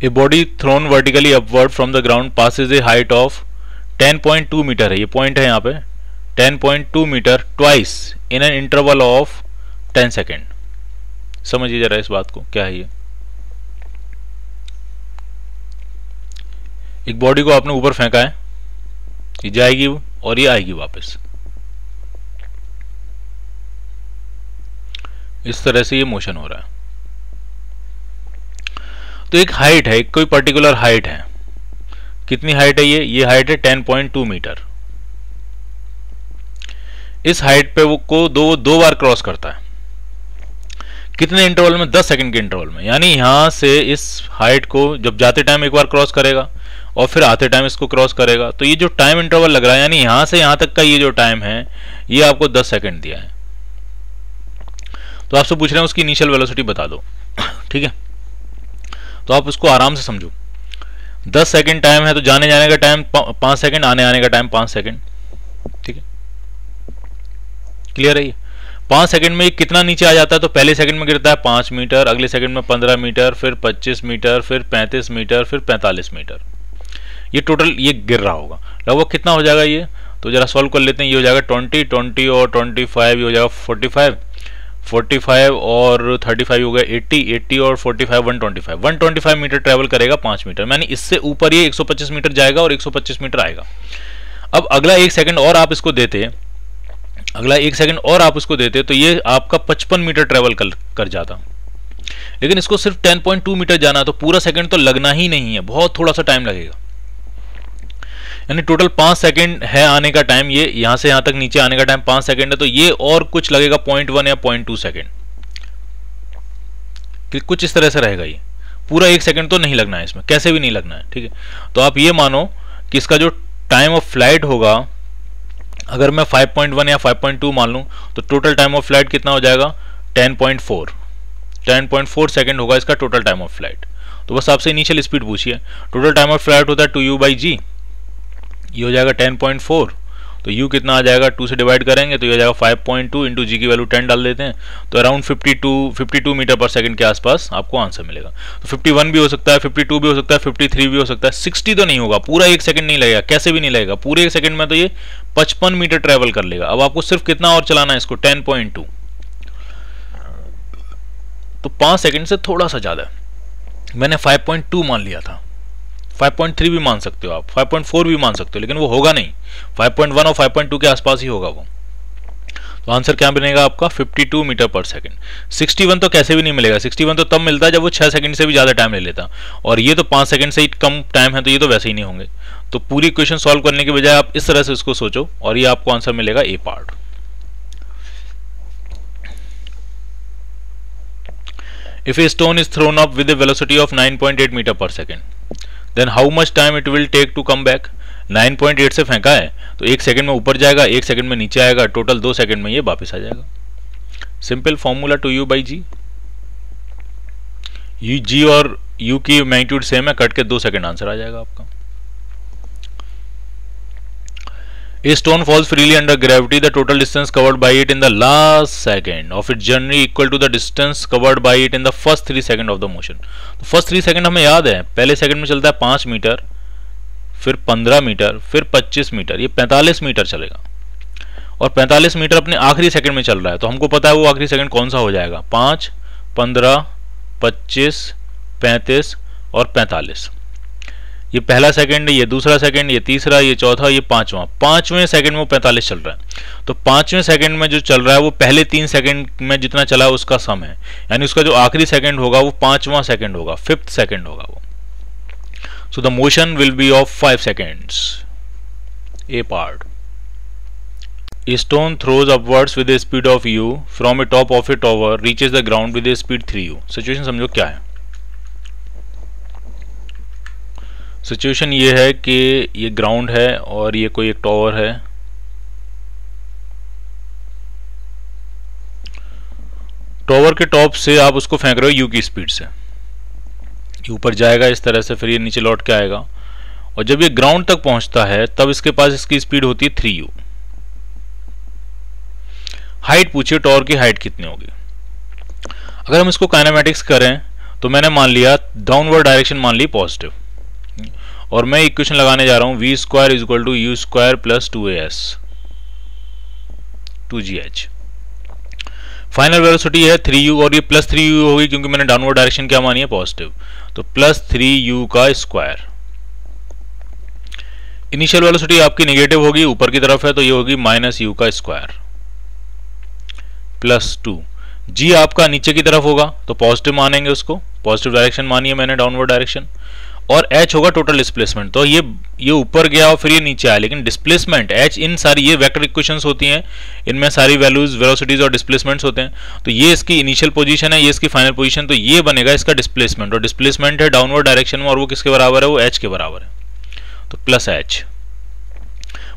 A body thrown vertically upward from the ground passes a height of 10.2 metre है, ये पॉइंट है यहाँ पे 10.2 metre twice in an interval of 10 second. समझिए जरा इस बात को, क्या है ये, एक बॉडी को आपने ऊपर फेंका है, ये जाएगी और ये आएगी वापस, इस तरह से ये मोशन हो रहा है। तो एक हाइट है, एक कोई पर्टिकुलर हाइट है, कितनी हाइट है ये हाइट है 10.2 मीटर। इस हाइट पे वो को दो बार क्रॉस करता है, कितने इंटरवल में, 10 सेकंड के इंटरवल में। यानी यहां से इस हाइट को जब जाते टाइम एक बार क्रॉस करेगा और फिर आते टाइम इसको क्रॉस करेगा। तो ये जो टाइम इंटरवल लग रहा है, यानी यहां से यहां तक का ये जो टाइम है, ये आपको 10 सेकंड दिया है। तो आपसे पूछ रहे हैं उसकी इनिशियल वेलोसिटी बता दो। ठीक है, तो आप उसको आराम से समझो। 10 सेकंड टाइम है तो जाने जाने का टाइम 5 सेकंड, आने आने का टाइम 5 सेकंड। ठीक है, क्लियर है ये? 5 सेकंड में ये कितना नीचे आ जाता है? तो पहले सेकंड में गिरता है 5 मीटर, अगले सेकंड में 15 मीटर, फिर 25 मीटर, फिर 35 मीटर, फिर 45 मीटर। ये टोटल ये गिर रहा होगा। लगभग कितना हो जाएगा ये? तो जरा सॉल्व कर लेते हैं। ये हो जाएगा 20, 20 और 25, ये हो जाएगा 45, 45 और 35 हो गया 80, 80 और 45 125, 125 मीटर ट्रेवल करेगा 5 मीटर। यानी इससे ऊपर ये 125 मीटर जाएगा और 125 मीटर आएगा। अब अगला 1 सेकंड और आप इसको देते, अगला 1 सेकंड और आप उसको देते तो ये आपका 55 मीटर ट्रेवल कर जाता। लेकिन इसको सिर्फ 10.2 मीटर जाना, तो पूरा सेकंड तो लगना ही नहीं है, बहुत थोड़ा सा टाइम लगेगा। यानी टोटल 5 सेकंड है आने का टाइम, ये यहां से यहां तक नीचे आने का टाइम 5 सेकंड है, तो ये और कुछ लगेगा 0.1 या 0.2 सेकंड, कुछ इस तरह से रहेगा। ये पूरा 1 सेकंड तो नहीं लगना है इसमें, कैसे भी नहीं लगना है। ठीक है, तो आप ये मानो कि इसका जो टाइम ऑफ फ्लाइट होगा, अगर मैं 5.1 या 5.2 मान लूं, तो टोटल टाइम ऑफ फ्लाइट कितना हो जाएगा? 10.4 सेकंड होगा इसका टोटल टाइम ऑफ फ्लाइट। तो बस आपसे इनिशियल स्पीड पूछिए। टोटल टाइम ऑफ फ्लाइट होता है 2u/g, ये हो जाएगा 10.4। तो u कितना आ जाएगा? 2 से डिवाइड करेंगे तो ये हो जाएगा 5.2 इंटू जी की वैल्यू 10 डाल देते हैं, तो अराउंड 52 मीटर पर सेकंड के आसपास आपको आंसर मिलेगा। तो 51 भी हो सकता है, 52 भी हो सकता है, 53 भी हो सकता है, 60 तो नहीं होगा। पूरा 1 सेकंड नहीं लगेगा, कैसे भी नहीं लगेगा। पूरे 1 सेकंड में तो ये 55 मीटर ट्रेवल कर लेगा। अब आपको सिर्फ कितना और चलाना है इसको? 10.2। तो 5 सेकंड से थोड़ा सा ज्यादा है। मैंने 5.2 मान लिया था, 5.3 भी मान सकते हो आप, 5.4 भी मान सकते हो, लेकिन वो होगा नहीं। 5.1 और 5.2 के आसपास ही होगा वो। तो आंसर क्या बनेगा आपका? 52 मीटर पर सेकंड। 61 तो कैसे भी नहीं मिलेगा। 61 तो तब मिलता है जब वो 6 सेकंड से भी ज्यादा टाइम ले लेता, और ये तो 5 सेकंड से ही कम टाइम है, तो ये तो वैसे ही नहीं होंगे। तो पूरी इक्वेशन सॉल्व करने के बजाय आप इस तरह से इसको सोचो, और ये आपको आंसर मिलेगा ए part. If a stone is thrown up with a velocity of 9.8 metre per second, then how much time it will take to come back? 9.8 से फेंका है तो 1 सेकंड में ऊपर जाएगा, 1 सेकंड में नीचे आएगा, टोटल 2 सेकंड में ये वापस आ जाएगा। Simple formula 2u/g। g और u की मैग्नीट्यूड सेम है, कट के 2 सेकंड आंसर आ जाएगा आपका। A stone falls freely under gravity. The total distance covered by it in the last second of its journey equal to the distance covered by it in the first 3 seconds of the motion. तो first 3 second हमें याद है, पहले second में चलता है 5 metre, फिर 15 metre, फिर 25 मीटर, ये 45 मीटर चलेगा। और 45 मीटर अपने आखिरी सेकंड में चल रहा है, तो हमको पता है वो आखिरी सेकंड कौन सा हो जाएगा? 5, 15, 25, 35 और 45। ये पहला सेकंड, ये दूसरा सेकंड, ये तीसरा, ये चौथा, ये पांचवा। 5वें सेकंड में वो 45 चल रहा है, तो 5वें सेकंड में जो चल रहा है वो पहले 3 सेकंड में जितना चला है उसका सम है, यानी उसका जो आखिरी सेकंड होगा वो 5वां सेकंड होगा, 5th सेकंड होगा वो। So the motion will be of 5 seconds. A part. A stone throws upwards with a speed of u from a top of a tower reaches the ground with a speed 3u। Situation समझो क्या है। Situation ये है कि ये ground है और ये कोई एक टावर है। टावर के टॉप से आप उसको फेंक रहे हो यू की स्पीड से, ये ऊपर जाएगा इस तरह से, फिर ये नीचे लौट के आएगा, और जब ये ग्राउंड तक पहुंचता है तब इसके पास इसकी स्पीड होती है 3u। हाइट पूछिए, टावर की हाइट कितनी होगी। अगर हम इसको काइनेमेटिक्स करें तो मैंने मान लिया डाउनवर्ड डायरेक्शन मान ली पॉजिटिव, और मैं इक्वेशन लगाने जा रहा हूं v square is equal to u square plus 2as 2gh। Final velocity है 3u और ये प्लस 3u होगी क्योंकि मैंने डाउनवर्ड डायरेक्शन क्या मानी है? पॉजिटिव, तो प्लस 3u का स्क्वायर। इनिशियल वेलोसिटी आपकी नेगेटिव होगी, ऊपर की तरफ है, तो ये होगी माइनस u का स्क्वायर प्लस 2। g आपका नीचे की तरफ होगा तो पॉजिटिव मानेंगे उसको, पॉजिटिव डायरेक्शन मानी है मैंने, डाउनवर्ड डायरेक्शन, और h होगा टोटल डिस्प्लेसमेंट। तो ये ऊपर गया और फिर ये नीचे आया, लेकिन डिस्प्लेसमेंट h, इन सारी ये वेक्टर इक्वेशंस होती हैं, इनमें सारी वैल्यूज वेलोसिटीज और डिस्प्लेसमेंट्स होते हैं। तो ये इसकी इनिशियल पोजीशन है, ये इसकी फाइनल पोजीशन, तो ये बनेगा इसका डिस्प्लेसमेंट, और डिस्प्लेसमेंट है डाउनवर्ड डायरेक्शन में, और वो किसके बराबर है? वो h के बराबर है। तो प्लस एच,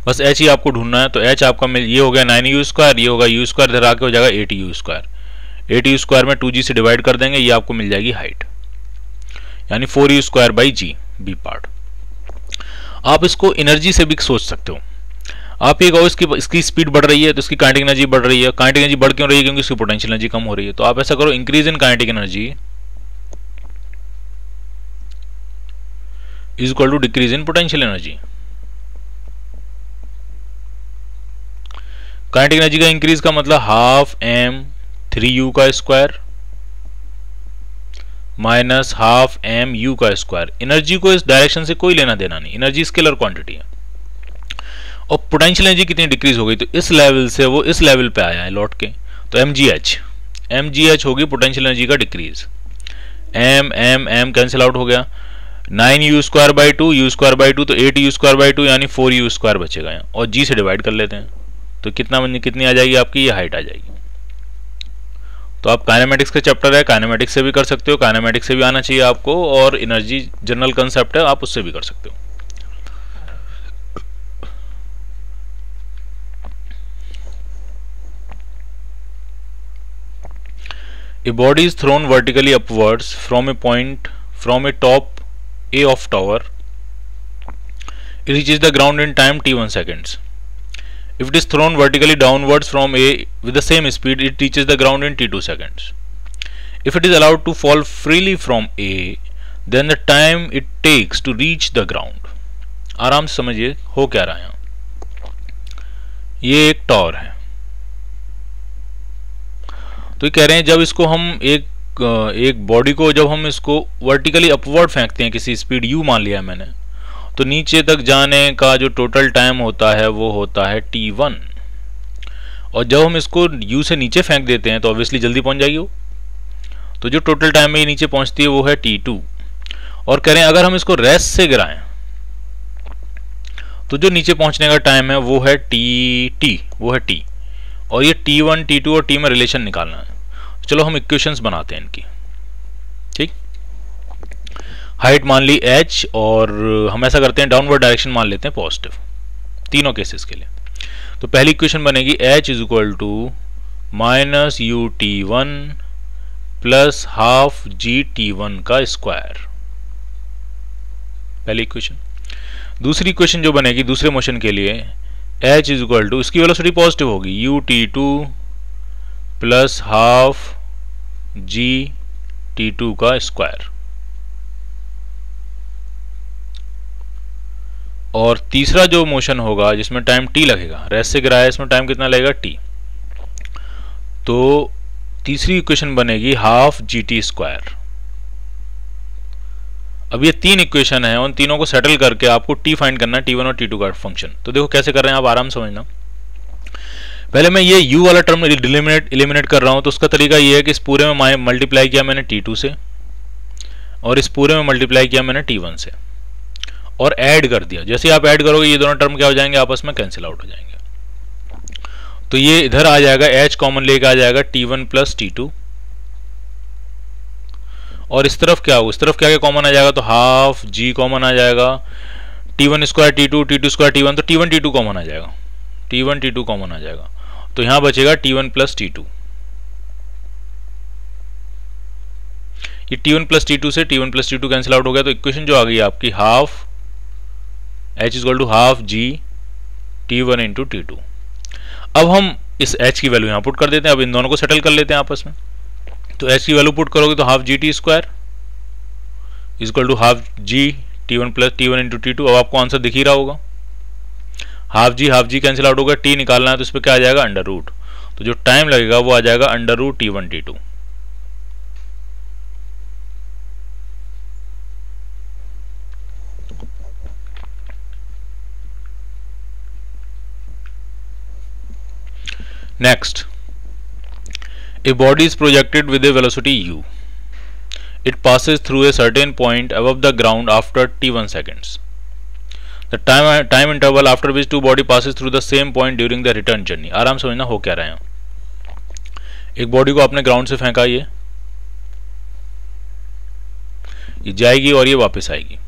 बस एच ही आपको ढूंढना है। तो एच आपका मिल, ये हो गया 9u², ये होगा u², इधर आके हो जाएगा 8u²। 8u² में 2g से डिवाइड कर देंगे, ये आपको मिल जाएगी हाइट, यानी 4u²/g बी पार्ट। आप इसको एनर्जी से भी सोच सकते हो। आप ये कहो इसकी स्पीड बढ़ रही है तो इसकी काइनेटिक एनर्जी बढ़ रही है। काइनेटिक एनर्जी बढ़ क्यों रही है? क्योंकि इसकी पोटेंशियल एनर्जी कम हो रही है। तो आप ऐसा करो, increase in kinetic energy is equal to decrease in potential energy. Kinetic energy का इंक्रीज का मतलब half m 3u² minus half m u²। Energy को इस डायरेक्शन से कोई लेना देना नहीं, एनर्जी स्केलर क्वांटिटी है। और पोटेंशियल एनर्जी कितनी डिक्रीज हो गई? तो इस लेवल से वो इस लेवल पे आया है लौट के, तो mgh होगी पोटेंशियल एनर्जी का डिक्रीज। m कैंसिल आउट हो गया, 9u²/2 u²/2 तो 8u²/2 यानी 4u² बचेगा यहाँ, और g से डिवाइड कर लेते हैं तो कितनी आ जाएगी आपकी? ये हाइट आ जाएगी। तो आप काइनेमेटिक्स का चैप्टर है, काइनेमेटिक्स से भी कर सकते हो, काइनेमेटिक्स से भी आना चाहिए आपको, और एनर्जी जनरल कंसेप्ट है, आप उससे भी कर सकते हो। A body is thrown vertically upwards from a top A of tower. It reaches the ground in time t1 seconds. If it is thrown vertically downwards from A with the same speed, it reaches the ground in t2 seconds. If it is allowed to fall freely from A, then the time it takes to reach the ground. आराम से समझिए हो क्या रहा है यहाँ। ये एक टावर है, तो ये कह रहे हैं जब इसको हम एक बॉडी को जब हम इसको वर्टिकली अपवर्ड फेंकते हैं, किसी स्पीड u मान लिया मैंने, तो नीचे तक जाने का जो टोटल टाइम होता है वो होता है t1। और जब हम इसको u से नीचे फेंक देते हैं तो ऑब्वियसली जल्दी पहुंच जाएगी वो, तो जो टोटल टाइम में ये नीचे पहुंचती है वो है t2। और कह रहे हैं अगर हम इसको रेस्ट से गिराएं तो जो नीचे पहुंचने का टाइम है वो है t, और ये t1, t2 और t में रिलेशन निकालना है। चलो हम इक्वेशंस बनाते हैं इनकी, ठीक। हाइट मान ली h, और हम ऐसा करते हैं डाउनवर्ड डायरेक्शन मान लेते हैं पॉजिटिव, तीनों केसेस के लिए। तो पहली इक्वेशन बनेगी h is equal to minus u t1 plus half g t1 का स्क्वायर, पहली इक्वेशन। दूसरी इक्वेशन जो बनेगी दूसरे मोशन के लिए, h इज इक्वल टू, इसकी वेलोसिटी पॉजिटिव होगी, u t2 plus half g t2 का स्क्वायर। और तीसरा जो मोशन होगा जिसमें टाइम t लगेगा, रेस्ट से गिराया इसमें टाइम कितना लगेगा t, तो तीसरी इक्वेशन बनेगी हाफ gt²। अब ये तीन इक्वेशन है, उन तीनों को सेटल करके आपको t फाइंड करना है, t1 और t2 का फंक्शन। तो देखो कैसे कर रहे हैं आप, आराम समझना। पहले मैं ये u वाला टर्म एलिमिनेट कर रहा हूं, तो उसका तरीका ये है कि इस पूरे में मल्टीप्लाई किया मैंने t2 से, और इस पूरे में मल्टीप्लाई किया मैंने t1 से, और ऐड कर दिया। जैसे आप ऐड करोगे ये दोनों टर्म क्या हो जाएंगे, आपस में कैंसिल आउट हो जाएंगे। तो ये इधर आ जाएगा, h कॉमन लेके आ जाएगा t1 प्लस t2, और इस तरफ क्या हो, इस तरफ क्या क्या कॉमन आ जाएगा, तो हाफ g कॉमन आ जाएगा, t1² t2 t2² t1, तो t1 t2 कॉमन आ जाएगा, t1 t2 कॉमन आ जाएगा। तो यहां बचेगा t1 प्लस t2। ये t1 प्लस t2 से t1 plus t2 cancel out हो गया, तो इक्वेशन जो आ गई आपकी half h equal to half g t1 into t2। अब हम इस h की वैल्यू यहां पुट कर देते हैं, अब इन दोनों को सेटल कर लेते हैं आपस में। तो h की वैल्यू पुट करोगे तो half gt² is equal to half g t1 plus t1 into t2। अब आपको आंसर दिख ही रहा होगा, हाफ जी कैंसिल आउट होगा, t निकालना है तो इस पर क्या आ जाएगा, अंडर रूट। तो जो टाइम लगेगा वो आ जाएगा under root t1 t2। Next, a body is projected with a velocity u. It passes through a certain point above the ground after t1 seconds. The time interval after which two body passes through the same point during the return journey. आराम समझना हो क्या रहा है। एक body को आपने ground से फेंका, ये जाएगी और ये वापस आएगी।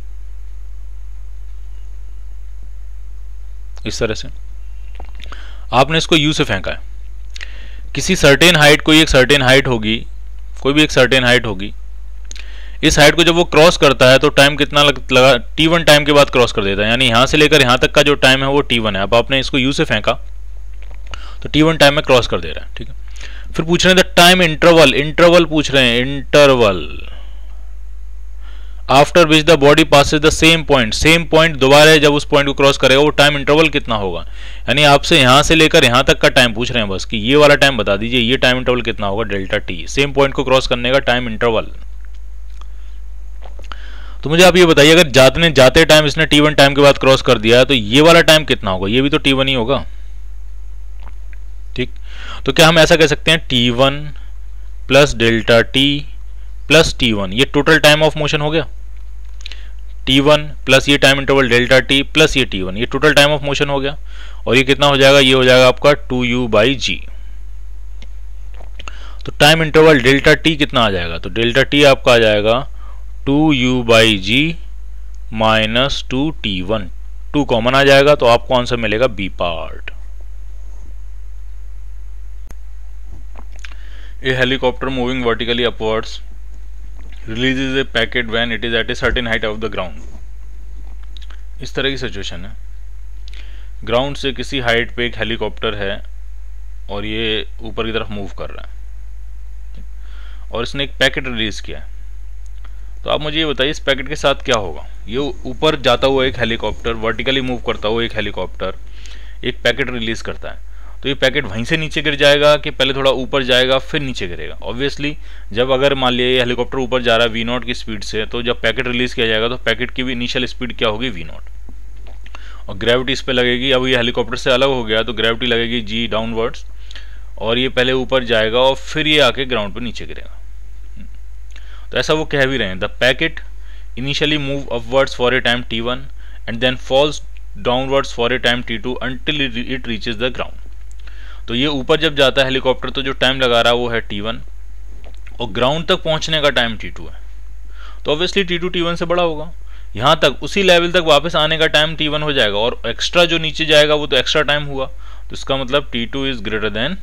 इस तरह से आपने इसको यू से फेंका है। किसी सर्टेन हाइट, कोई एक सर्टेन हाइट होगी, कोई भी एक सर्टेन हाइट होगी, इस हाइट को जब वो क्रॉस करता है तो टाइम कितना लगा, t1 टाइम के बाद क्रॉस कर देता है, यानी यहां से लेकर यहां तक का जो टाइम है वो t1 है। अब आपने इसको u से फेंका तो t1 टाइम में क्रॉस कर दे रहा है, ठीक है। फिर पूछ रहे हैं टाइम इंटरवल, इंटरवल पूछ रहे हैं, interval after which the body Passage the same point, same point दोबारा जब उस पॉइंट को क्रॉस करेगा वो टाइम इंटरवल कितना होगा, यानी आपसे यहां से लेकर यहां तक का टाइम पूछ रहे हैं बस कि ये वाला टाइम बता दीजिए, ये टाइम इंटरवल कितना होगा, डेल्टा टी, सेम पॉइंट को क्रॉस करने का टाइम इंटरवल। तो मुझे आप ये बताइए, अगर जाते टाइम इसने t1 टाइम के बाद क्रॉस कर दिया तो ये वाला टाइम कितना होगा, ये भी तो t1 ही होगा, ठीक। तो क्या हम ऐसा कह सकते हैं t1 plus delta T plus t1, ये टोटल टाइम ऑफ मोशन हो गया, t1 प्लस ये time interval delta T plus ये t1, ये टोटल टाइम ऑफ मोशन हो गया। और ये कितना हो जाएगा, ये हो जाएगा आपका 2u/g। तो टाइम इंटरवल डेल्टा टी कितना आ जाएगा, तो डेल्टा टी आपका आ जाएगा 2u/g माइनस 2t1, 2 कॉमन आ जाएगा तो आपको आंसर मिलेगा B part. A helicopter moving vertically upwards releases a packet when it is at a certain height of the ground। इस तरह की सिचुएशन है, ग्राउंड से किसी हाइट पे एक हेलीकॉप्टर है और ये ऊपर की तरफ मूव कर रहा है और इसने एक पैकेट रिलीज किया है। तो आप मुझे ये बताइए इस पैकेट के साथ क्या होगा। ये ऊपर जाता हुआ एक हेलीकॉप्टर, वर्टिकली मूव करता हुआ एक हेलीकॉप्टर एक पैकेट रिलीज करता है, तो ये पैकेट वहीं से नीचे गिर जाएगा कि पहले थोड़ा ऊपर जाएगा फिर नीचे गिरेगा। ऑब्वियसली जब अगर मान लिया ये हेलीकॉप्टर ऊपर जा रहा है v0 की स्पीड से, तो जब पैकेट रिलीज किया जाएगा तो पैकेट की भी इनिशियल स्पीड क्या होगी, v0, और ग्रेविटी इस पे लगेगी। अब ये हेलीकॉप्टर से अलग हो गया तो ग्रेविटी लगेगी g डाउनवर्ड्स, और ये पहले ऊपर जाएगा और फिर ये आके ग्राउंड पर नीचे गिरेगा। तो ऐसा वो कह भी रहे हैं, the packet initially move upwards for a time t1 and then falls downwards for a time t2 until it reaches the ground. तो ये ऊपर जब जाता है हेलीकॉप्टर तो जो टाइम लगा रहा है वो है t1 और ग्राउंड तक पहुंचने का टाइम t2 है, तो ऑब्वियसली t2 t1 से बड़ा होगा। यहां तक उसी लेवल तक वापस आने का टाइम t1 हो जाएगा और एक्स्ट्रा जो नीचे जाएगा वो तो एक्स्ट्रा टाइम हुआ, तो इसका मतलब t2 is greater than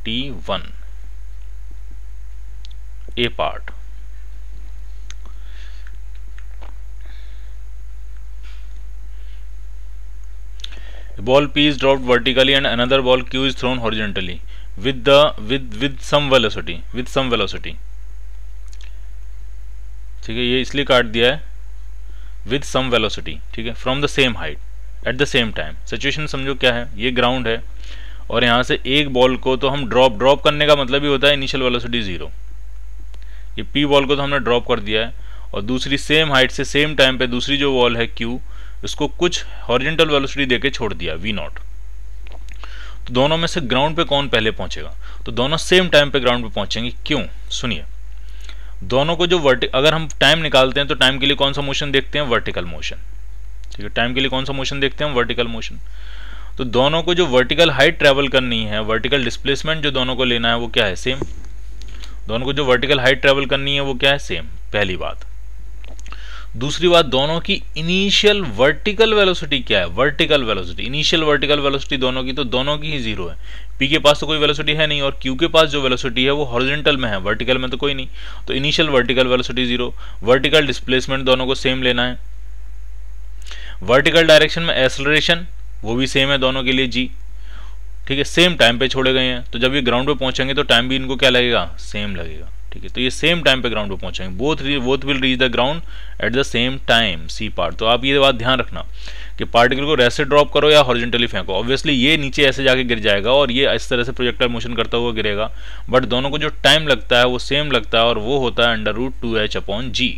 t1। A part. Ball P is dropped vertically and another ball Q is thrown horizontally with some velocity, ठीक है, ये इसलिए काट दिया है with some velocity, ठीक है, from the same height at the same time। Situation समझो क्या है, ये ग्राउंड है और यहाँ से एक बॉल को तो हम ड्रॉप करने का मतलब ही होता है इनिशियल वेलोसिटी 0। ये P बॉल को तो हमने ड्रॉप कर दिया है और दूसरी सेम हाइट से सेम टाइम पे दूसरी जो बॉल है Q, इसको कुछ हॉरिजॉन्टल वेलोसिटी देके छोड़ दिया v0। तो दोनों में से ग्राउंड पे कौन पहले पहुंचेगा, तो दोनों सेम टाइम पे ग्राउंड पे पहुंचेंगे। क्यों, सुनिए, दोनों को जो अगर हम टाइम निकालते हैं तो टाइम के लिए कौन सा मोशन देखते हैं, वर्टिकल मोशन, ठीक है, टाइम के लिए कौन सा मोशन देखते हैं, वर्टिकल मोशन। तो दोनों को जो वर्टिकल हाइट ट्रेवल करनी है, वर्टिकल डिस्प्लेसमेंट जो दोनों को लेना है वो क्या है, सेम। दोनों को जो वर्टिकल हाइट ट्रेवल करनी है वो क्या है, सेम, पहली बात। दूसरी बात, दोनों की इनिशियल वर्टिकल वेलोसिटी क्या है, vertical velocity, initial vertical velocity दोनों की, तो दोनों की ही 0 है। P के पास तो कोई वेलोसिटी है नहीं और Q के पास जो वेलोसिटी है वो हॉरिजॉन्टल में है, वर्टिकल में तो कोई नहीं, तो initial vertical velocity 0। Vertical displacement दोनों को सेम लेना है। वर्टिकल डायरेक्शन में एक्सेलरेशन वो भी सेम है दोनों के लिए g, ठीक है, सेम टाइम पे छोड़े गए हैं, तो जब ये ग्राउंड पे पहुंचेंगे तो टाइम भी इनको क्या लगेगा, सेम लगेगा, ठीक है। तो ये सेम टाइम पे ग्राउंड पे पहुंचेंगे, both will reach the ground at the same time, C part. तो आप ये बात ध्यान रखना कि पार्टिकल को ऐसे ड्रॉप करो या हॉरिजॉन्टली फेंको, ऑब्वियसली ये नीचे ऐसे जाके गिर जाएगा और ये इस तरह से प्रोजेक्टाइल मोशन करता हुआ गिरेगा, बट दोनों को जो टाइम लगता है वो सेम लगता है और वो होता है √2h/g।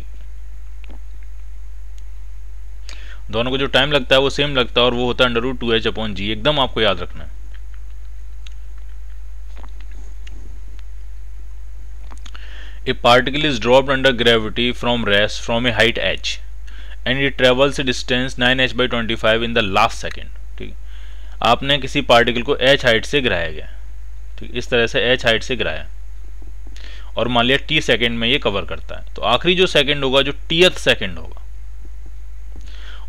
दोनों को जो टाइम लगता है वो सेम लगता है और वो होता है √2h/g, एकदम आपको याद रखना है। A particle is dropped under gravity from rest from a height h and it travels a distance 9h/25 in the last second, ठीक, आपने किसी पार्टिकल को h हाइट से गिराया गया, ठीक, इस तरह से h हाइट से गिराया और मान लिया t सेकंड में ये कवर करता है, तो आखिरी जो सेकंड होगा जो tth सेकंड होगा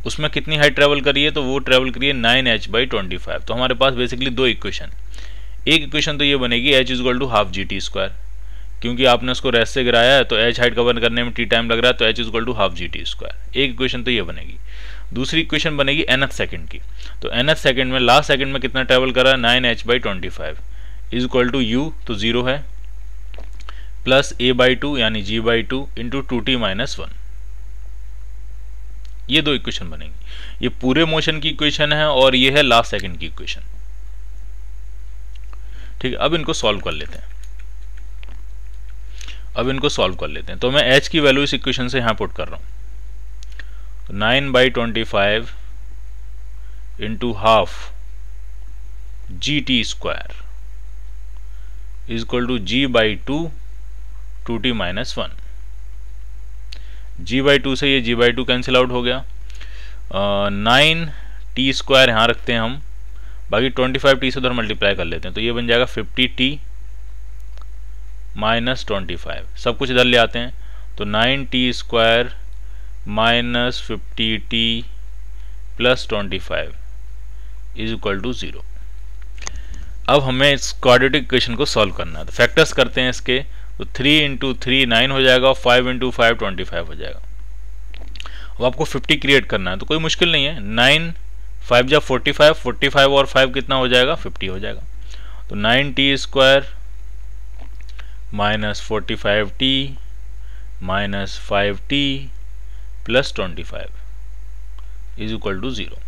उसमें कितनी हाइट ट्रेवल करी है, तो वो ट्रेवल करी है 9h/25। तो हमारे पास बेसिकली दो इक्वेशन, एक इक्वेशन तो ये बनेगी h is to half GT², क्योंकि आपने उसको रेस्ट से गिराया है तो h हाइट कवर करने में t टाइम लग रहा है, तो h is to half GT²। एक इक्वेशन तो ये बनेगी। दूसरी इक्वेशन बनेगी nth सेकंड की, तो nth सेकंड में लास्ट सेकंड में कितना ट्रेवल कर रहा है 9h/25 is equal to u, तो 0 है, प्लस a/2 यानी g/2 इंटू 2t-1। ये दो इक्वेशन बनेंगी। ये पूरे मोशन की इक्वेशन है और ये है लास्ट सेकंड की इक्वेशन। ठीक है, अब इनको सॉल्व कर लेते हैं। तो मैं h की वैल्यू इस इक्वेशन से यहां पुट कर रहा हूं, तो 9/25 into half GT² is equal to g/2 2t-1। g/2 से ये g/2 कैंसिल आउट हो गया। 9t² यहाँ रखते हैं हम, बाकी 25t से उधर मल्टीप्लाई कर लेते हैं, तो ये बन जाएगा 50t माइनस 25। सब कुछ इधर ले आते हैं, तो 9t² minus 50t plus 25 is equal to 0। अब हमें इस क्वाड्रेटिक इक्वेशन को सॉल्व करना है, तो फैक्टर्स करते हैं इसके, तो 3 इंटू 3 9 हो जाएगा, 5 इंटू 5 25 हो जाएगा। अब आपको 50 क्रिएट करना है, तो कोई मुश्किल नहीं है, 9 5 जब 45, 45 और 5 कितना हो जाएगा 50 हो जाएगा, तो 9t² minus 45t minus 5t plus 25 is equal to 0।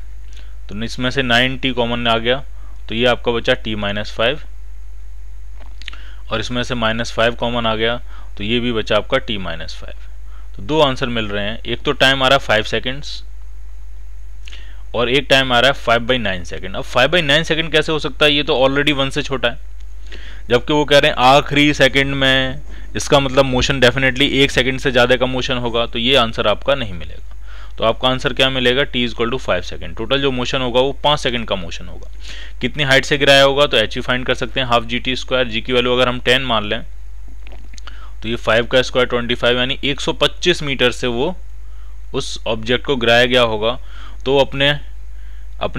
तो इसमें से 9t कॉमन आ गया, तो ये आपका बचा t-5, और इसमें से -5 कॉमन आ गया, तो ये भी बचा आपका t-5। तो दो आंसर मिल रहे हैं, एक तो टाइम आ रहा है 5 सेकेंड्स और एक टाइम आ रहा है 5/9 सेकेंड। अब 5/9 सेकेंड कैसे हो सकता है, ये तो ऑलरेडी 1 से छोटा है, जबकि वो कह रहे हैं आखिरी सेकेंड में, इसका मतलब मोशन डेफिनेटली 1 सेकेंड से ज़्यादा का मोशन होगा, तो ये आंसर आपका नहीं मिलेगा। तो आपका आंसर क्या मिलेगा, t is equal to 5 second. Total जो मोशन होगा वो 5 सेकेंड का मोशन होगा। कितनी हाइट से गिराया होगा, तो h फाइंड कर सकते हैं, हाफ GT²। g की वैल्यू अगर हम 10 मान लें, तो ये 5 का स्क्वायर 25, यानी 125 मीटर से वो उस ऑब्जेक्ट को गिराया गया होगा। तो अपने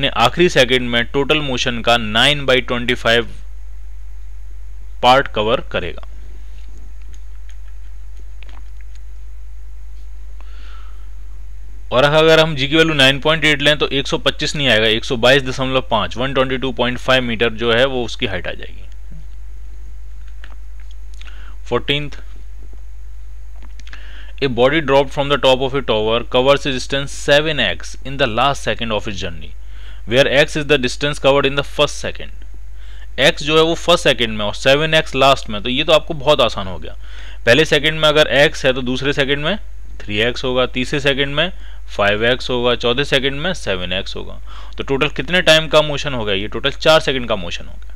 आखिरी सेकेंड में टोटल मोशन का 9/25 पार्ट कवर करेगा। और अगर हम जी की वैल्यू 9.8 लें तो 125 नहीं आएगा, 122.5 122.5 मीटर जो है वो उसकी हाइट आ जाएगी। 14th, a body dropped from the top of a tower covers a distance 7x in the last second of its journey, where x is the distance covered in the first second. x जो है वो first second में और 7x last में, तो ये तो आपको बहुत आसान हो गया। पहले सेकंड में अगर x है तो दूसरे सेकंड में 3x होगा, तीसरे सेकंड में 5x होगा, चौथे सेकंड में 7x होगा। तो टोटल कितने टाइम का मोशन होगा, ये टोटल 4 सेकंड का मोशन होगा।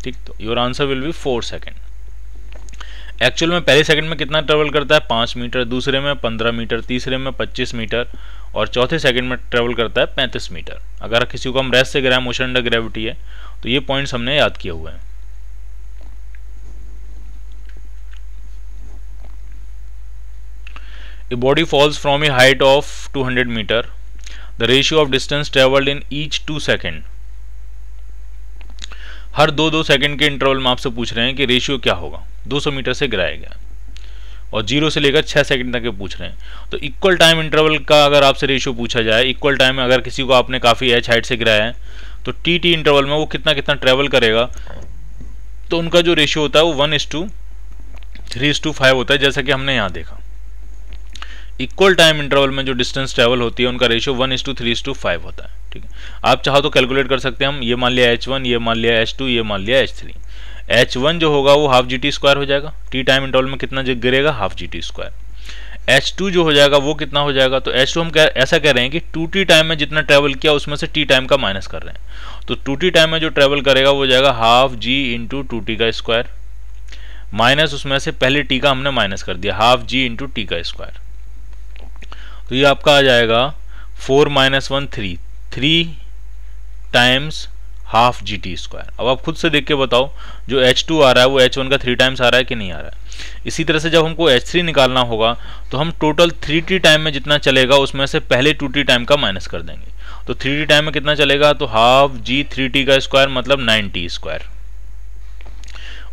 ठीक, तो your answer will B 4 second. Actual में पहले सेकंड में कितना ट्रेवल करता है 5 मीटर, दूसरे में 15 मीटर, तीसरे में 25 मीटर और चौथे सेकंड में ट्रेवल करता है 35 मीटर। अगर किसी को हम रेस्ट से गिराए, मोशन अंडर ग्रेविटी है, तो ये पॉइंट्स हमने याद किए हुए हैं। A body falls from a height of 200 meter. The ratio of distance traveled in each 2 second. Her 2-2 second के इंटरवल में आपसे पूछ रहे हैं कि रेशियो क्या होगा। 200 मीटर से गिराया गया और 0 से लेकर 6 सेकंड तक के पूछ रहे हैं। तो इक्वल टाइम इंटरवल का अगर आपसे रेशियो पूछा जाए, इक्वल टाइम में अगर किसी को आपने काफ़ी एच हाइट से गिराया है, तो टी इंटरवल में वो कितना कितना ट्रेवल करेगा, तो उनका जो रेशियो होता है वो 1:3:5 होता है, जैसा कि हमने यहाँ देखा। इक्वल टाइम इंटरवल में जो डिस्टेंस ट्रेवल होती है उनका रेशियो 1:3:5 होता है। ठीक है, आप चाहो तो कैलकुलेट कर सकते हैं हम, ये मान लिया h1, ये मान लिया h2, ये मान लिया h3। h1 जो होगा वो हाफ GT² हो जाएगा, टी टाइम इंटरवल में कितना गिरेगा, हाफ GT²। h2 जो हो जाएगा वो कितना हो जाएगा, तो h2 हम ऐसा कह रहे हैं कि 2t टाइम में जितना ट्रेवल किया उसमें से t टाइम का माइनस कर रहे हैं, तो 2t टाइम में जो ट्रेवल करेगा वो जाएगा हाफ g इंटू 2t का स्क्वायर, माइनस उसमें से पहले t का हमने माइनस कर दिया, हाफ g इंटू t का स्क्वायर। तो ये आपका आ जाएगा 4 - 1 3 times half G T square. अब आप खुद से देख के बताओ, जो h2 आ रहा है वो h1 का 3 टाइम्स आ रहा है कि नहीं आ रहा है। इसी तरह से जब हमको h3 निकालना होगा तो हम टोटल 3t टाइम में जितना चलेगा उसमें से पहले 2t टाइम का माइनस कर देंगे। तो 3t टाइम में कितना चलेगा, तो हाफ जी 3t का स्क्वायर मतलब 9t स्क्वायर।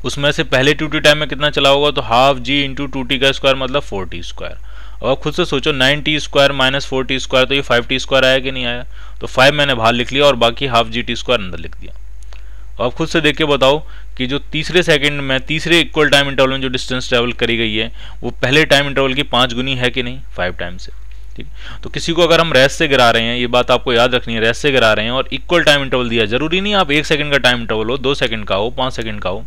उसमें से पहले 2t टाइम में कितना चला होगा, तो हाफ जी इंटू 2t का स्क्वायर मतलब 4t स्क्वायर। और खुद से सोचो 9t square minus 4t square, तो ये 5t स्क्वायर आया कि नहीं आया। तो 5 मैंने बाहर लिख लिया और बाकी हाफ जी टी स्क्वायर अंदर लिख दिया। और आप खुद से देख के बताओ कि जो तीसरे सेकंड में तीसरे इक्वल टाइम इंटरवल में जो डिस्टेंस ट्रेवल करी गई है वो पहले टाइम इंटरवल की 5 गुनी है कि नहीं, 5 टाइम्स है। ठीक, तो किसी को अगर हम रेस से गिरा रहे हैं, ये बात आपको याद रखनी है, रेस से गिरा रहे हैं और इक्वल टाइम इंटरवल दिया, जरूरी नहीं आप 1 सेकंड का टाइम इंटरवल हो, 2 सेकंड का हो, 5 सेकंड का हो,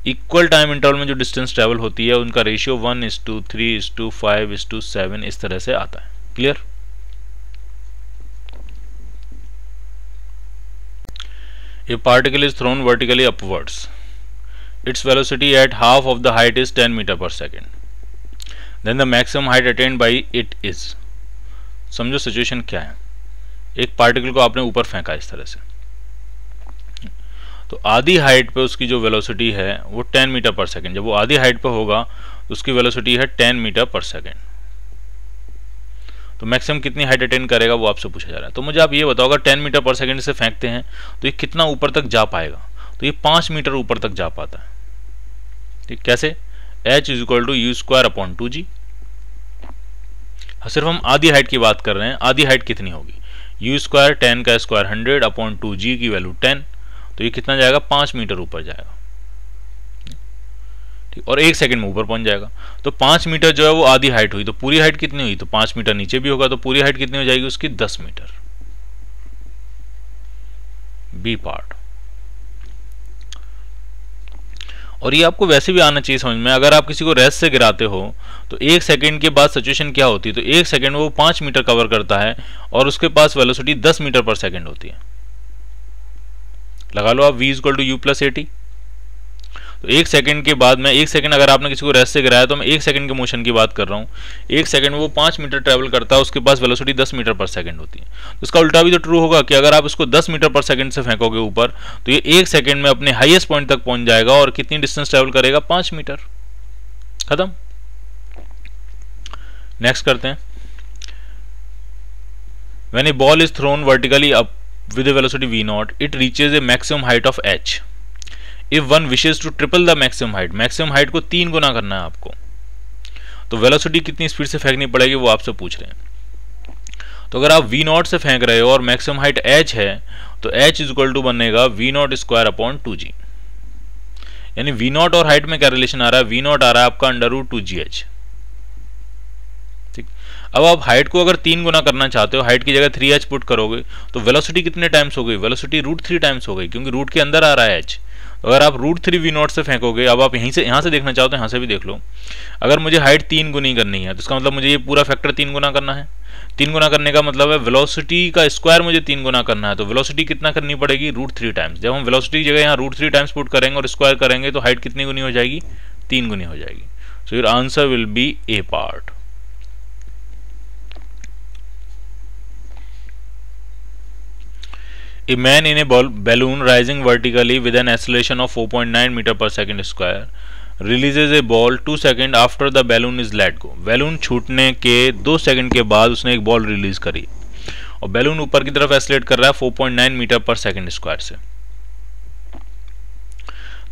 इक्वल टाइम इंटरवल में जो डिस्टेंस ट्रेवल होती है उनका रेशियो 1:3:5:7 इस तरह से आता है। Clear. A particle is thrown vertically upwards. Its velocity at half of the height is 10 meter per second. Then the maximum height attained by it is. समझो सिचुएशन क्या है। एक पार्टिकल को आपने ऊपर फेंका इस तरह से, तो आधी हाइट पे उसकी जो वेलोसिटी है वो 10 मीटर पर सेकेंड। जब वो आधी हाइट पे होगा तो उसकी वेलोसिटी है 10 मीटर पर सेकेंड। तो मैक्सिमम कितनी हाइट अटेन करेगा वो आपसे पूछा जा रहा है। तो मुझे आप ये बताओ, अगर 10 मीटर पर सेकेंड से फेंकते हैं तो ये कितना ऊपर तक जा पाएगा, तो ये 5 मीटर ऊपर तक जा पाता है। ठीक, कैसे, h = u²/2g। सिर्फ हम आधी हाइट की बात कर रहे हैं, आधी हाइट कितनी होगी, u², 10 का स्क्वायर 100/2g की वैल्यू 10, तो ये कितना जाएगा, 5 मीटर ऊपर जाएगा। ठीक, और 1 सेकंड में ऊपर पहुंच जाएगा। तो 5 मीटर जो है वो आधी हाइट हुई, तो पूरी हाइट कितनी हुई, तो 5 मीटर नीचे भी होगा, तो पूरी हाइट कितनी हो जाएगी उसकी, 10 मीटर। B part. और ये आपको वैसे भी आना चाहिए समझ में, अगर आप किसी को रेस से गिराते हो तो 1 सेकंड के बाद सिचुएशन क्या होती है, तो 1 सेकंड में वो 5 मीटर कवर करता है और उसके पास वेलोसिटी 10 मीटर पर सेकंड होती है। लगा लो आप v = u+at। तो 1 सेकंड के बाद में 1 सेकंड अगर आपने किसी को रेस से गिराया तो मैं 1 सेकंड के मोशन की बात कर रहा हूँ। 1 सेकंड में वो 5 मीटर ट्रेवल करता है, उसके पास वेलोसिटी 10 मीटर पर सेकंड होती है। तो इसका उल्टा भी तो ट्रू होगा कि अगर आप इसको 10 मीटर पर सेकंड से फेंकोगे ऊपर तो ये 1 सेकंड में अपने हाईएस्ट पॉइंट तक पहुंच जाएगा और कितनी डिस्टेंस ट्रेवल करेगा, 5 मीटर। खत्म। नेक्स्ट करते हैं। When A ball is thrown vertically up with a velocity v0, it reaches a maximum height of h. If one wishes to triple the maximum height को 3 गुना करना है आपको, तो वेलोसिटी कितनी स्पीड से फेंकनी पड़ेगी वो आपसे पूछ रहे हैं। तो अगर आप v0 से फेंक रहे हो और मैक्सिमम हाइट h है तो h = बनेगा v0²/2g। यानी v0 और हाइट में क्या रिलेशन आ रहा है, v0 आ रहा है आपका √2gh। ठीक, अब आप हाइट को अगर 3 गुना करना चाहते हो, हाइट की जगह 3h पुट करोगे तो वेलोसिटी कितने टाइम्स हो गई, वेलोसिटी √3 टाइम्स हो गई, क्योंकि रूट के अंदर आ रहा है h। तो अगर आप √3 v0 से फेंकोगे, अब आप यहाँ से देखना चाहो तो यहाँ से भी देख लो, अगर मुझे हाइट 3 गुनी करनी है तो इसका मतलब मुझे ये पूरा फैक्टर 3 गुना करना है। 3 गुना करने का मतलब है वेलोसिटी का स्क्वायर मुझे 3 गुना करना है, तो वेलोसिटी कितना करनी पड़ेगी, √3 टाइम्स। जब हम वेलोसिटी की जगह यहाँ √3 टाइम्स पुट करेंगे और स्क्वायर करेंगे तो हाइट कितनी गुनी हो जाएगी, 3 गुनी हो जाएगी। सो your answer will B A part. A man in a balloon rising vertically with an acceleration of 4.9 meter per second square releases a ball 2 seconds after the balloon is let go. Balloon छूटने के 2 second के बाद उसने एक ball release करी और balloon ऊपर की तरफ एक्सेलरेट कर रहा है 4.9 मीटर पर सेकंड स्क्वायर से।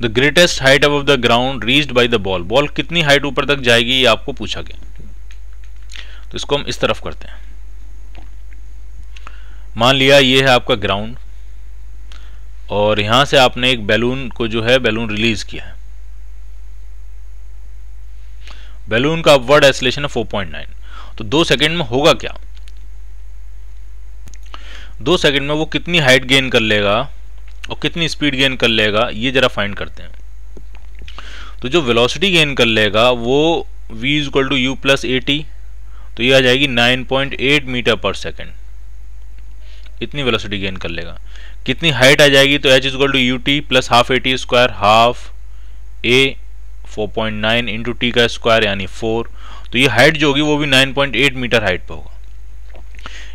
The greatest height above the ground reached by the ball. Ball कितनी हाइट ऊपर तक जाएगी ये आपको पूछा गया। तो इसको हम इस तरफ करते हैं। मान लिया ये है आपका ग्राउंड और यहां से आपने एक बैलून को जो है बैलून रिलीज किया है। बैलून का अपवर्ड एक्सेलरेशन है 4.9। तो 2 सेकंड में होगा क्या, 2 सेकंड में वो कितनी हाइट गेन कर लेगा और कितनी स्पीड गेन कर लेगा ये जरा फाइंड करते हैं। तो जो वेलोसिटी गेन कर लेगा वो v = u+at, तो ये आ जाएगी 9.8 मीटर पर सेकंड। इतनी वेलोसिटी गेन कर लेगा। कितनी हाइट आ जाएगी, तो h = ut + ½ at², half a 4.9 into T का स्क्वायर यानी 4। तो ये हाइट जो होगी वो भी 9.8 मीटर हाइट पे होगा।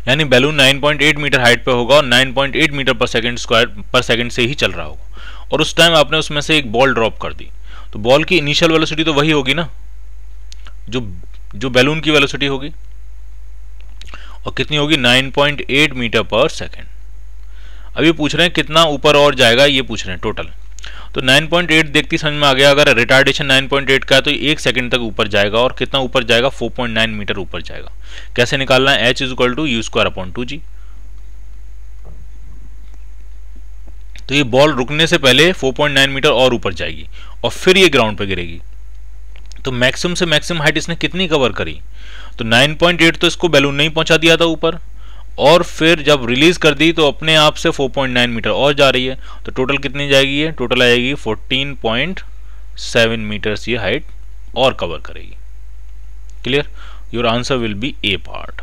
यानी बैलून 9.8 मीटर हाइट पे होगा और 9.8 मीटर पर सेकंड स्क्वायर पर सेकंड से ही चल रहा होगा, और उस टाइम आपने उसमें से एक बॉल ड्रॉप कर दी, तो बॉल की इनिशियल वेलोसिटी तो वही होगी ना जो बैलून की वेलोसिटी होगी, और कितनी होगी 9.8 मीटर पर सेकंड। अब ये पूछ रहे हैं कितना ऊपर और जाएगा, ये पूछ रहे हैं टोटल। तो 9.8 देखती समझ में आ गया, अगर रिटार्डेशन 9.8 का है तो 1 सेकंड तक ऊपर जाएगा, और कितना ऊपर जाएगा 4.9 मीटर ऊपर जाएगा। कैसे निकालना है, h = u²/2g। तो ये बॉल रुकने से पहले 4.9 मीटर और ऊपर जाएगी और फिर ये ग्राउंड पे गिरेगी। तो मैक्सिमम से मैक्सिमम हाइट इसने कितनी कवर करी, तो 9.8 तो इसको बैलून नहीं पहुंचा दिया था ऊपर, और फिर जब रिलीज कर दी तो अपने आप से 4.9 मीटर और जा रही है। तो टोटल कितनी जाएगी, ये टोटल आएगी 14.7 मीटर्स ये हाइट और कवर करेगी। Clear, your answer will B A part.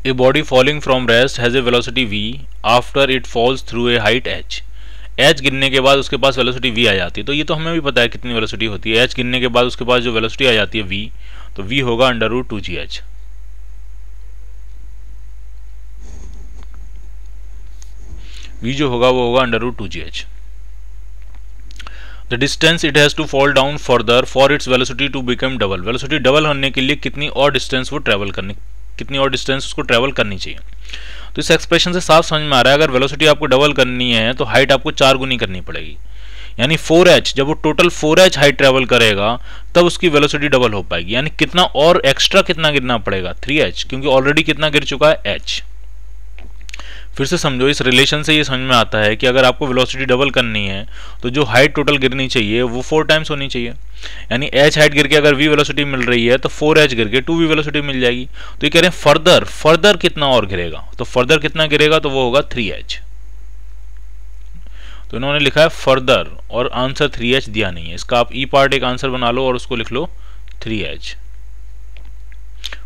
A body falling from rest has a velocity v after it falls through a height h। h गिरने के बाद उसके पास वेलोसिटी v आ जाती है, तो ये तो हमें भी पता है कितनी वेलोसिटी होती है। h गिरने के बाद उसके पास जो वेलोसिटी आ जाती है v, तो v होगा √2gh। v जो होगा वो होगा √2gh। The distance it has to fall down further for its velocity to become double। Velocity double होने के लिए कितनी और डिस्टेंस वो ट्रेवल करनी, कितनी और डिस्टेंस उसको ट्रेवल करनी चाहिए। तो इस एक्सप्रेशन से साफ समझ में आ रहा है, अगर वेलोसिटी आपको डबल करनी है तो हाइट आपको 4 गुनी करनी पड़ेगी, यानी 4h। जब वो टोटल 4h हाइट ट्रेवल करेगा तब उसकी वेलोसिटी डबल हो पाएगी, यानी कितना और एक्स्ट्रा कितना गिरना पड़ेगा 3h, क्योंकि ऑलरेडी कितना गिर चुका है h। फिर से समझो, इस रिलेशन से ये समझ में आता है कि अगर आपको वेलोसिटी डबल करनी है तो जो हाइट टोटल गिरनी चाहिए वो 4 टाइम्स होनी चाहिए, यानी h हाइट गिर के अगर v वेलोसिटी मिल रही है तो 4h गिर के 2v वेलोसिटी मिल जाएगी। तो ये कह रहे हैं फर्दर कितना और गिरेगा, तो फर्दर कितना गिरेगा तो वो होगा 3h। तो इन्होंने लिखा है फर्दर और आंसर 3h दिया नहीं है, इसका आप ई पार्ट एक आंसर बना लो और उसको लिख लो 3h।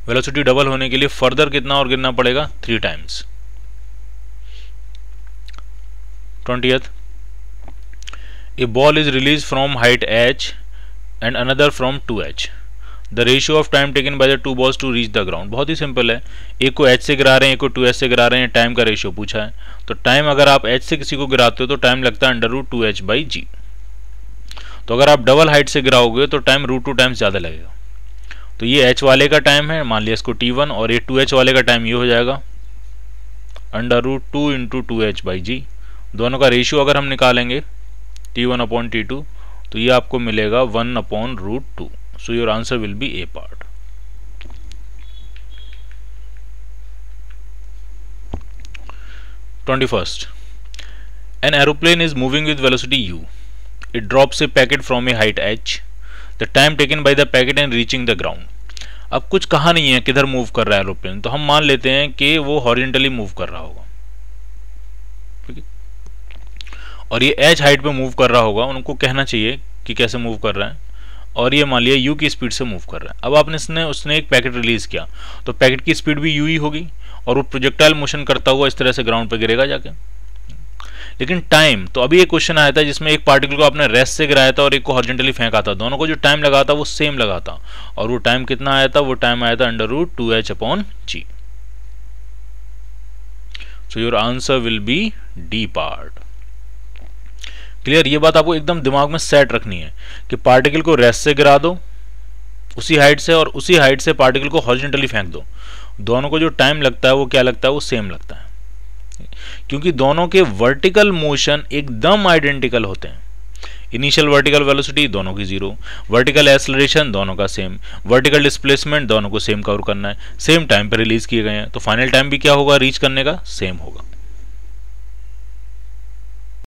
वेलोसिटी डबल होने के लिए फर्दर कितना और गिरना पड़ेगा 3 times. 20th, a ball is released from height h and another from 2h। The ratio of time taken by the two balls to reach the ground। बहुत ही सिंपल है, एक को h से गिरा रहे हैं, एक को 2h से गिरा रहे हैं, टाइम का रेशियो पूछा है। तो टाइम अगर आप h से किसी को गिराते हो तो टाइम लगता है √2h/g। तो अगर आप डबल हाइट से गिराओगे तो टाइम √2 टाइम्स ज़्यादा लगेगा। तो ये h वाले का टाइम है, मान लिया इसको t1, और ये 2h वाले का टाइम ये हो जाएगा √2 × 2h/g। दोनों का रेशियो अगर हम निकालेंगे t1/t2 तो ये आपको मिलेगा 1/√2। सो your answer will B A part. (21) An aeroplane is moving with velocity u। It drops a packet from a height h। The time taken by the packet in reaching the ground। अब कुछ कहा नहीं है किधर move कर रहा है aeroplane, तो हम मान लेते हैं कि वो हॉरिजॉन्टली मूव कर रहा होगा, ठीक है, और ये h हाइट पे मूव कर रहा होगा। उनको कहना चाहिए कि कैसे मूव कर रहा है, और ये मान लिया u की स्पीड से मूव कर रहा है। अब आपने उसने एक पैकेट रिलीज किया तो पैकेट की स्पीड भी u ही होगी, और वो प्रोजेक्टाइल मोशन करता हुआ इस तरह से ग्राउंड पे गिरेगा जाके। लेकिन टाइम, तो अभी एक क्वेश्चन आया था जिसमें एक पार्टिकल को आपने रेस्ट से गिराया था और एक को हॉरिजॉन्टली फेंका था, दोनों को जो टाइम लगा था वो सेम लगा था, और वो टाइम कितना आया था, वो टाइम आया था √2h/g। So your answer will be D part. Clear, ये बात आपको एकदम दिमाग में सेट रखनी है कि पार्टिकल को रेस्ट से गिरा दो उसी हाइट से, और उसी हाइट से पार्टिकल को हॉरिजॉन्टली फेंक दो, दोनों को जो टाइम लगता है वो क्या लगता है, वो सेम लगता है, क्योंकि दोनों के वर्टिकल मोशन एकदम आइडेंटिकल होते हैं। इनिशियल वर्टिकल वेलोसिटी दोनों की 0, वर्टिकल एक्सेलरेशन दोनों का सेम, वर्टिकल डिस्प्लेसमेंट दोनों को सेम कवर करना है, सेम टाइम पर रिलीज किए गए हैं, तो फाइनल टाइम भी क्या होगा रीच करने का, सेम होगा।